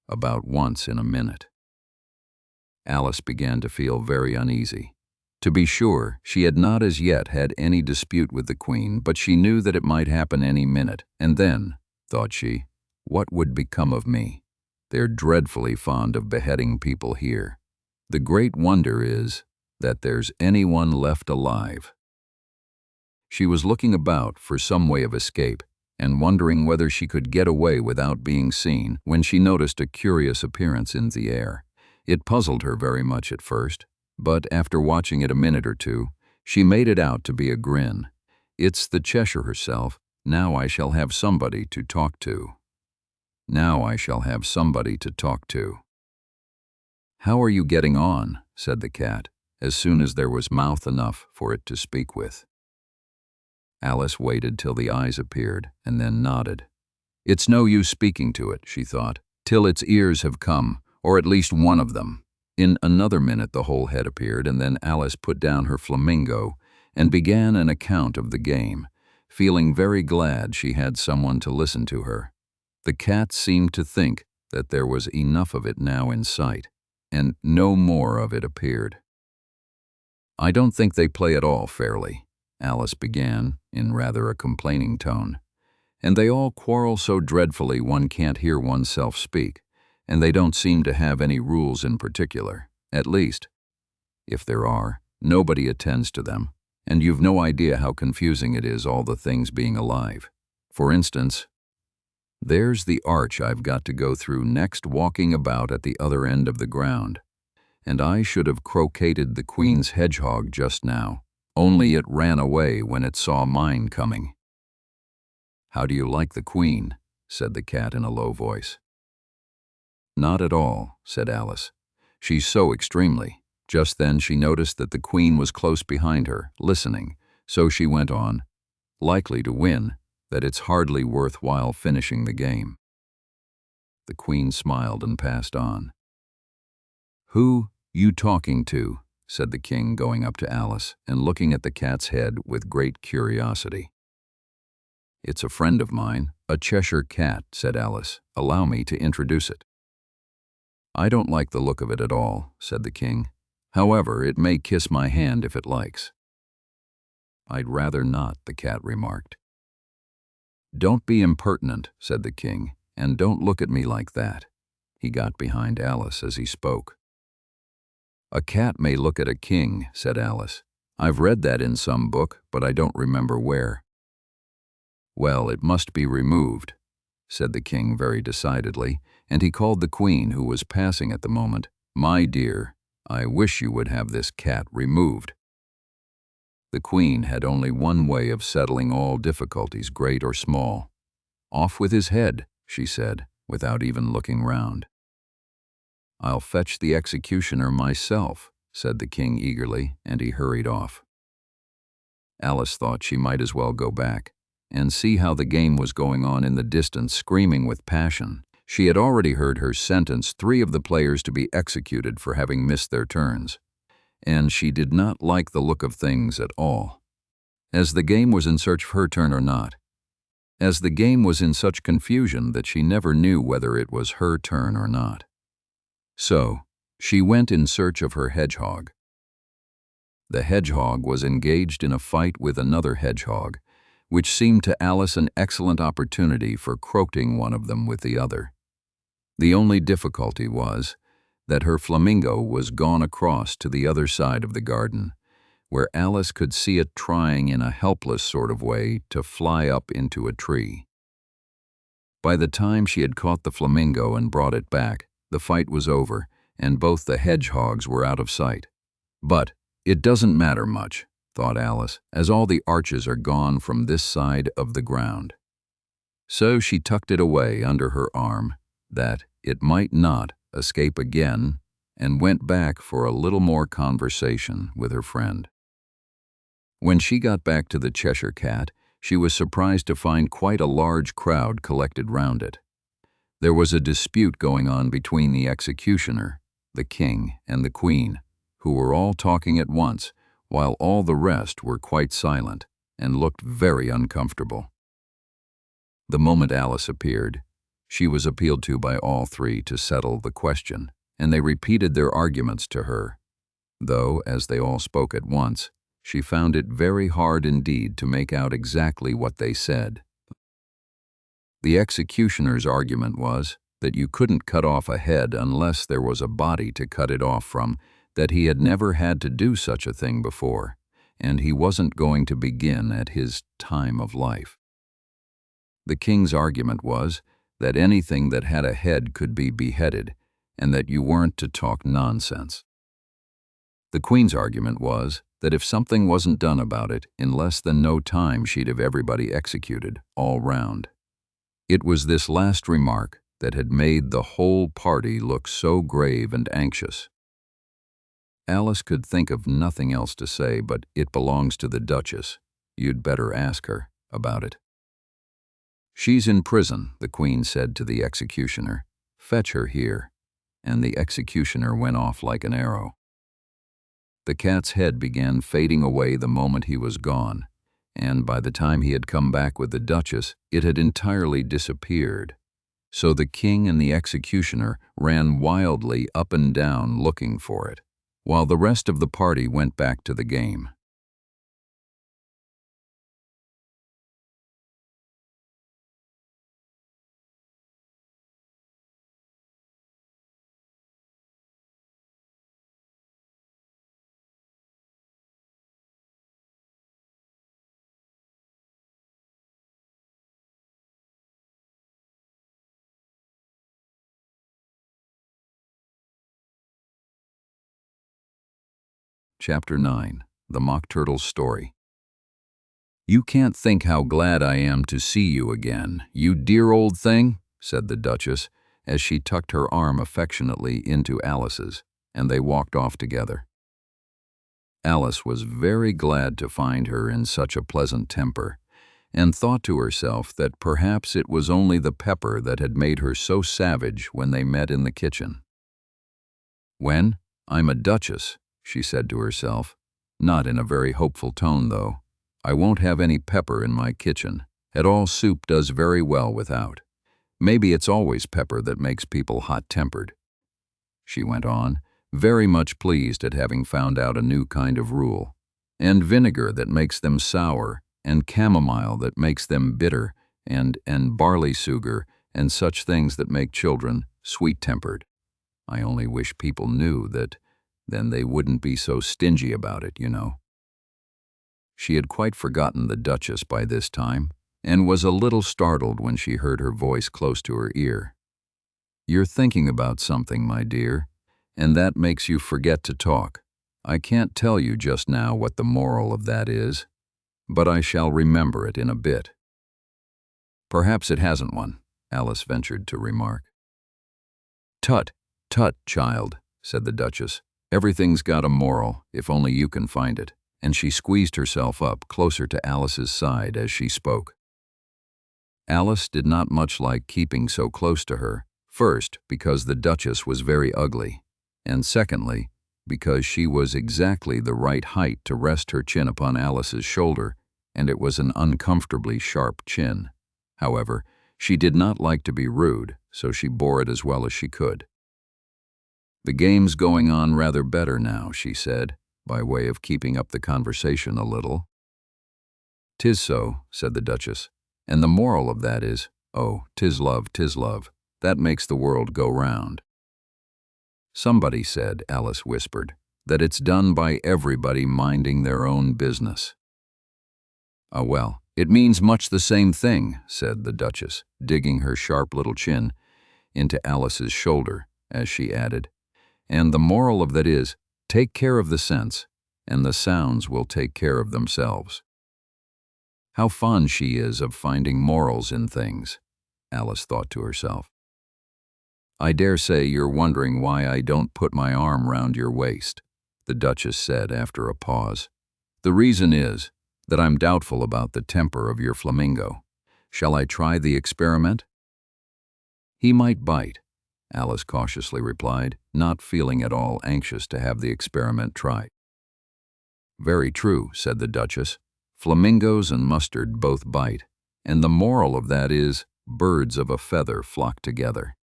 Speaker 1: about once in a minute. Alice began to feel very uneasy. To be sure, she had not as yet had any dispute with the queen, but she knew that it might happen any minute, and then, thought she, what would become of me? They're dreadfully fond of beheading people here. The great wonder is that there's anyone left alive. She was looking about for some way of escape and wondering whether she could get away without being seen when she noticed a curious appearance in the air. It puzzled her very much at first, but after watching it a minute or two, she made it out to be a grin. It's the Cheshire herself. Now I shall have somebody to talk to. Now I shall have somebody to talk to. "How are you getting on?" said the cat, as soon as there was mouth enough for it to speak with. Alice waited till the eyes appeared, and then nodded. It's no use speaking to it, she thought, till its ears have come, or at least one of them. In another minute the whole head appeared, and then Alice put down her flamingo and began an account of the game, feeling very glad she had someone to listen to her. The cat seemed to think that there was enough of it now in sight, and no more of it appeared. I don't think they play at all fairly, Alice began, in rather a complaining tone. And they all quarrel so dreadfully one can't hear oneself speak, and they don't seem to have any rules in particular. At least, if there are, nobody attends to them, and you've no idea how confusing it is, all the things being alive. For instance, there's the arch I've got to go through next, walking about at the other end of the ground. And I should have croqueted the Queen's hedgehog just now, only it ran away when it saw mine coming. How do you like the Queen? Said the cat in a low voice. Not at all, said Alice. She's so extremely. Just then she noticed that the Queen was close behind her, listening, so she went on, likely to win, that it's hardly worthwhile finishing the game. The Queen smiled and passed on. Who you talking to? Said the King, going up to Alice and looking at the cat's head with great curiosity. It's a friend of mine, a Cheshire cat, said Alice. Allow me to introduce it. I don't like the look of it at all, said the King. However, it may kiss my hand if it likes. I'd rather not, the cat remarked. Don't be impertinent, said the King, and don't look at me like that. He got behind Alice as he spoke. A cat may look at a king, said Alice. I've read that in some book, but I don't remember where. Well, it must be removed, said the King very decidedly, and he called the Queen, who was passing at the moment. My dear, I wish you would have this cat removed. The Queen had only one way of settling all difficulties, great or small. Off with his head, she said, without even looking round. I'll fetch the executioner myself, said the King eagerly, and he hurried off. Alice thought she might as well go back and see how the game was going on in the distance, screaming with passion. She had already heard her sentence 3 of the players to be executed for having missed their turns, and she did not like the look of things at all. As the game was in search of her turn or not, as the game was in such confusion that she never knew whether it was her turn or not. So, she went in search of her hedgehog. The hedgehog was engaged in a fight with another hedgehog, which seemed to Alice an excellent opportunity for croaking one of them with the other. The only difficulty was that her flamingo was gone across to the other side of the garden, where Alice could see it trying in a helpless sort of way to fly up into a tree. By the time she had caught the flamingo and brought it back, the fight was over, and both the hedgehogs were out of sight. But it doesn't matter much, thought Alice, as all the arches are gone from this side of the ground. So she tucked it away under her arm, that it might not escape again, and went back for a little more conversation with her friend. When she got back to the Cheshire Cat, she was surprised to find quite a large crowd collected round it. There was a dispute going on between the executioner, the King, and the Queen, who were all talking at once, while all the rest were quite silent and looked very uncomfortable. The moment Alice appeared, she was appealed to by all 3 to settle the question, and they repeated their arguments to her, though, as they all spoke at once, she found it very hard indeed to make out exactly what they said. The executioner's argument was that you couldn't cut off a head unless there was a body to cut it off from, that he had never had to do such a thing before, and he wasn't going to begin at his time of life. The King's argument was that anything that had a head could be beheaded, and that you weren't to talk nonsense. The Queen's argument was that if something wasn't done about it, in less than no time she'd have everybody executed, all round. It was this last remark that had made the whole party look so grave and anxious. Alice could think of nothing else to say but "it belongs to the Duchess," You'd better ask her about it." "She's in prison," the queen said to the executioner. "Fetch her here." And the executioner went off like an arrow. The cat's head began fading away the moment he was gone, and by the time he had come back with the Duchess, it had entirely disappeared. So the king and the executioner ran wildly up and down looking for it, while the rest of the party went back to the game. Chapter 9. The Mock Turtle's Story. "You can't think how glad I am to see you again, you dear old thing," said the Duchess, as she tucked her arm affectionately into Alice's, and they walked off together. Alice was very glad to find her in such a pleasant temper, and thought to herself that perhaps it was only the pepper that had made her so savage when they met in the kitchen. "When I'm a duchess," she said to herself, not in a very hopeful tone though, "I won't have any pepper in my kitchen. At all soup does very well without. Maybe it's always pepper that makes people hot-tempered," she went on, very much pleased at having found out a new kind of rule. "And vinegar that makes them sour, and chamomile that makes them bitter, and barley sugar, and such things that make children sweet-tempered. I only wish people knew that, then they wouldn't be so stingy about it, you know." She had quite forgotten the Duchess by this time, and was a little startled when she heard her voice close to her ear. "You're thinking about something, my dear, and that makes you forget to talk. I can't tell you just now what the moral of that is, but I shall remember it in a bit." "Perhaps it hasn't one," Alice ventured to remark. "Tut, tut, child," said the Duchess. "Everything's got a moral, if only you can find it," and she squeezed herself up closer to Alice's side as she spoke. Alice did not much like keeping so close to her, first because the Duchess was very ugly, and secondly because she was exactly the right height to rest her chin upon Alice's shoulder, and it was an uncomfortably sharp chin. However, she did not like to be rude, so she bore it as well as she could. "The game's going on rather better now," she said, by way of keeping up the conversation a little. "'Tis so," said the Duchess, "and the moral of that is, oh, 'tis love, 'tis love. That makes the world go round." "Somebody said," Alice whispered, "that it's done by everybody minding their own business." "Ah, well, it means much the same thing," said the Duchess, digging her sharp little chin into Alice's shoulder, as she added, "and the moral of that is, take care of the sense, and the sounds will take care of themselves." How fond she is of finding morals in things, Alice thought to herself. "I dare say you're wondering why I don't put my arm round your waist," the Duchess said after a pause. "The reason is that I'm doubtful about the temper of your flamingo. Shall I try the experiment?" "He might bite," Alice cautiously replied, not feeling at all anxious to have the experiment tried. "Very true," said the Duchess. "Flamingos and mustard both bite, and the moral of that is, birds of a feather flock together."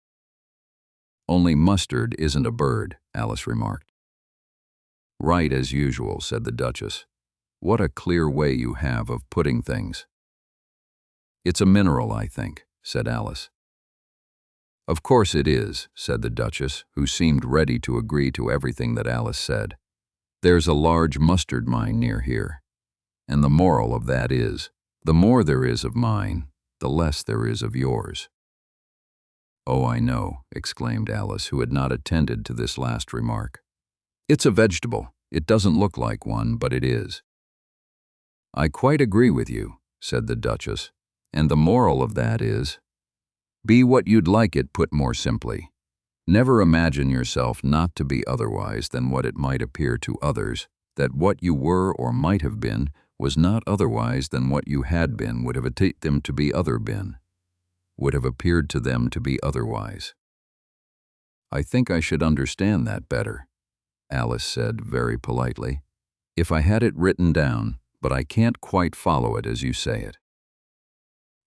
Speaker 1: "Only mustard isn't a bird," Alice remarked. "Right as usual," said the Duchess. "What a clear way you have of putting things." "It's a mineral, I think," said Alice. "Of course it is," said the Duchess, who seemed ready to agree to everything that Alice said. "There's a large mustard mine near here, and the moral of that is, the more there is of mine, the less there is of yours." "Oh, I know," exclaimed Alice, who had not attended to this last remark. "It's a vegetable. It doesn't look like one, but it is." "I quite agree with you," said the Duchess, "and the moral of that is, be what you'd like it put more simply. Never imagine yourself not to be otherwise than what it might appear to others that what you were or might have been was not otherwise than what you had been would have appeared them to be otherwise. I think I should understand that better, Alice said very politely. If I had it written down, but I can't quite follow it as you say it.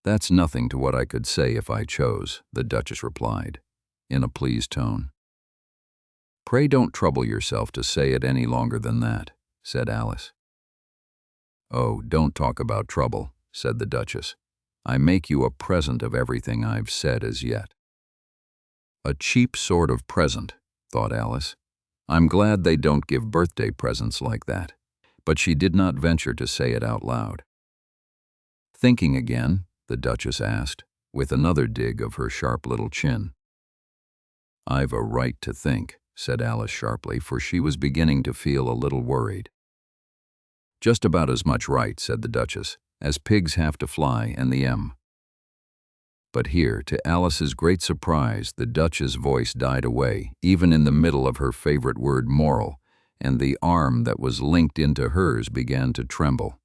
Speaker 1: That's nothing to what I could say if I chose, the Duchess replied, in a pleased tone. Pray don't trouble yourself to say it any longer than that, said Alice. Oh, don't talk about trouble, said the Duchess. I make you a present of everything I've said as yet. A cheap sort of present, thought Alice. I'm glad they don't give birthday presents like that. But she did not venture to say it out loud. Thinking again, the Duchess asked, with another dig of her sharp little chin. I've a right to think, said Alice sharply, for she was beginning to feel a little worried. Just about as much right, said the Duchess, as pigs have to fly and the M. But here, to Alice's great surprise, the Duchess' voice died away, even in the middle of her favorite word moral, and the arm that was linked into hers began to tremble.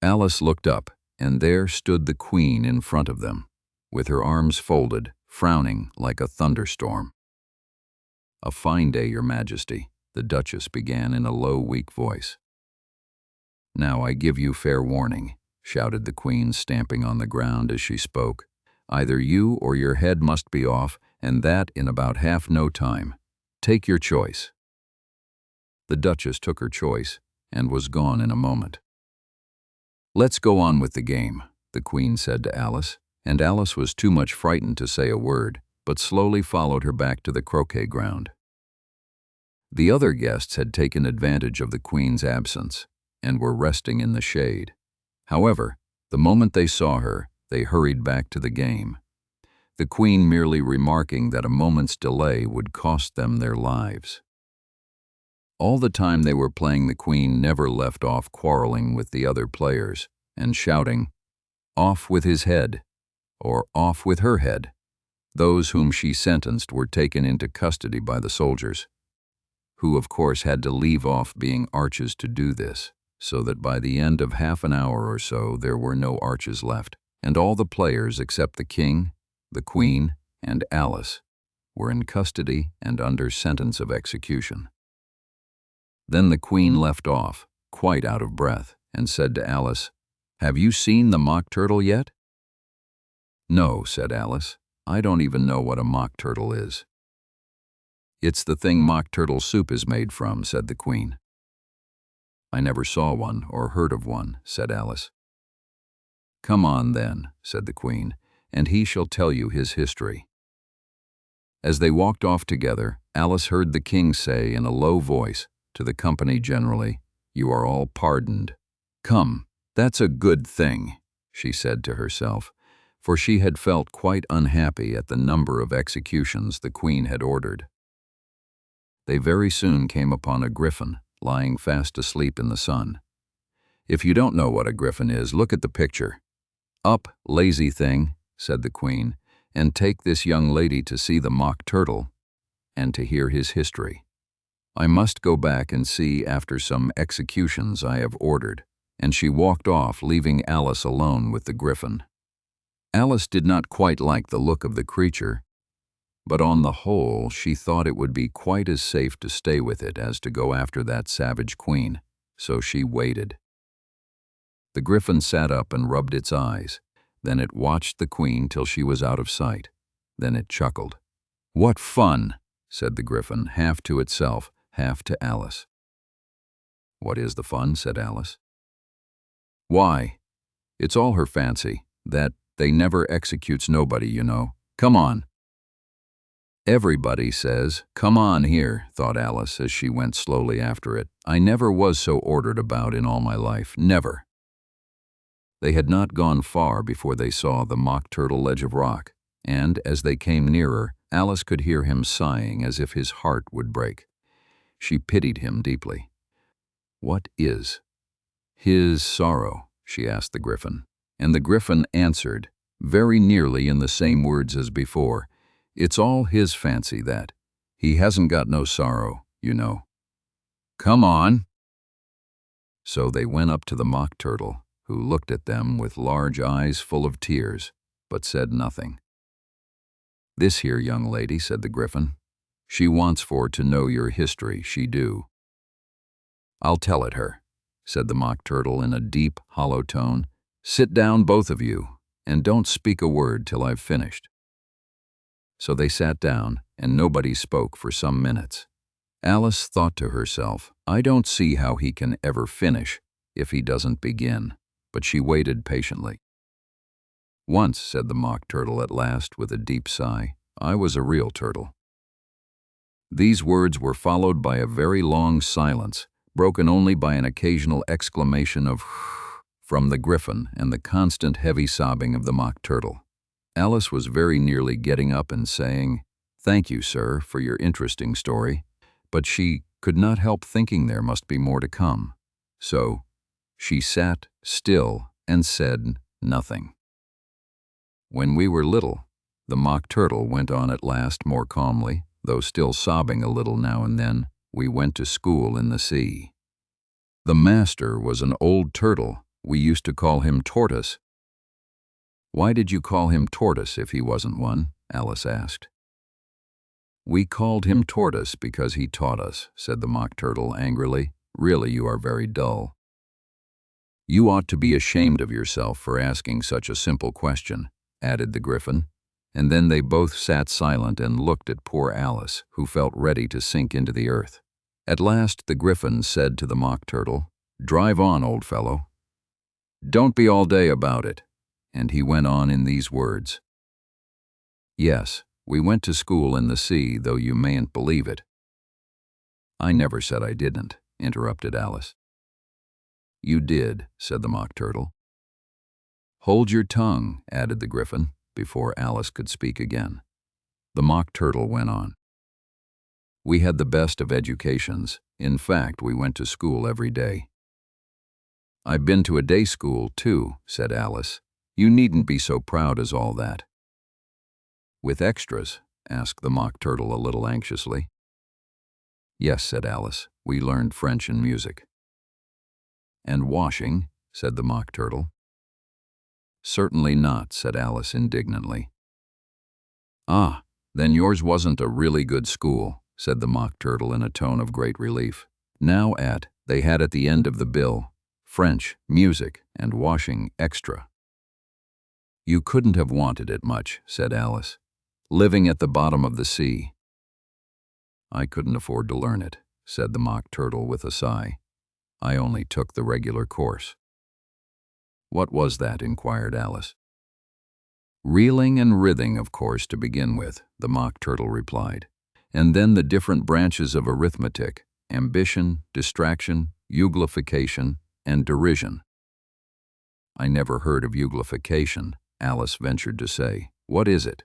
Speaker 1: Alice looked up, and there stood the Queen in front of them, with her arms folded, frowning like a thunderstorm. A fine day, Your Majesty, the Duchess began in a low, weak voice. Now I give you fair warning, shouted the Queen, stamping on the ground as she spoke. Either you or your head must be off, and that in about half no time. Take your choice. The Duchess took her choice and was gone in a moment. Let's go on with the game, the Queen said to Alice, and Alice was too much frightened to say a word, but slowly followed her back to the croquet ground. The other guests had taken advantage of the Queen's absence and were resting in the shade. However, the moment they saw her, they hurried back to the game, the Queen merely remarking that a moment's delay would cost them their lives. All the time they were playing, the Queen never left off quarreling with the other players and shouting, "Off with his head," or "Off with her head." Those whom she sentenced were taken into custody by the soldiers, who of course had to leave off being arches to do this, so that by the end of half an hour or so there were no arches left, and all the players except the King, the Queen, and Alice were in custody and under sentence of execution. Then the Queen left off, quite out of breath, and said to Alice, "Have you seen the mock turtle yet?" "No," said Alice. "I don't even know what a mock turtle is." "It's the thing mock turtle soup is made from," said the Queen. "I never saw one or heard of one," said Alice. "Come on, then," said the Queen, "and he shall tell you his history." As they walked off together, Alice heard the King say in a low voice to the company generally, "You are all pardoned." "Come, that's a good thing," she said to herself, for she had felt quite unhappy at the number of executions the Queen had ordered. They very soon came upon a griffin lying fast asleep in the sun. If you don't know what a griffin is, look at the picture. "Up, lazy thing," said the Queen, "and take this young lady to see the mock turtle and to hear his history. I must go back and see after some executions I have ordered," and she walked off, leaving Alice alone with the griffin. Alice did not quite like the look of the creature, but on the whole she thought it would be quite as safe to stay with it as to go after that savage Queen, so she waited. The griffin sat up and rubbed its eyes. Then it watched the Queen till she was out of sight. Then it chuckled. "What fun!" said the griffin, half to itself, half to Alice. "What is the fun?" said Alice. "Why, it's all her fancy, that they never executes nobody, you know. Come on." "Everybody says, 'Come on here,'" thought Alice as she went slowly after it. "I never was so ordered about in all my life, never." They had not gone far before they saw the mock turtle ledge of rock, and as they came nearer, Alice could hear him sighing as if his heart would break. She pitied him deeply. "What is his sorrow?" she asked the griffin, and the griffin answered, very nearly in the same words as before, "It's all his fancy that. He hasn't got no sorrow, you know. Come on." So they went up to the Mock Turtle, who looked at them with large eyes full of tears, but said nothing. "This here young lady," said the Gryphon, "she wants for to know your history, she do." "I'll tell it her," said the Mock Turtle in a deep, hollow tone. "Sit down, both of you, and don't speak a word till I've finished." So they sat down, and nobody spoke for some minutes. Alice thought to herself, "I don't see how he can ever finish if he doesn't begin," but she waited patiently. "Once," said the Mock Turtle at last with a deep sigh, "I was a real turtle." These words were followed by a very long silence, broken only by an occasional exclamation of from the Gryphon and the constant heavy sobbing of the Mock Turtle. Alice was very nearly getting up and saying, "Thank you, sir, for your interesting story," but she could not help thinking there must be more to come. So she sat still and said nothing. "When we were little," the Mock Turtle went on at last more calmly, though still sobbing a little now and then, "we went to school in the sea. The master was an old turtle. We used to call him Tortoise." "Why did you call him Tortoise if he wasn't one?" Alice asked. "We called him Tortoise because he taught us," said the Mock Turtle angrily. "Really, you are very dull." "You ought to be ashamed of yourself for asking such a simple question," added the Gryphon, and then they both sat silent and looked at poor Alice, who felt ready to sink into the earth. At last the Gryphon said to the Mock Turtle, "Drive on, old fellow. Don't be all day about it." And he went on in these words, "Yes, we went to school in the sea, though you mayn't believe it." "I never said I didn't," interrupted Alice. "You did," said the Mock Turtle. "Hold your tongue," added the Gryphon, before Alice could speak again. The Mock Turtle went on. "We had the best of educations. In fact, we went to school every day." "I've been to a day school, too," said Alice. "You needn't be so proud as all that." "With extras?" asked the Mock Turtle a little anxiously. "Yes," said Alice. "We learned French and music." "And washing?" said the Mock Turtle. "Certainly not," said Alice indignantly. "Ah, then yours wasn't a really good school," said the Mock Turtle in a tone of great relief. Now they had at the end of the bill, French, music, and washing extra. "You couldn't have wanted it much," said Alice. "Living at the bottom of the sea." "I couldn't afford to learn it," said the Mock Turtle with a sigh. "I only took the regular course." "What was that?" inquired Alice. "Reeling and writhing, of course, to begin with," the Mock Turtle replied. "And then the different branches of arithmetic, ambition, distraction, euglification, and derision." "I never heard of euglification," Alice ventured to say. "What is it?"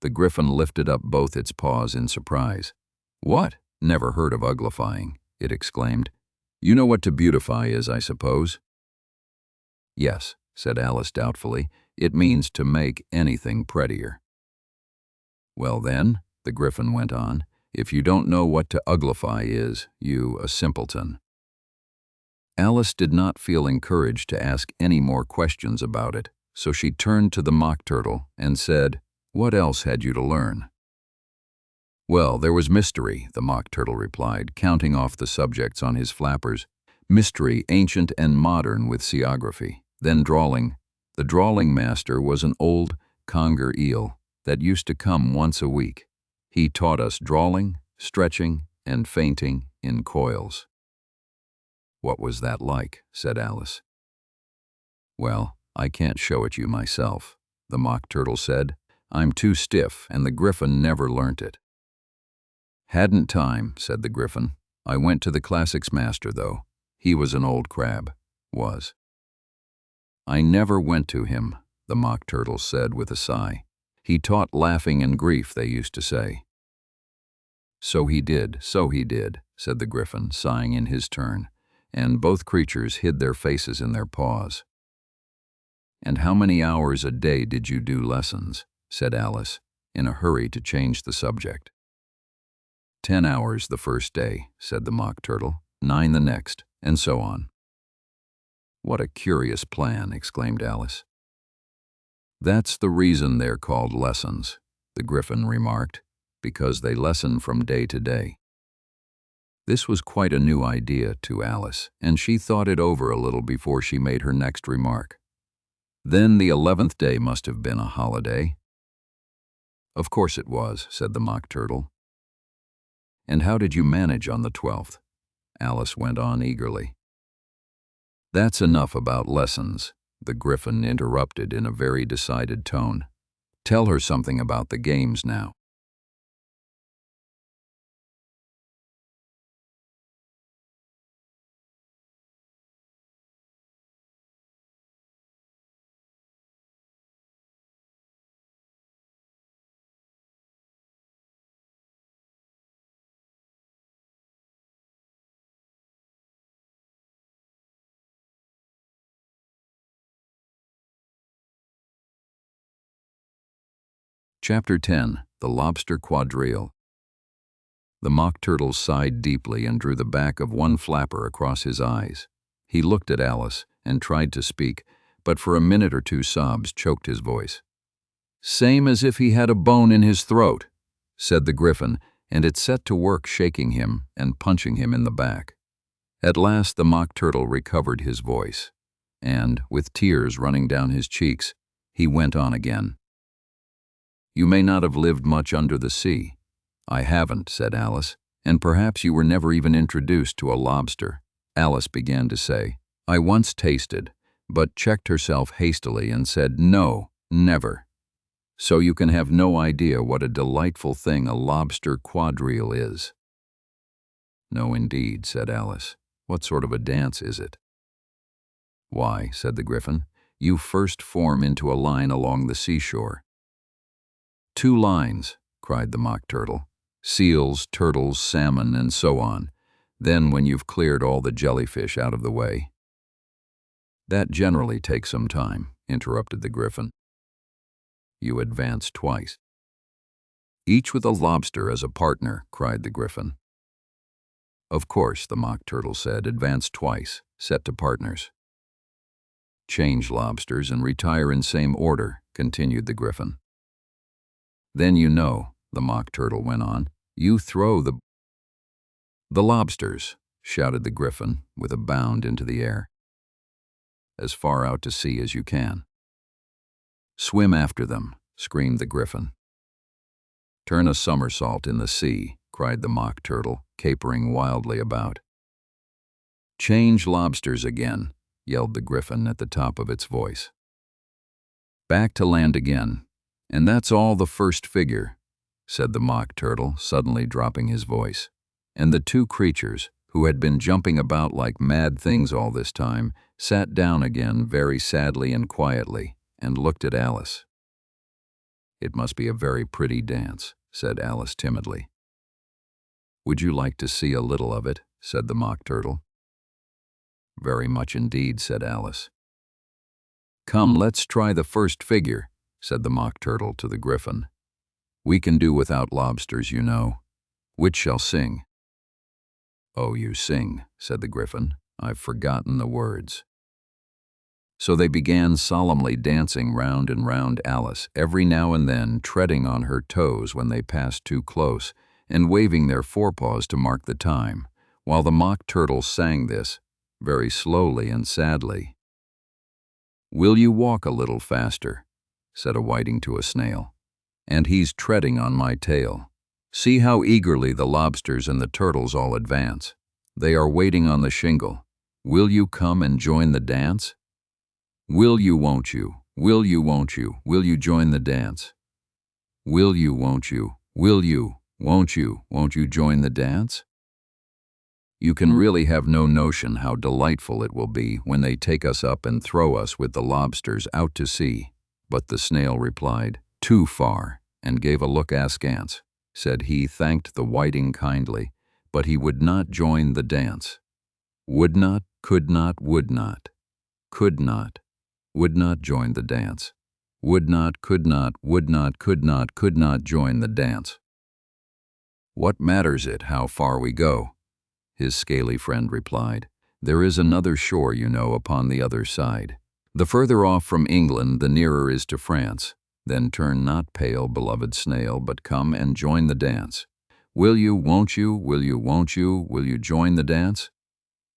Speaker 1: The Gryphon lifted up both its paws in surprise. "What? Never heard of uglifying," it exclaimed. "You know what to beautify is, I suppose?" "Yes," said Alice doubtfully. "It means to make anything prettier." "Well then," the Gryphon went on, "if you don't know what to uglify is, you a simpleton." Alice did not feel encouraged to ask any more questions about it, so she turned to the Mock Turtle and said, "What else had you to learn?" "Well, there was mystery," the Mock Turtle replied, counting off the subjects on his flappers. "Mystery, ancient and modern, with seaography. Then drawling. The drawling master was an old conger eel that used to come once a week. He taught us drawling, stretching, and fainting in coils." "What was that like?" said Alice. "Well, I can't show it you myself," the Mock Turtle said. "I'm too stiff, and the Gryphon never learnt it." "Hadn't time," said the Gryphon. "I went to the classics master, though. He was an old crab. Was." "I never went to him," the Mock Turtle said with a sigh. "He taught laughing and grief, they used to say." So he did," said the Gryphon, sighing in his turn, and both creatures hid their faces in their paws. "And how many hours a day did you do lessons?" said Alice, in a hurry to change the subject. 10 hours the first day," said the Mock Turtle, 9 the next, and so on. "What a curious plan," exclaimed Alice. "That's the reason they're called lessons," the Griffin remarked, "because they lessen from day to day." This was quite a new idea to Alice, and she thought it over a little before she made her next remark. "Then the 11th day must have been a holiday." "Of course it was," said the Mock Turtle. "And how did you manage on the 12th?" Alice went on eagerly. "That's enough about lessons," the Griffin interrupted in a very decided tone. "Tell her something about the games now." Chapter 10. The Lobster Quadrille. The Mock Turtle sighed deeply and drew the back of one flapper across his eyes. He looked at Alice and tried to speak, but for a minute or two sobs choked his voice. "Same as if he had a bone in his throat," said the Griffin, and it set to work shaking him and punching him in the back. At last the Mock Turtle recovered his voice, and, with tears running down his cheeks, he went on again. "You may not have lived much under the sea." "I haven't," said Alice, "and perhaps you were never even introduced to a lobster." Alice began to say, "I once tasted," but checked herself hastily and said, "No, never." "So you can have no idea what a delightful thing a lobster quadrille is." "No, indeed," said Alice. "What sort of a dance is it?" "Why," said the Griffin, "you first form into a line along the seashore." "Two lines," cried the Mock Turtle. "Seals, turtles, salmon, and so on. Then when you've cleared all the jellyfish out of the way." "That generally takes some time," interrupted the Griffin. "You advance twice." "Each with a lobster as a partner," cried the Griffin. "Of course," the Mock Turtle said, "advance twice, set to partners." "Change lobsters and retire in same order," continued the Griffin. "Then you know," the Mock Turtle went on, "you throw the lobsters," shouted the Griffin with a bound into the air, "as far out to sea as you can." "Swim after them," screamed the Griffin. "Turn a somersault in the sea," cried the Mock Turtle, capering wildly about. "Change lobsters again," yelled the Griffin at the top of its voice. "Back to land again, and that's all the first figure," said the Mock Turtle, suddenly dropping his voice. And the two creatures, who had been jumping about like mad things all this time, sat down again very sadly and quietly, and looked at Alice. "It must be a very pretty dance," said Alice timidly. "Would you like to see a little of it?" said the Mock Turtle. "Very much indeed," said Alice. "Come, let's try the first figure," said the Mock Turtle to the Griffin. "We can do without lobsters, you know. Which shall sing?" "Oh, you sing," said the Griffin. "I've forgotten the words." So they began solemnly dancing round and round Alice, every now and then treading on her toes when they passed too close, and waving their forepaws to mark the time, while the Mock Turtle sang this, very slowly and sadly. "Will you walk a little faster?" said a whiting to a snail. "And he's treading on my tail. See how eagerly the lobsters and the turtles all advance. They are waiting on the shingle. Will you come and join the dance? Will you, won't you? Will you, won't you? Will you join the dance? Will you, won't you? Will you, won't you join the dance?" You can really have no notion how delightful it will be when they take us up and throw us with the lobsters out to sea. But the snail replied, "Too far," and gave a look askance. Said he thanked the whiting kindly, but he would not join the dance. Would not, could not, would not. Could not, would not join the dance. Would not, could not, would not, could not join the dance. "What matters it how far we go?" his scaly friend replied. There is another shore, you know, upon the other side. The further off from England, the nearer is to France. Then turn not pale, beloved snail, but come and join the dance. Will you, won't you, will you, won't you, will you join the dance?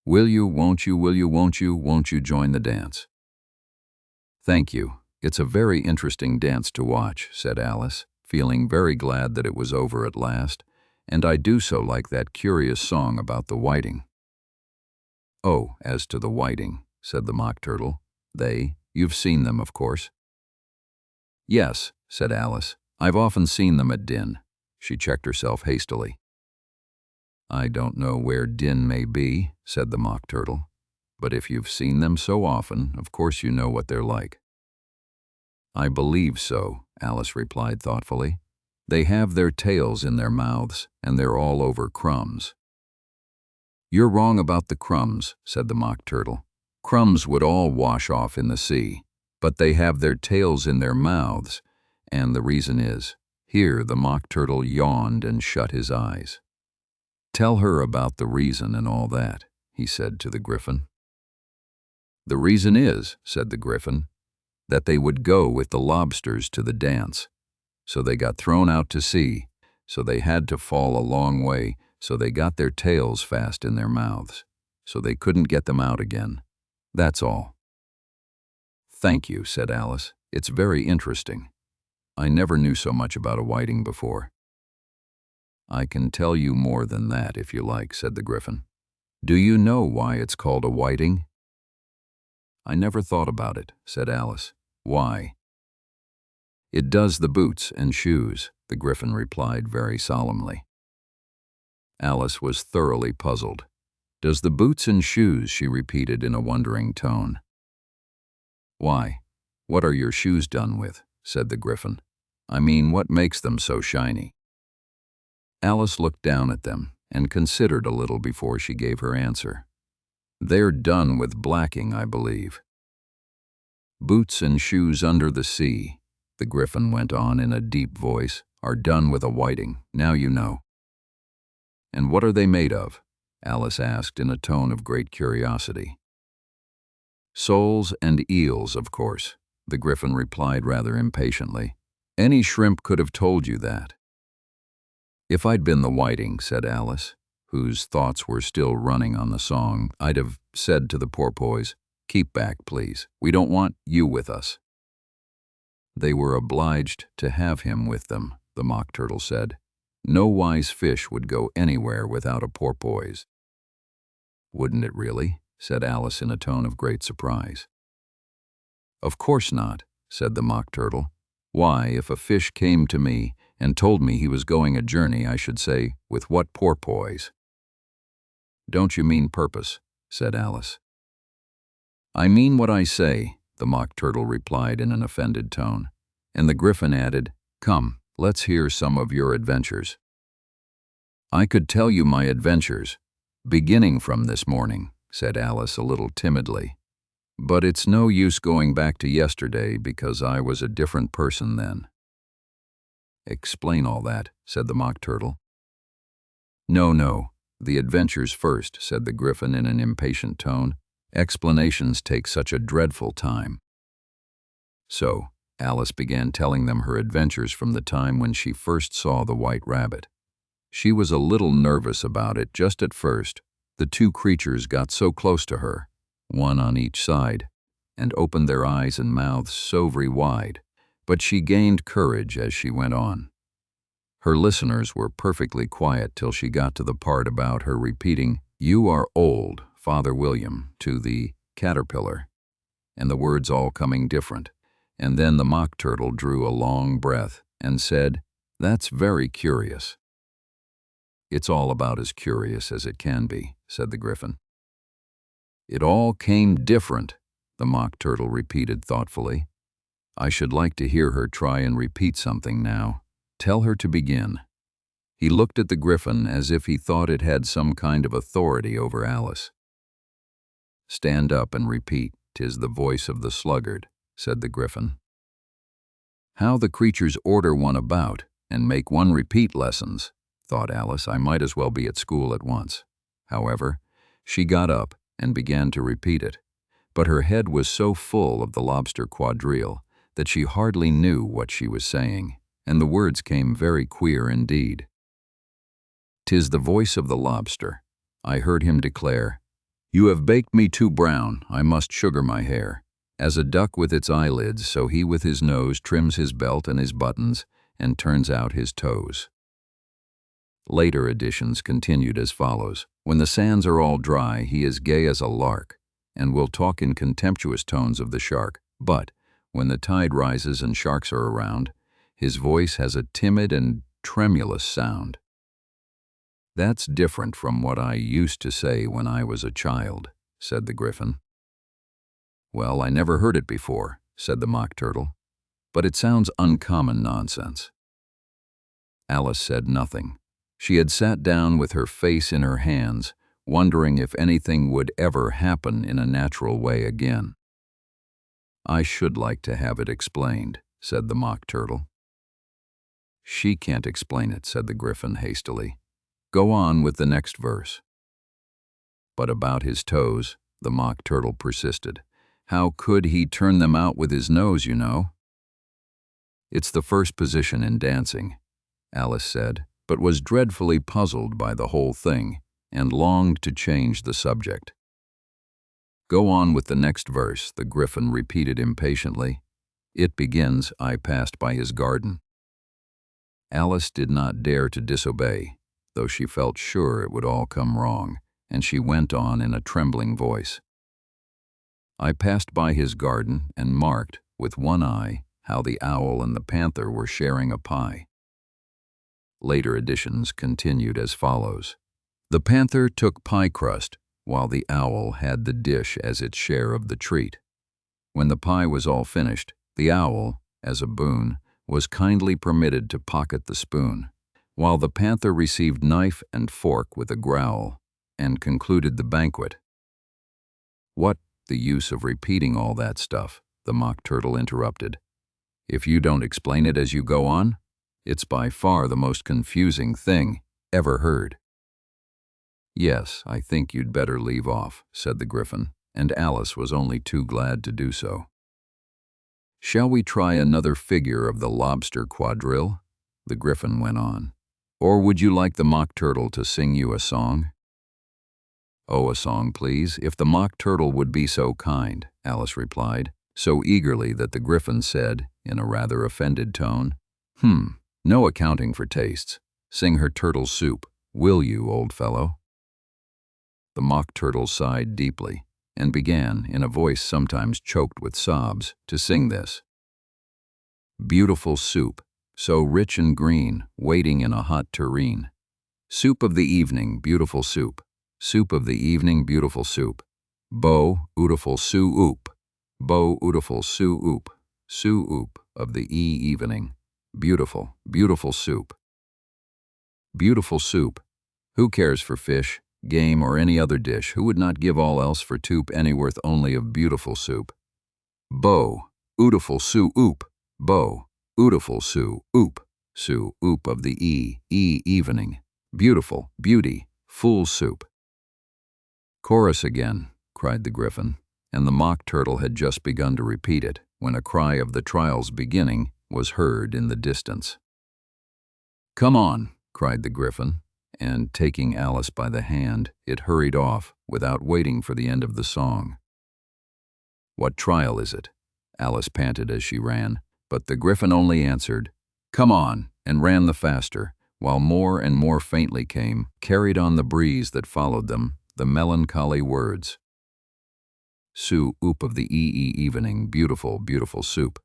Speaker 1: Will you, won't you, will you, won't you join the dance? Thank you. It's a very interesting dance to watch, said Alice, feeling very glad that it was over at last, and I do so like that curious song about the whiting. Oh, as to the whiting, said the Mock Turtle, you've seen them, of course. Yes, said Alice, I've often seen them at Din. She checked herself hastily. I don't know where Din may be, said the Mock Turtle, but if you've seen them so often, of course you know what they're like. I believe so, Alice replied thoughtfully. They have their tails in their mouths, and they're all over crumbs. You're wrong about the crumbs, said the Mock Turtle. Crumbs would all wash off in the sea, but they have their tails in their mouths, and the reason is, here the Mock Turtle yawned and shut his eyes. Tell her about the reason and all that, he said to the Griffin. The reason is, said the Griffin, that they would go with the lobsters to the dance. So they got thrown out to sea, so they had to fall a long way, so they got their tails fast in their mouths, so they couldn't get them out again. That's all. Thank you, said Alice. It's very interesting. I never knew so much about a whiting before. I can tell you more than that if you like, said the Griffin. Do you know why it's called a whiting? I never thought about it, said Alice. Why? It does the boots and shoes, the Griffin replied very solemnly. Alice was thoroughly puzzled. Does the boots and shoes, she repeated in a wondering tone. Why, what are your shoes done with? Said the Griffin. I mean, what makes them so shiny? Alice looked down at them and considered a little before she gave her answer. They're done with blacking, I believe. Boots and shoes under the sea, the Griffin went on in a deep voice, are done with a whiting, now you know. And what are they made of? Alice asked in a tone of great curiosity. Soles and eels, of course, the Griffin replied rather impatiently. Any shrimp could have told you that. If I'd been the whiting, said Alice, whose thoughts were still running on the song, I'd have said to the porpoise, keep back, please. We don't want you with us. They were obliged to have him with them, the Mock Turtle said. No wise fish would go anywhere without a porpoise. Wouldn't it really? Said Alice in a tone of great surprise. Of course not, said the Mock Turtle. Why, if a fish came to me and told me he was going a journey, I should say, with what porpoise? Don't you mean purpose? Said Alice. I mean what I say, the Mock Turtle replied in an offended tone, and the Griffin added, come, let's hear some of your adventures. I could tell you my adventures, beginning from this morning, said Alice a little timidly. But it's no use going back to yesterday because I was a different person then. Explain all that, said the Mock Turtle. No, the adventures first, said the Griffin in an impatient tone. Explanations take such a dreadful time. So, Alice began telling them her adventures from the time when she first saw the White Rabbit. She was a little nervous about it just at first. The two creatures got so close to her, one on each side, and opened their eyes and mouths so very wide, but she gained courage as she went on. Her listeners were perfectly quiet till she got to the part about her repeating, "You are old, Father William," to the caterpillar, and the words all coming different, and then the Mock Turtle drew a long breath and said, "That's very curious." "It's all about as curious as it can be," said the Griffin. "It all came different," the Mock Turtle repeated thoughtfully. "I should like to hear her try and repeat something now. Tell her to begin." He looked at the Griffin as if he thought it had some kind of authority over Alice. "Stand up and repeat, 'tis the voice of the sluggard," said the Griffin. "How the creatures order one about and make one repeat lessons," thought Alice. I might as well be at school at once. However, she got up and began to repeat it, but her head was so full of the lobster quadrille that she hardly knew what she was saying, and the words came very queer indeed. "'Tis the voice of the lobster. I heard him declare, 'You have baked me too brown, I must sugar my hair.' As a duck with its eyelids, so he with his nose trims his belt and his buttons and turns out his toes." Later editions continued as follows. "When the sands are all dry, he is gay as a lark, and will talk in contemptuous tones of the shark. But, when the tide rises and sharks are around, his voice has a timid and tremulous sound." "That's different from what I used to say when I was a child," said the Gryphon. "Well, I never heard it before," said the Mock Turtle, "but it sounds uncommon nonsense." Alice said nothing. She had sat down with her face in her hands, wondering if anything would ever happen in a natural way again. "I should like to have it explained," said the Mock Turtle. "She can't explain it," said the Gryphon hastily. "Go on with the next verse." "But about his toes," the Mock Turtle persisted. "How could he turn them out with his nose, you know?" "It's the first position in dancing," Alice said, but was dreadfully puzzled by the whole thing and longed to change the subject. "Go on with the next verse," the Gryphon repeated impatiently. "It begins, 'I passed by his garden.'" Alice did not dare to disobey, though she felt sure it would all come wrong, and she went on in a trembling voice. "I passed by his garden and marked, with one eye, how the owl and the panther were sharing a pie." Later editions continued as follows. "The panther took pie crust, while the owl had the dish as its share of the treat. When the pie was all finished, the owl, as a boon, was kindly permitted to pocket the spoon, while the panther received knife and fork with a growl, and concluded the banquet." "What the use of repeating all that stuff?" the Mock Turtle interrupted. "If you don't explain it as you go on, it's by far the most confusing thing ever heard." "Yes, I think you'd better leave off," said the Gryphon, and Alice was only too glad to do so. "Shall we try another figure of the lobster quadrille?" the Gryphon went on. "Or would you like the Mock Turtle to sing you a song?" "Oh, a song, please, if the Mock Turtle would be so kind," Alice replied, so eagerly that the Gryphon said, in a rather offended tone, "No accounting for tastes. Sing her turtle soup, will you, old fellow?" The Mock Turtle sighed deeply and began, in a voice sometimes choked with sobs, to sing this. "Beautiful soup, so rich and green, waiting in a hot tureen. Soup of the evening, beautiful soup. Soup of the evening, beautiful soup. Bo, ootiful soo-oop. Bo, ootiful soo-oop. Soo-oop of the evening. Beautiful, beautiful soup." Beautiful soup. Who cares for fish, game, or any other dish? Who would not give all else for toop any worth only of beautiful soup? Bo, ootiful soo-oop. Bo, ootiful soo-oop. Soo-oop of the evening. Beautiful, beauty, full soup. "Chorus again," cried the Gryphon, and the Mock Turtle had just begun to repeat it when a cry of the trial's beginning was heard in the distance. "Come on," cried the Gryphon, and taking Alice by the hand, it hurried off without waiting for the end of the song. "What trial is it?" Alice panted as she ran, but the Gryphon only answered, "Come on," and ran the faster, while more and more faintly came, carried on the breeze that followed them, the melancholy words. "Soo-oop of the evening, beautiful, beautiful soup."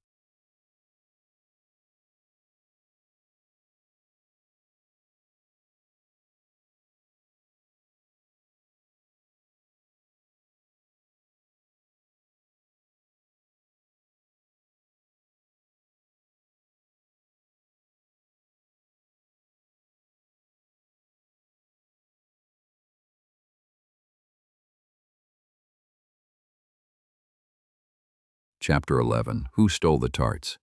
Speaker 1: Chapter 11. Who Stole the Tarts?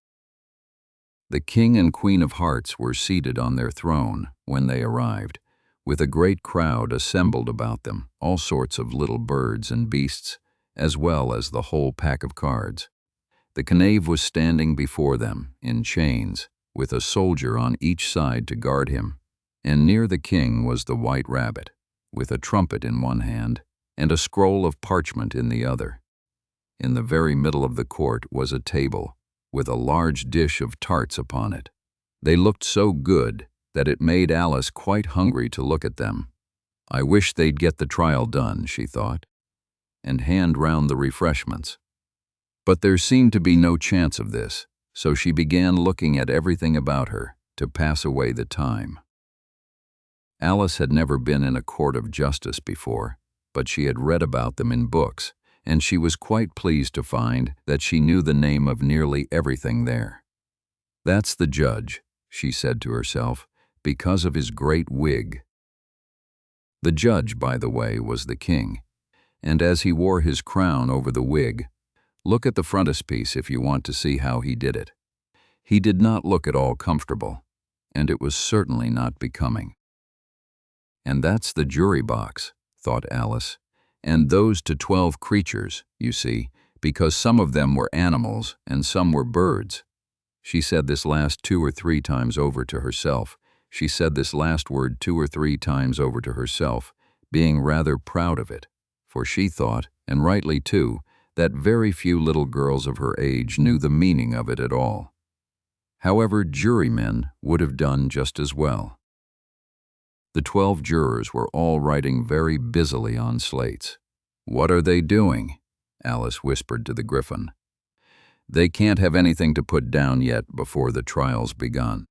Speaker 1: The King and Queen of Hearts were seated on their throne when they arrived, with a great crowd assembled about them, all sorts of little birds and beasts, as well as the whole pack of cards. The knave was standing before them, in chains, with a soldier on each side to guard him, and near the king was the white rabbit, with a trumpet in one hand and a scroll of parchment in the other. In the very middle of the court was a table, with a large dish of tarts upon it. They looked so good that it made Alice quite hungry to look at them. I wish they'd get the trial done, she thought, and hand round the refreshments. But there seemed to be no chance of this, so she began looking at everything about her to pass away the time. Alice had never been in a court of justice before, but she had read about them in books, and she was quite pleased to find that she knew the name of nearly everything there. "That's the judge," she said to herself, "because of his great wig." The judge, by the way, was the king, and as he wore his crown over the wig, look at the frontispiece if you want to see how he did it. He did not look at all comfortable, and it was certainly not becoming. "And that's the jury box," thought Alice, "and those to 12 creatures, you see, because some of them were animals and some were birds." She said this last 2 or 3 times over to herself. She said this last word 2 or 3 times over to herself, being rather proud of it, for she thought, and rightly too, that very few little girls of her age knew the meaning of it at all. However, jurymen would have done just as well. The 12 jurors were all writing very busily on slates. "What are they doing?" Alice whispered to the Griffin. "They can't have anything to put down yet before the trial's begun."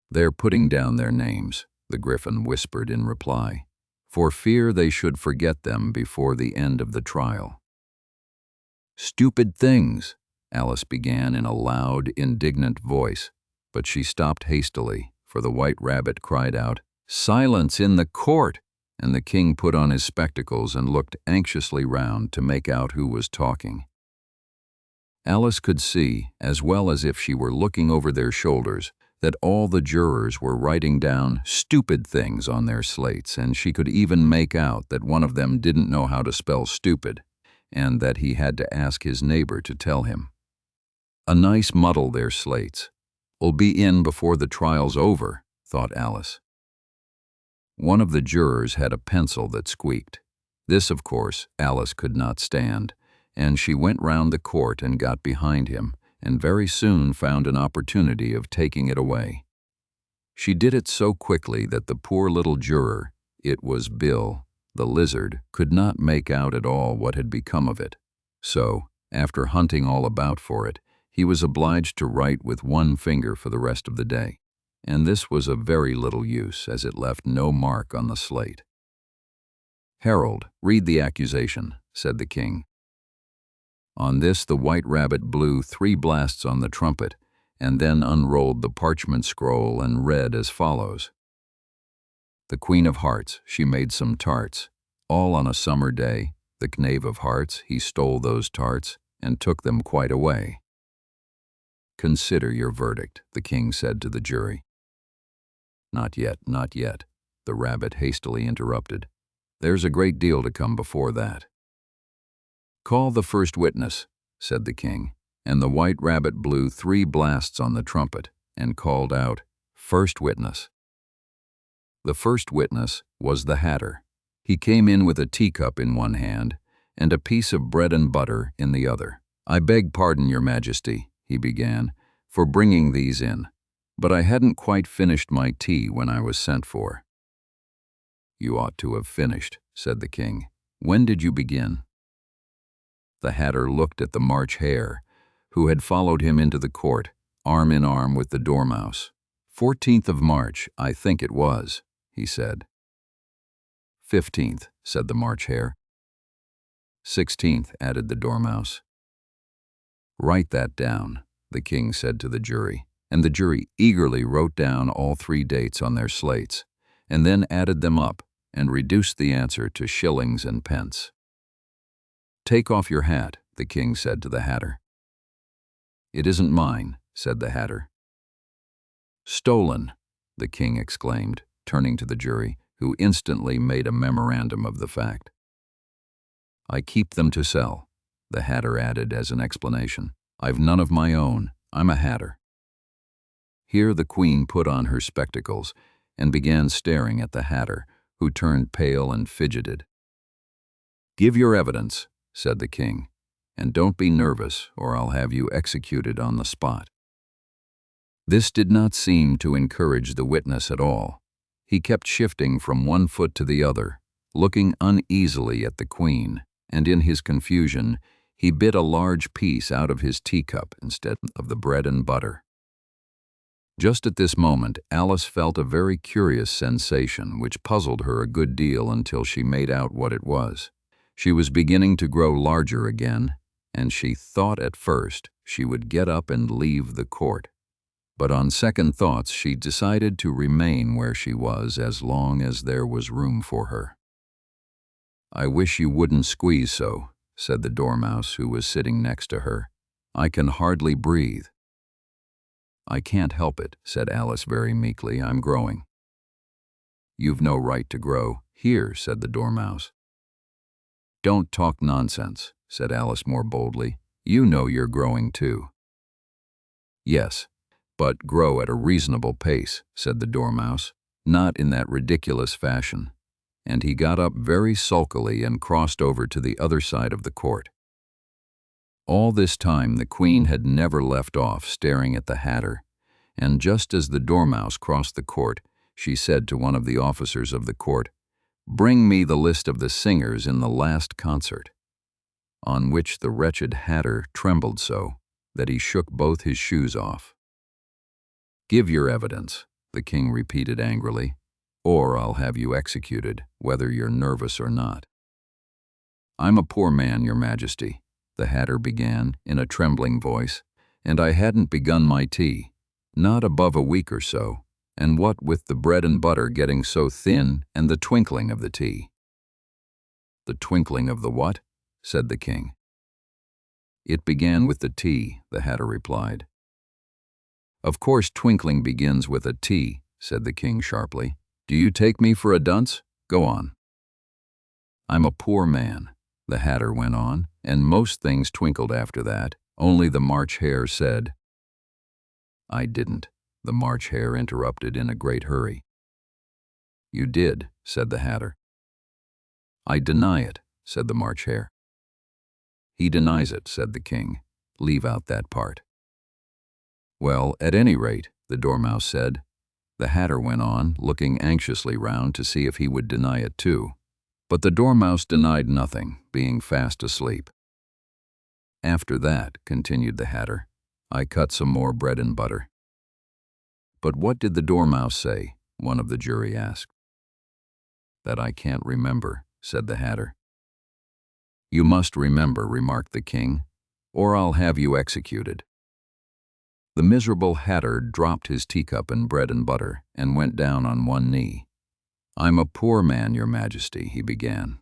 Speaker 1: "They're putting down their names," the Griffin whispered in reply, "for fear they should forget them before the end of the trial." "Stupid things," Alice began in a loud, indignant voice, but she stopped hastily, for the white rabbit cried out, "Silence in the court!" and the king put on his spectacles and looked anxiously round to make out who was talking. Alice could see, as well as if she were looking over their shoulders, that all the jurors were writing down stupid things on their slates, and she could even make out that one of them didn't know how to spell stupid, and that he had to ask his neighbor to tell him. "A nice muddle, their slates. 'Ull be in before the trial's over," thought Alice. One of the jurors had a pencil that squeaked. This, of course, Alice could not stand, and she went round the court and got behind him, and very soon found an opportunity of taking it away. She did it so quickly that the poor little juror, it was Bill, the lizard, could not make out at all what had become of it. So, after hunting all about for it, he was obliged to write with one finger for the rest of the day, and this was of very little use, as it left no mark on the slate. "Herald, read the accusation," said the king. On this the white rabbit blew 3 blasts on the trumpet, and then unrolled the parchment scroll and read as follows. "The Queen of Hearts, she made some tarts. All on a summer day, the Knave of Hearts, he stole those tarts, and took them quite away." "Consider your verdict," the king said to the jury. "Not yet, not yet," the rabbit hastily interrupted. "There's a great deal to come before that." "Call the first witness," said the king, and the white rabbit blew 3 blasts on the trumpet and called out, "First witness." The first witness was the Hatter. He came in with a teacup in one hand and a piece of bread and butter in the other. "I beg pardon, Your Majesty," he began, "for bringing these in, but I hadn't quite finished my tea when I was sent for." "You ought to have finished," said the king. "When did you begin?" The Hatter looked at the March Hare, who had followed him into the court, arm in arm with the Dormouse. 14th of March, I think it was," he said. 15th, said the March Hare. 16th, added the Dormouse. "Write that down," the king said to the jury, and the jury eagerly wrote down all 3 dates on their slates, and then added them up and reduced the answer to shillings and pence. "Take off your hat," the king said to the Hatter. "It isn't mine," said the Hatter. "Stolen," the king exclaimed, turning to the jury, who instantly made a memorandum of the fact. "I keep them to sell," the Hatter added as an explanation. "I've none of my own. I'm a Hatter." Here the Queen put on her spectacles and began staring at the Hatter, who turned pale and fidgeted. "Give your evidence," said the King, "and don't be nervous, or I'll have you executed on the spot." This did not seem to encourage the witness at all. He kept shifting from one foot to the other, looking uneasily at the Queen, and in his confusion, he bit a large piece out of his teacup instead of the bread and butter. Just at this moment, Alice felt a very curious sensation which puzzled her a good deal until she made out what it was. She was beginning to grow larger again, and she thought at first she would get up and leave the court. But on second thoughts, she decided to remain where she was as long as there was room for her. "I wish you wouldn't squeeze so," said the Dormouse, who was sitting next to her. "I can hardly breathe." "I can't help it," said Alice very meekly. "I'm growing." "You've no right to grow here," said the Dormouse. "Don't talk nonsense," said Alice more boldly. "You know you're growing too." "Yes, but grow at a reasonable pace," said the Dormouse, "not in that ridiculous fashion." And he got up very sulkily and crossed over to the other side of the court. All this time the Queen had never left off staring at the Hatter, and just as the Dormouse crossed the court, she said to one of the officers of the court, "Bring me the list of the singers in the last concert," on which the wretched Hatter trembled so that he shook both his shoes off. "Give your evidence," the King repeated angrily, "or I'll have you executed, whether you're nervous or not." "I'm a poor man, Your Majesty," the Hatter began in a trembling voice, "and I hadn't begun my tea, not above a week or so, and what with the bread and butter getting so thin and the twinkling of the tea." "The twinkling of the what?" said the King. "It began with the tea," the Hatter replied. "Of course twinkling begins with a T," said the King sharply. "Do you take me for a dunce? Go on." "I'm a poor man," the Hatter went on, and most things twinkled after that, only the March Hare said. "I didn't," the March Hare interrupted in a great hurry. "You did," said the Hatter. "I deny it," said the March Hare. "He denies it," said the King. "Leave out that part." "Well, at any rate," the Dormouse said. The Hatter went on, looking anxiously round to see if he would deny it too. But the Dormouse denied nothing, being fast asleep. "After that," continued the Hatter, "I cut some more bread and butter." "But what did the Dormouse say?" one of the jury asked. "That I can't remember," said the Hatter. "You must remember," remarked the King, "or I'll have you executed." The miserable Hatter dropped his teacup and bread and butter and went down on one knee. "I'm a poor man, Your Majesty," he began.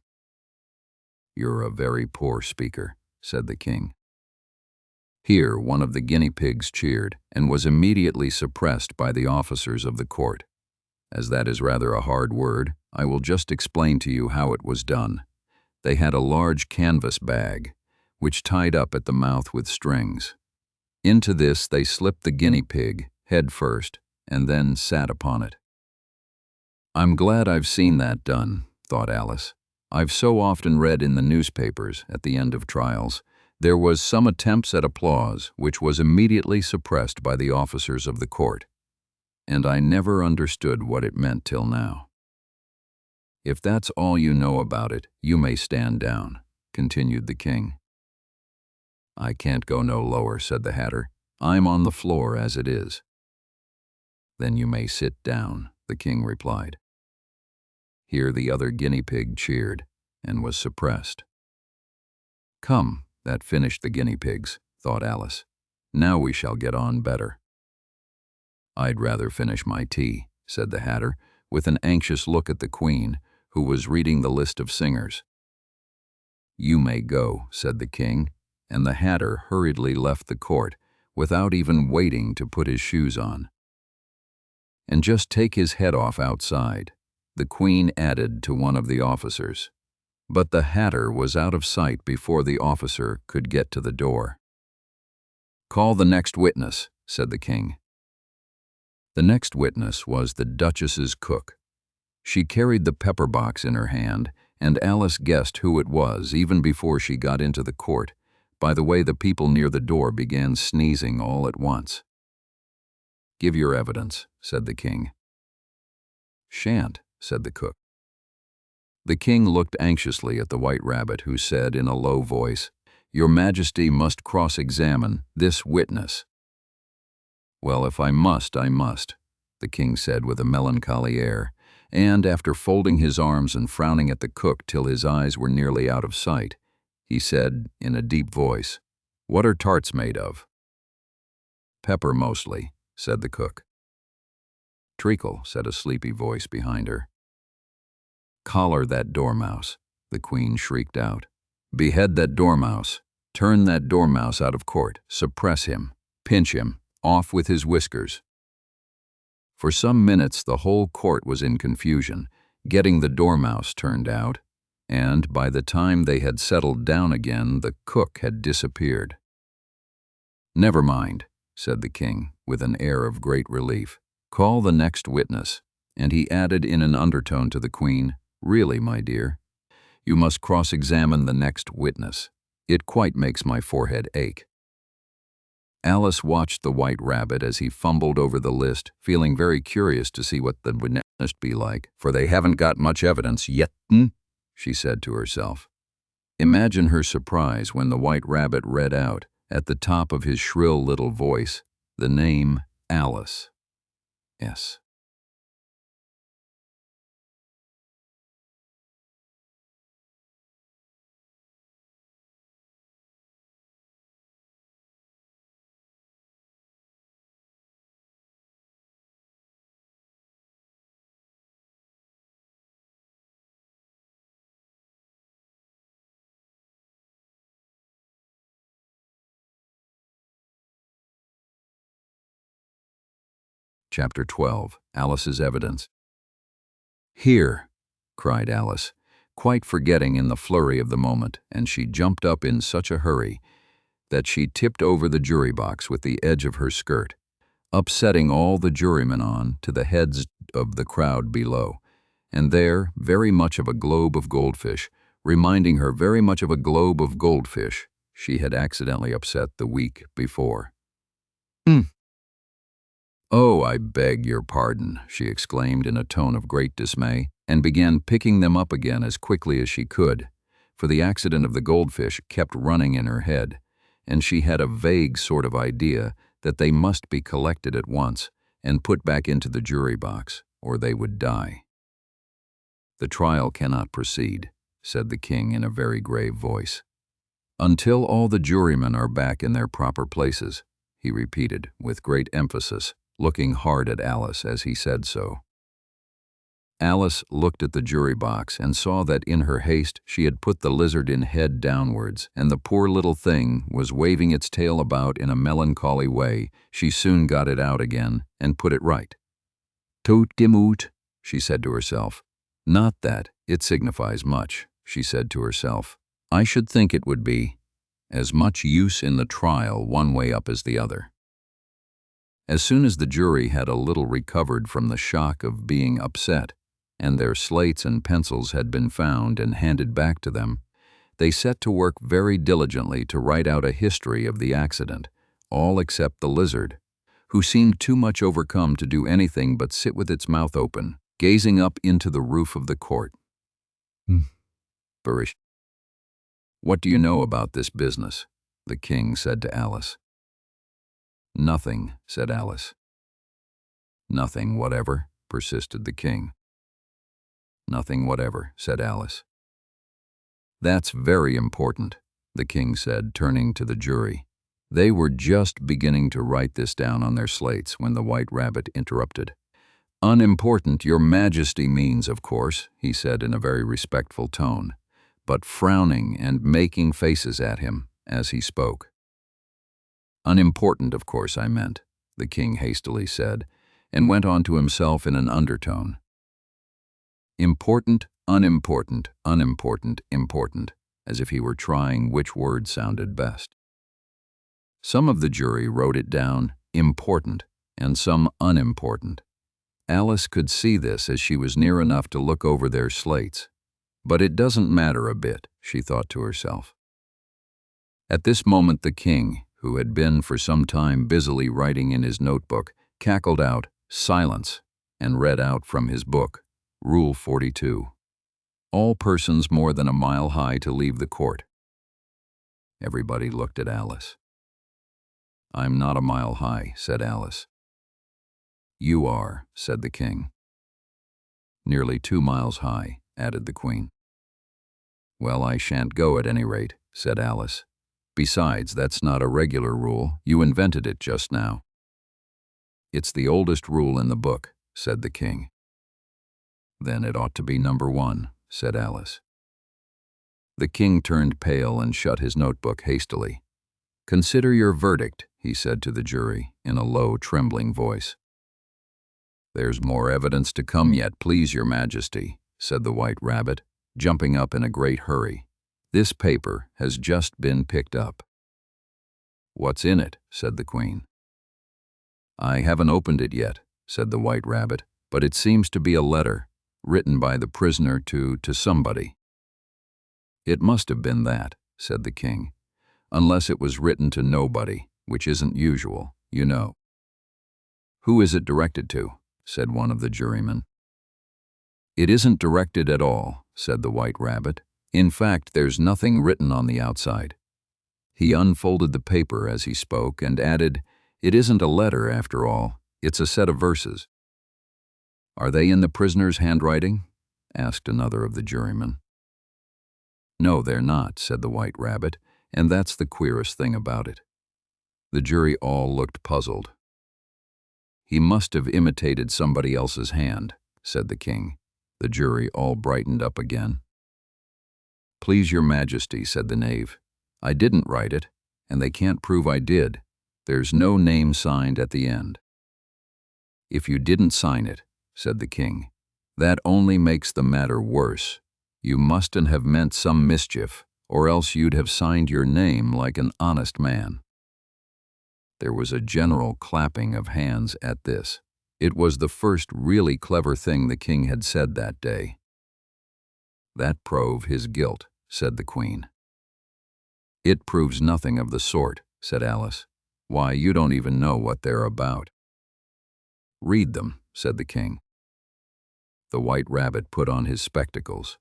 Speaker 1: "You're a very poor speaker," said the King. Here one of the guinea pigs cheered and was immediately suppressed by the officers of the court. As that is rather a hard word, I will just explain to you how it was done. They had a large canvas bag, which tied up at the mouth with strings. Into this they slipped the guinea pig, head first, and then sat upon it. "I'm glad I've seen that done," thought Alice. "I've so often read in the newspapers, at the end of trials, there was some attempts at applause which was immediately suppressed by the officers of the court, and I never understood what it meant till now." "If that's all you know about it, you may stand down," continued the King. "I can't go no lower," said the Hatter. "I'm on the floor as it is." "Then you may sit down," the King replied. Here the other guinea pig cheered and was suppressed. "Come, that finished the guinea pigs," thought Alice. "Now we shall get on better." "I'd rather finish my tea," said the Hatter, with an anxious look at the Queen, who was reading the list of singers. "You may go," said the King, and the Hatter hurriedly left the court without even waiting to put his shoes on. and just take his head off outside," the Queen added to one of the officers. But the Hatter was out of sight before the officer could get to the door. "Call the next witness," said the King. The next witness was the Duchess's cook. She carried the pepper box in her hand, and Alice guessed who it was even before she got into the court, by the way the people near the door began sneezing all at once. "Give your evidence," said the King. "Shan't," said the cook. The King looked anxiously at the White Rabbit, who said in a low voice, "Your Majesty must cross-examine this witness." "Well, if I must, I must," the King said with a melancholy air, and after folding his arms and frowning at the cook till his eyes were nearly out of sight, he said in a deep voice, "What are tarts made of?" "Pepper mostly," said the cook. "Treacle," said a sleepy voice behind her. "Collar that dormouse," the Queen shrieked out. "Behead that dormouse. Turn that dormouse out of court. Suppress him. Pinch him. Off with his whiskers." For some minutes the whole court was in confusion, getting the dormouse turned out, and by the time they had settled down again, the cook had disappeared. "Never mind," said the King, with an air of great relief. "Call the next witness," and he added in an undertone to the Queen, "Really, my dear, you must cross-examine the next witness. It quite makes my forehead ache." Alice watched the White Rabbit as he fumbled over the list, feeling very curious to see what the witness would be like, "for they haven't got much evidence yet," she said to herself. Imagine her surprise when the White Rabbit read out, at the top of his shrill little voice, the name Alice. Yes. Chapter 12. Alice's Evidence. "Here!" cried Alice, quite forgetting in the flurry of the moment, and she jumped up in such a hurry that she tipped over the jury box with the edge of her skirt, upsetting all the jurymen on to the heads of the crowd below, and there, very much of a globe of goldfish, reminding her very much of a globe of goldfish she had accidentally upset the week before. "Oh, I beg your pardon," she exclaimed in a tone of great dismay, and began picking them up again as quickly as she could, for the accident of the goldfish kept running in her head, and she had a vague sort of idea that they must be collected at once and put back into the jury box, or they would die. "The trial cannot proceed," said the King in a very grave voice, "until all the jurymen are back in their proper places," he repeated with great emphasis, looking hard at Alice as he said so. Alice looked at the jury box and saw that in her haste she had put the lizard in head downwards, and the poor little thing was waving its tail about in a melancholy way. She soon got it out again and put it right. "Toot gemoot," she said to herself. "Not that it signifies much," she said to herself. "I should think it would be as much use in the trial one way up as the other." As soon as the jury had a little recovered from the shock of being upset, and their slates and pencils had been found and handed back to them, they set to work very diligently to write out a history of the accident, all except the lizard, who seemed too much overcome to do anything but sit with its mouth open, gazing up into the roof of the court. "Burish. What do you know about this business?" the King said to Alice. "Nothing," said Alice. "Nothing whatever?" persisted the King. "Nothing whatever," said Alice. "That's very important," the King said, turning to the jury. They were just beginning to write this down on their slates when the White Rabbit interrupted. "Unimportant, Your Majesty means, of course," he said in a very respectful tone, but frowning and making faces at him as he spoke. "Unimportant, of course, I meant," the King hastily said, and went on to himself in an undertone. Important, unimportant, unimportant, important, as if he were trying which word sounded best. Some of the jury wrote it down important and some unimportant. Alice could see this as she was near enough to look over their slates. But it doesn't matter a bit, she thought to herself. At this moment the king, who had been for some time busily writing in his notebook, cackled out, "Silence," and read out from his book, Rule 42. All persons more than a mile high to leave the court. Everybody looked at Alice. "I'm not a mile high," said Alice. "You are," said the king. "Nearly 2 miles high," added the queen. "Well, I shan't go at any rate," said Alice. "Besides, that's not a regular rule. You invented it just now." "It's the oldest rule in the book," said the king. "Then it ought to be number 1, said Alice. The king turned pale and shut his notebook hastily. "Consider your verdict," he said to the jury in a low, trembling voice. "There's more evidence to come yet, please your majesty," said the White Rabbit, jumping up in a great hurry. "This paper has just been picked up." "What's in it?" said the queen. "I haven't opened it yet," said the White Rabbit, "but it seems to be a letter, written by the prisoner to somebody." "It must have been that," said the king, "unless it was written to nobody, which isn't usual, you know." "Who is it directed to?" said one of the jurymen. "It isn't directed at all," said the White Rabbit. "In fact, there's nothing written on the outside." He unfolded the paper as he spoke and added, "It isn't a letter after all, it's a set of verses." "Are they in the prisoner's handwriting?" asked another of the jurymen. "No, they're not," said the White Rabbit, "and that's the queerest thing about it." The jury all looked puzzled. "He must have imitated somebody else's hand," said the king. The jury all brightened up again. "Please your majesty," said the knave, "I didn't write it, and they can't prove I did. There's no name signed at the end." "If you didn't sign it," said the king, "that only makes the matter worse. You mustn't have meant some mischief, or else you'd have signed your name like an honest man." There was a general clapping of hands at this. It was the first really clever thing the king had said that day. "That prove his guilt," said the queen. "It proves nothing of the sort," said Alice. "Why, you don't even know what they're about." "Read them," said the king. The White Rabbit put on his spectacles.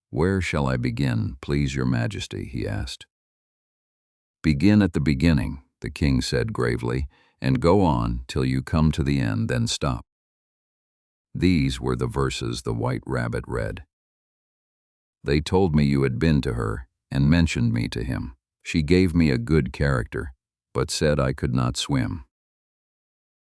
Speaker 1: "Where shall I begin, please your majesty?" he asked. "Begin at the beginning," the king said gravely, "and go on till you come to the end, then stop." These were the verses the White Rabbit read. "They told me you had been to her and mentioned me to him. She gave me a good character, but said I could not swim.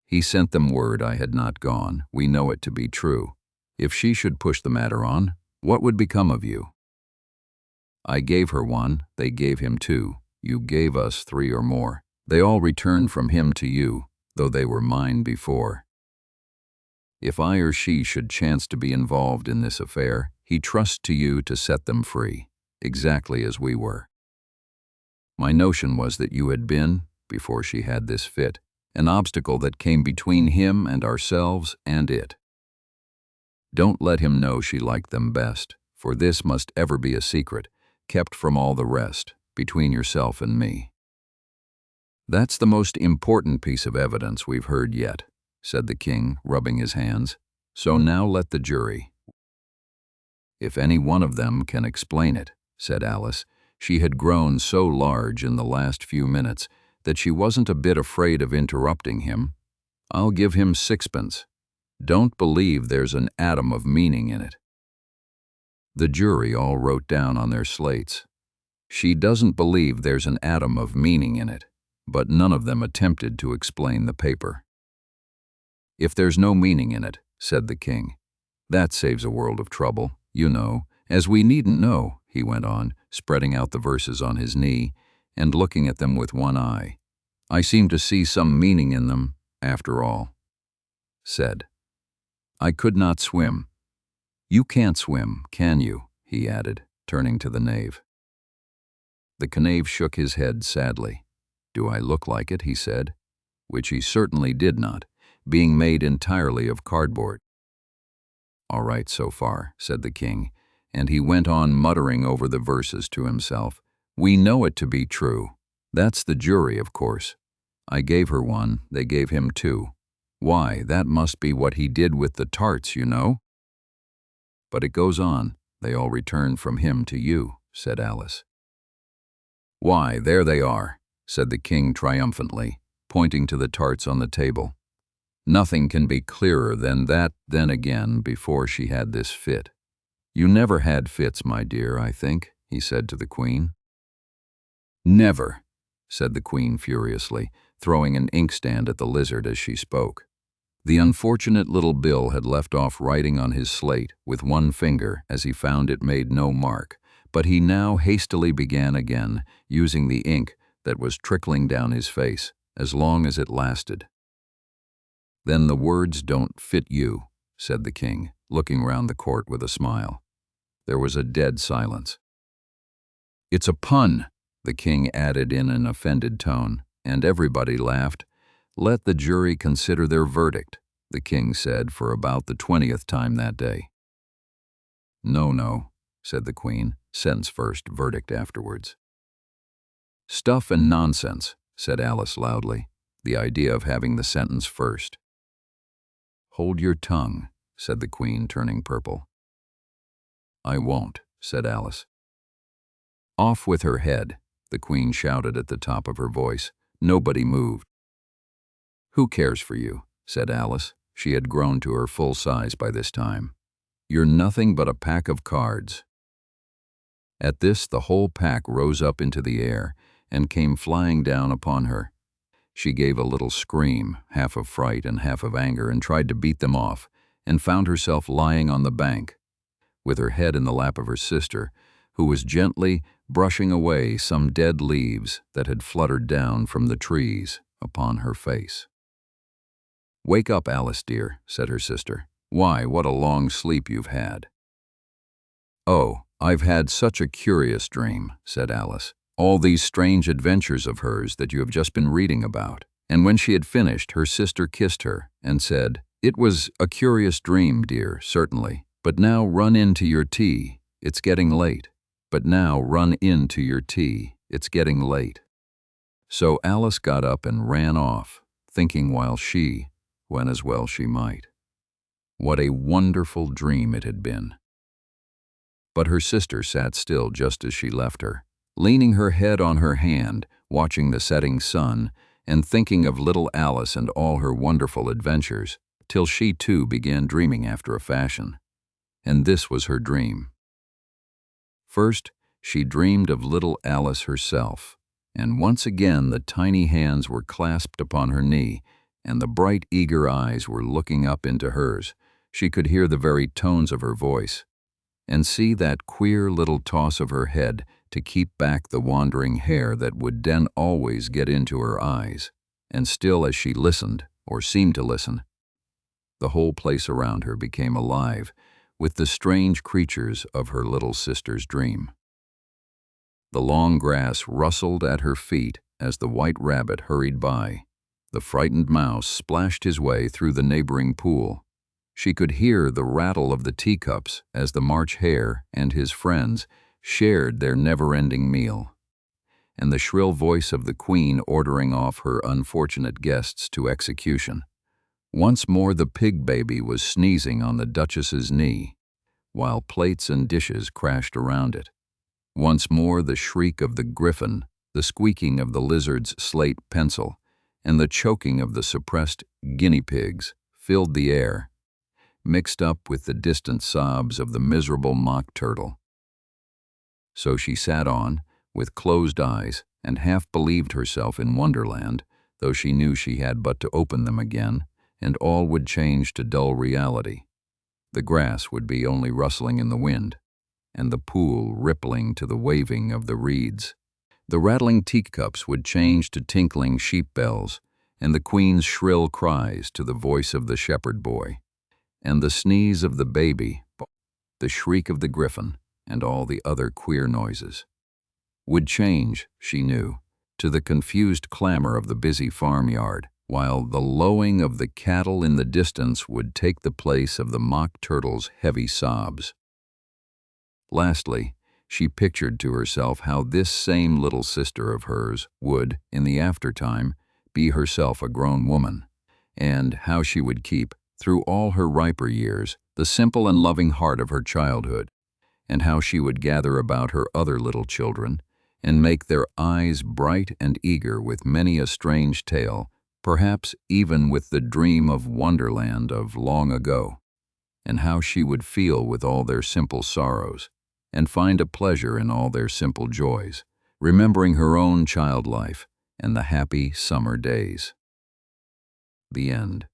Speaker 1: He sent them word I had not gone. We know it to be true. If she should push the matter on, what would become of you? I gave her 1, they gave him 2, you gave us 3 or more. They all returned from him to you, though they were mine before. If I or she should chance to be involved in this affair, he trusts to you to set them free, exactly as we were. My notion was that you had been, before she had this fit, an obstacle that came between him and ourselves and it. Don't let him know she liked them best, for this must ever be a secret, kept from all the rest, between yourself and me." "That's the most important piece of evidence we've heard yet," said the king, rubbing his hands. "So now let the jury." "If any one of them can explain it," said Alice. She had grown so large in the last few minutes that she wasn't a bit afraid of interrupting him. "I'll give him 6pence. Don't believe there's an atom of meaning in it." The jury all wrote down on their slates, "She doesn't believe there's an atom of meaning in it," but none of them attempted to explain the paper. "If there's no meaning in it," said the king, "that saves a world of trouble, you know, as we needn't know," he went on, spreading out the verses on his knee and looking at them with one eye. "I seem to see some meaning in them, after all." said. "I could not swim." "You can't swim, can you?" he added, turning to the knave. The knave shook his head sadly. "Do I look like it?" he said, which he certainly did not, being made entirely of cardboard. "All right so far," said the king, and he went on muttering over the verses to himself. "We know it to be true. That's the jury, of course. I gave her one, they gave him two. Why, that must be what he did with the tarts, you know." "But it goes on, they all returned from him to you," said Alice. "Why, there they are," said the king triumphantly, pointing to the tarts on the table. "Nothing can be clearer than that then again before she had this fit." "You never had fits, my dear, I think," he said to the queen. "Never," said the queen furiously, throwing an inkstand at the lizard as she spoke. The unfortunate little Bill had left off writing on his slate with one finger as he found it made no mark, but he now hastily began again, using the ink that was trickling down his face, as long as it lasted. "Then the words don't fit you," said the king, looking round the court with a smile. There was a dead silence. "It's a pun," the king added in an offended tone, and everybody laughed. "Let the jury consider their verdict," the king said for about the 20th time that day. "No, no," said the queen, "sentence first, verdict afterwards." "Stuff and nonsense," said Alice loudly, "the idea of having the sentence first." "Hold your tongue," said the queen, turning purple. "I won't," said Alice. "Off with her head," the queen shouted at the top of her voice. Nobody moved. "Who cares for you?" said Alice. She had grown to her full size by this time. "You're nothing but a pack of cards." At this the whole pack rose up into the air and came flying down upon her. She gave a little scream, half of fright and half of anger, and tried to beat them off, and found herself lying on the bank, with her head in the lap of her sister, who was gently brushing away some dead leaves that had fluttered down from the trees upon her face. "Wake up, Alice dear," said her sister. "Why, what a long sleep you've had." "Oh, I've had such a curious dream," said Alice. "All these strange adventures of hers that you have just been reading about." And when she had finished, her sister kissed her and said, "It was a curious dream, dear, certainly. But now run in to your tea. It's getting late. But now run in to your tea. It's getting late." So Alice got up and ran off, thinking while she went as well she might. What a wonderful dream it had been. But her sister sat still just as she left her, leaning her head on her hand, watching the setting sun, and thinking of little Alice and all her wonderful adventures, till she too began dreaming after a fashion. And this was her dream. First, she dreamed of little Alice herself, and once again the tiny hands were clasped upon her knee, and the bright, eager eyes were looking up into hers. She could hear the very tones of her voice, and see that queer little toss of her head to keep back the wandering hair that would then always get into her eyes. And still as she listened, or seemed to listen, the whole place around her became alive with the strange creatures of her little sister's dream. The long grass rustled at her feet as the white rabbit hurried by. The frightened mouse splashed his way through the neighboring pool. She could hear the rattle of the teacups as the March Hare and his friends shared their never-ending meal, and the shrill voice of the queen ordering off her unfortunate guests to execution. Once more the pig baby was sneezing on the Duchess's knee, while plates and dishes crashed around it. Once more the shriek of the griffin, the squeaking of the lizard's slate pencil, and the choking of the suppressed guinea pigs filled the air, mixed up with the distant sobs of the miserable mock turtle. So she sat on, with closed eyes, and half believed herself in Wonderland, though she knew she had but to open them again, and all would change to dull reality. The grass would be only rustling in the wind, and the pool rippling to the waving of the reeds. The rattling teacups would change to tinkling sheep bells, and the queen's shrill cries to the voice of the shepherd boy, and the sneeze of the baby, the shriek of the griffin, and all the other queer noises, would change, she knew, to the confused clamor of the busy farmyard, while the lowing of the cattle in the distance would take the place of the mock turtle's heavy sobs. Lastly, she pictured to herself how this same little sister of hers would, in the aftertime, be herself a grown woman, and how she would keep, through all her riper years, the simple and loving heart of her childhood, and how she would gather about her other little children, and make their eyes bright and eager with many a strange tale, perhaps even with the dream of Wonderland of long ago, and how she would feel with all their simple sorrows, and find a pleasure in all their simple joys, remembering her own child life and the happy summer days. The end.